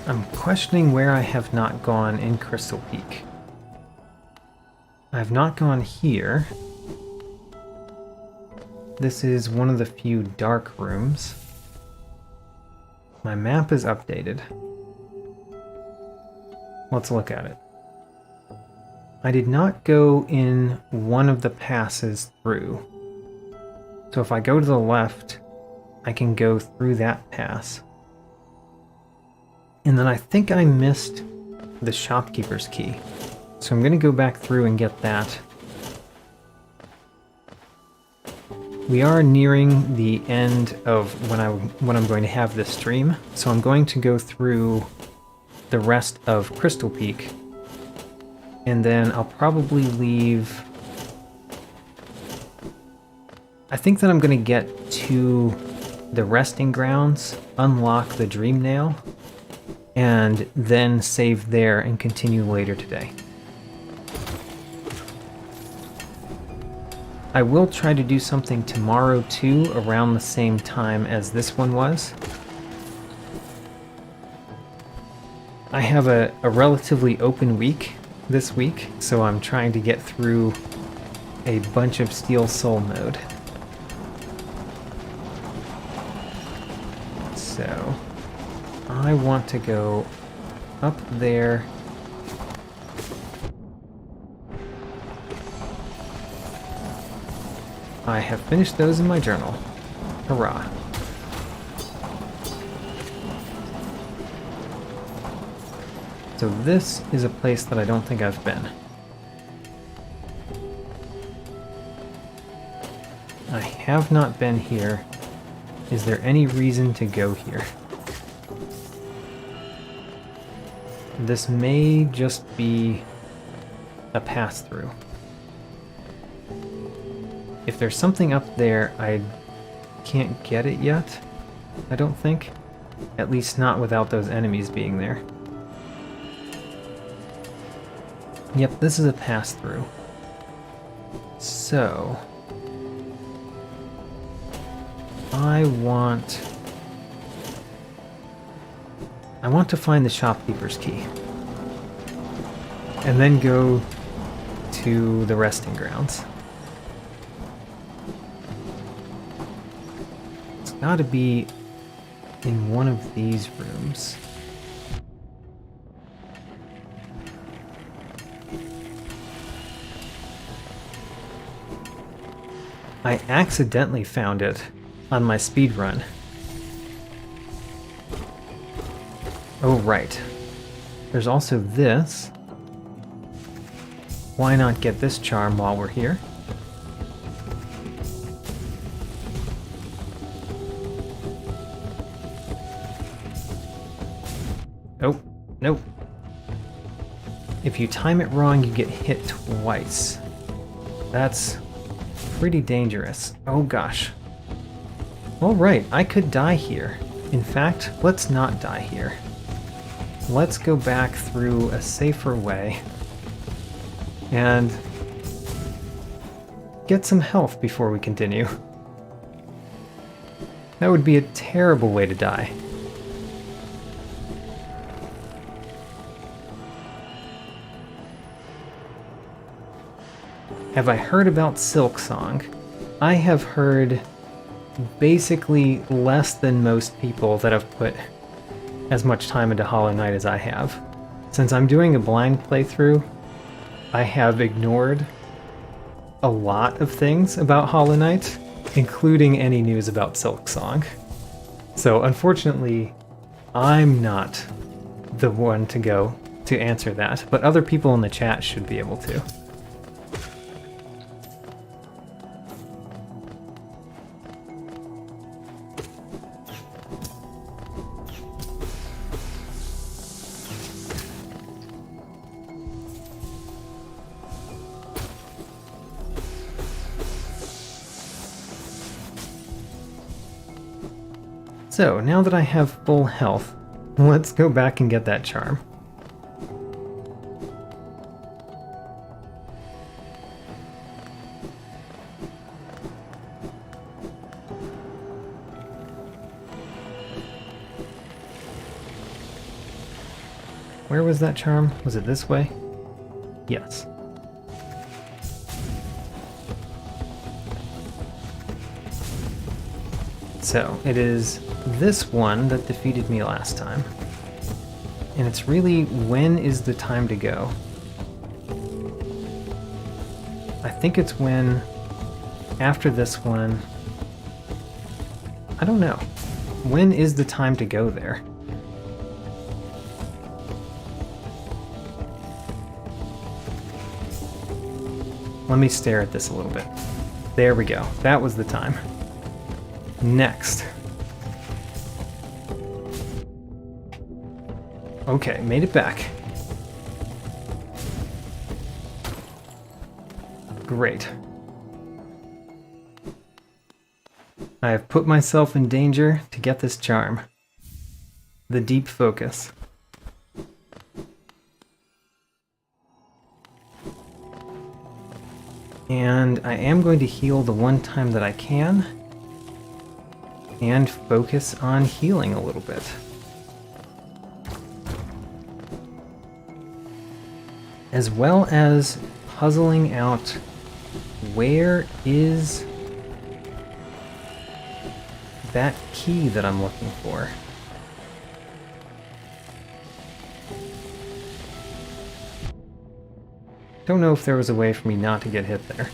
I'm questioning where I have not gone in Crystal Peak. I've not gone here. This is one of the few dark rooms. My map is updated. Let's look at it. I did not go in one of the passes through. So if I go to the left, I can go through that pass. And then I think I missed the shopkeeper's key. So I'm going to go back through and get that. We are nearing the end of when I'm going to have this stream, so I'm going to go through the rest of Crystal Peak, and then I'll probably leave... I think that I'm going to get to the resting grounds, unlock the Dream Nail, and then save there and continue later today. I will try to do something tomorrow too, around the same time as this one was. I have a relatively open week this week, so I'm trying to get through a bunch of Steel Soul mode. So, I want to go up there. I have finished those in my journal. Hurrah. So this is a place that I don't think I've been. I have not been here. Is there any reason to go here? This may just be a pass-through. If there's something up there, I can't get it yet, I don't think. At least not without those enemies being there. Yep, this is a pass-through. So... I want to find the shopkeeper's key. And then go to the resting grounds. It's gotta be in one of these rooms. I accidentally found it on my speed run. Oh, right. There's also this. Why not get this charm while we're here? Oh, nope. If you time it wrong, you get hit twice. That's pretty dangerous. Oh gosh. Alright, I could die here. In fact, let's not die here. Let's go back through a safer way and get some health before we continue. That would be a terrible way to die. Have I heard about Silksong? I have heard basically less than most people that have put as much time into Hollow Knight as I have. Since I'm doing a blind playthrough, I have ignored a lot of things about Hollow Knight, including any news about Silksong. So unfortunately, I'm not the one to go to answer that, but other people in the chat should be able to. So, now that I have full health, let's go back and get that charm. Where was that charm? Was it this way? Yes. So, it is this one that defeated me last time. And it's really, when is the time to go? I think it's when, after this one, I don't know. When is the time to go there? Let me stare at this a little bit. There we go. That was the time. Next. Okay, made it back. Great. I have put myself in danger to get this charm. The deep focus. And I am going to heal the one time that I can, and focus on healing a little bit. As well as puzzling out where is that key that I'm looking for. Don't know if there was a way for me not to get hit there.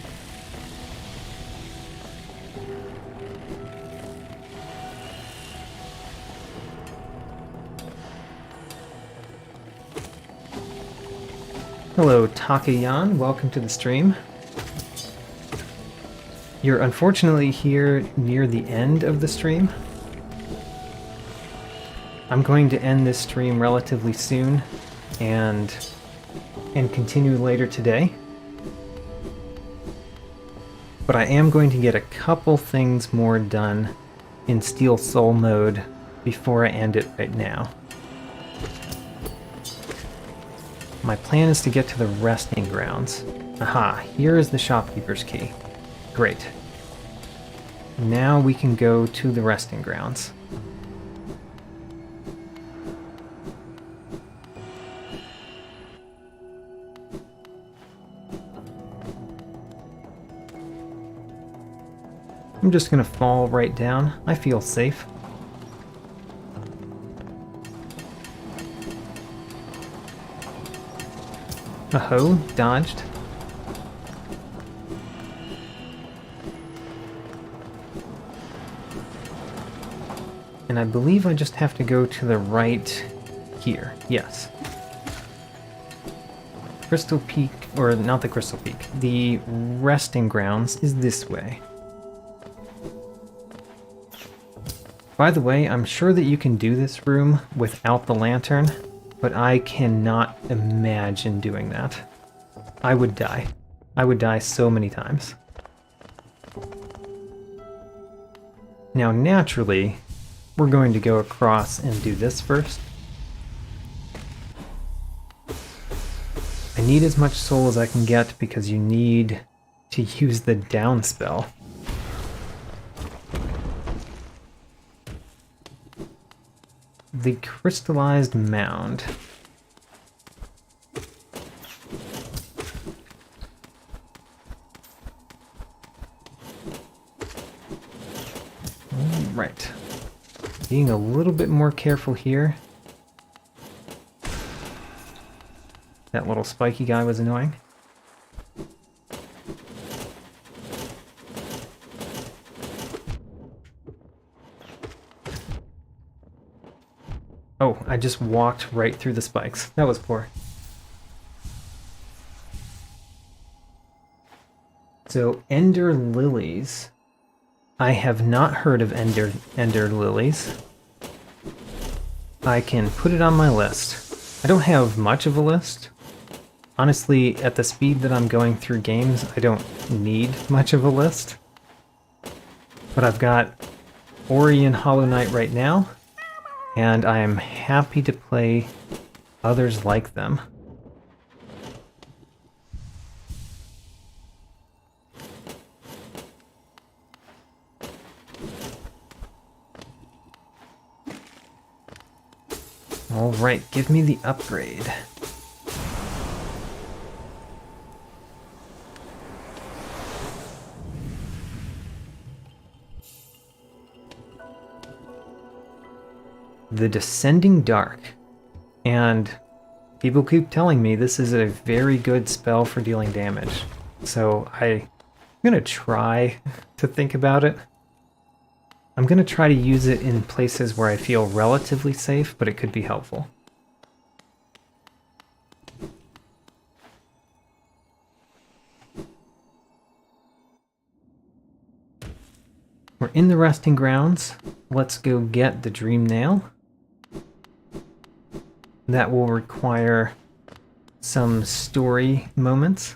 Hello, Takayan. Welcome to the stream. You're unfortunately here near the end of the stream. I'm going to end this stream relatively soon and continue later today. But I am going to get a couple things more done in Steel Soul mode before I end it right now. My plan is to get to the resting grounds. Aha, here is the shopkeeper's key. Great. Now we can go to the resting grounds. I'm just gonna fall right down. I feel safe. Oh, dodged. And I believe I just have to go to the right here. Yes. Crystal Peak, or not the Crystal Peak, the resting grounds is this way. By the way, I'm sure that you can do this room without the lantern, but I cannot imagine doing that. I would die. I would die so many times. Now, naturally, we're going to go across and do this first. I need as much soul as I can get because you need to use the down spell. The crystallized mound. Right. Being a little bit more careful here. That little spiky guy was annoying. Oh, I just walked right through the spikes. That was poor. So, Ender Lilies. I have not heard of Ender Lilies. I can put it on my list. I don't have much of a list. Honestly, at the speed that I'm going through games, I don't need much of a list. But I've got Ori and Hollow Knight right now, and I am happy to play others like them. Alright, give me the upgrade. The Descending Dark. And people keep telling me this is a very good spell for dealing damage. So I'm gonna try to think about it. I'm gonna try to use it in places where I feel relatively safe, but it could be helpful. We're in the resting grounds. Let's go get the Dream Nail. That will require some story moments.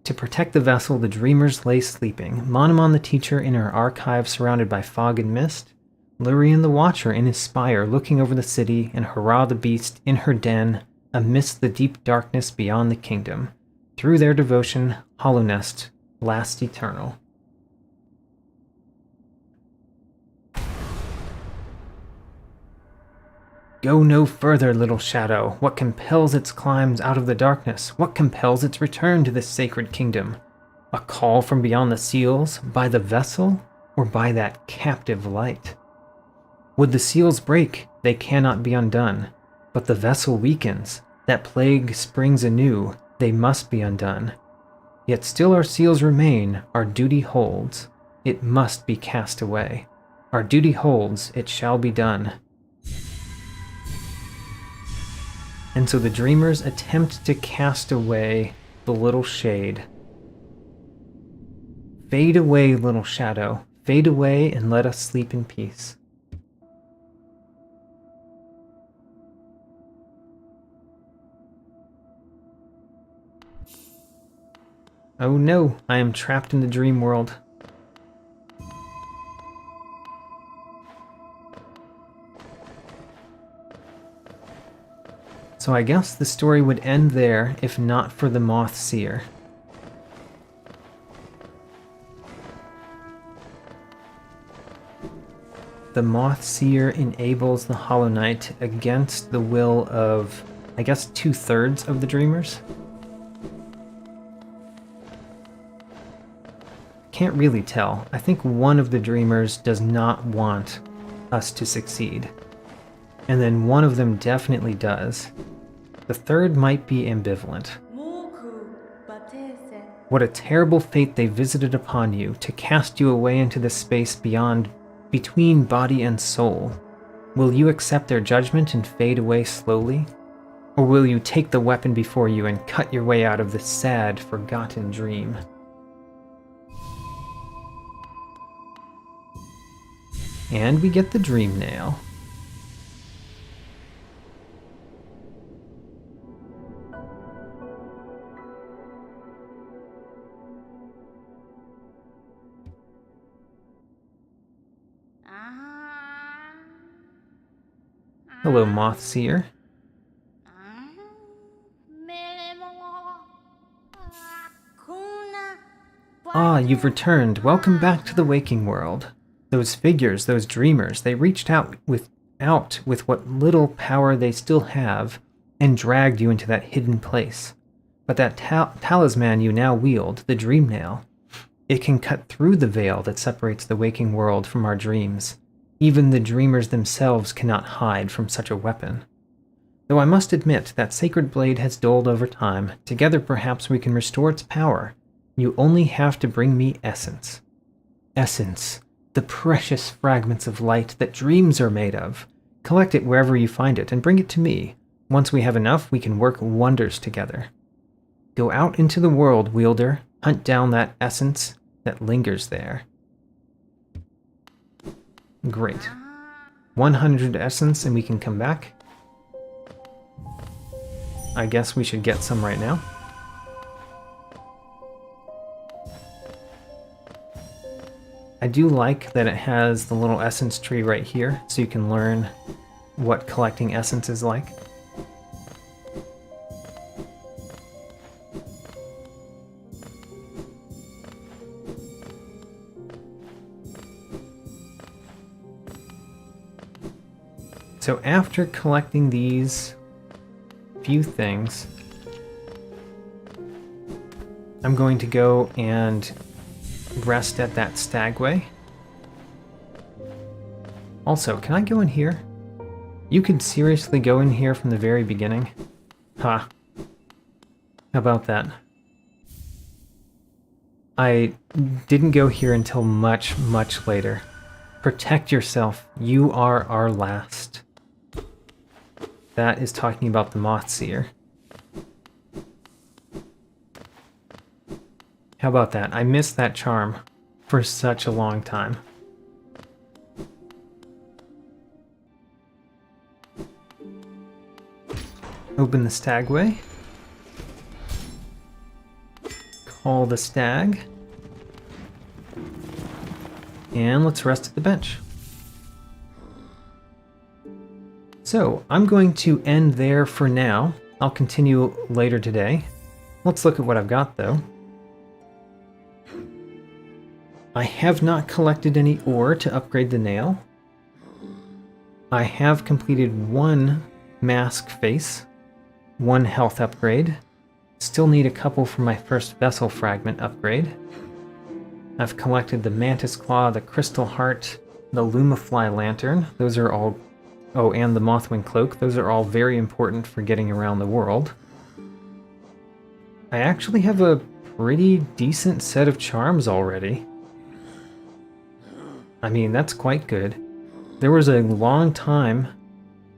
To protect the vessel, the dreamers lay sleeping. Monomon the teacher in her archive surrounded by fog and mist. Lurien the watcher in his spire looking over the city, and Hurrah the beast in her den amidst the deep darkness beyond the kingdom. Through their devotion, Hollow Nest lasts eternal. Go no further, little shadow. What compels its climbs out of the darkness? What compels its return to this sacred kingdom? A call from beyond the seals, by the vessel, or by that captive light? Would the seals break, they cannot be undone. But the vessel weakens, that plague springs anew, they must be undone. Yet still our seals remain, our duty holds. It must be cast away. Our duty holds, it shall be done. And so the dreamers attempt to cast away the little shade. Fade away, little shadow. Fade away and let us sleep in peace. Oh no, I am trapped in the dream world. So I guess the story would end there if not for the Moth Seer. The Moth Seer enables the Hollow Knight against the will of, I guess, 2/3 of the Dreamers? Can't really tell. I think one of the Dreamers does not want us to succeed. And then one of them definitely does. The third might be ambivalent. What a terrible fate they visited upon you, to cast you away into the space beyond, between body and soul. Will you accept their judgment and fade away slowly? Or will you take the weapon before you and cut your way out of this sad, forgotten dream? And we get the dream nail. Hello, Moth Seer. Ah, you've returned. Welcome back to the waking world. Those figures, those dreamers, they reached out with what little power they still have and dragged you into that hidden place. But that talisman you now wield, the dream nail, it can cut through the veil that separates the waking world from our dreams. Even the dreamers themselves cannot hide from such a weapon. Though I must admit that sacred blade has dulled over time, together perhaps we can restore its power. You only have to bring me essence. Essence, the precious fragments of light that dreams are made of. Collect it wherever you find it and bring it to me. Once we have enough, we can work wonders together. Go out into the world, wielder. Hunt down that essence that lingers there. Great. 100 essence and we can come back. I guess we should get some right now. I do like that it has the little essence tree right here, so you can learn what collecting essence is like. So after collecting these few things, I'm going to go and rest at that stagway. Also, can I go in here? You could seriously go in here from the very beginning? Ha. How about that? I didn't go here until much, much later. Protect yourself. You are our last. That is talking about the Moth Seer. How about that? I missed that charm for such a long time. Open the stagway. Call the stag. And let's rest at the bench. So, I'm going to end there for now. I'll continue later today. Let's look at what I've got, though. I have not collected any ore to upgrade the nail. I have completed one mask face, one health upgrade. Still need a couple for my first vessel fragment upgrade. I've collected the mantis claw, the crystal heart, the lumafly lantern. Those are all... Oh, and the mothwing cloak. Those are all very important for getting around the world. I actually have a pretty decent set of charms already. I mean, that's quite good. There was a long time,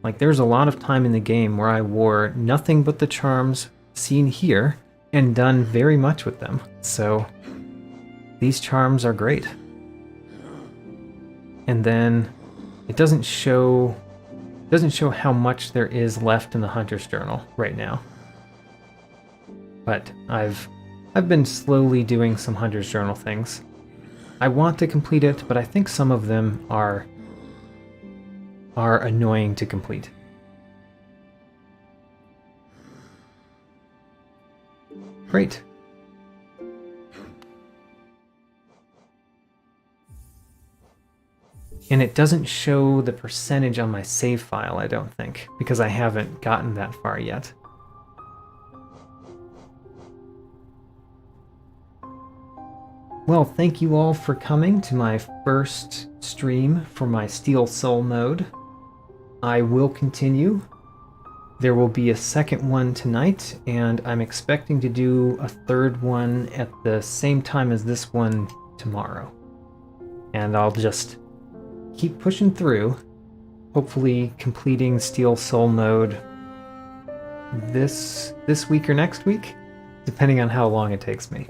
like there's a lot of time in the game where I wore nothing but the charms seen here and done very much with them. So these charms are great. And then it doesn't show how much there is left in the Hunter's Journal right now. But I've been slowly doing some Hunter's Journal things. I want to complete it, but I think some of them are annoying to complete. Great. And it doesn't show the percentage on my save file, I don't think, because I haven't gotten that far yet. Well, thank you all for coming to my first stream for my Steel Soul node. I will continue. There will be a second one tonight, and I'm expecting to do a third one at the same time as this one tomorrow. And I'll just keep pushing through, hopefully completing Steel Soul node this week or next week, depending on how long it takes me.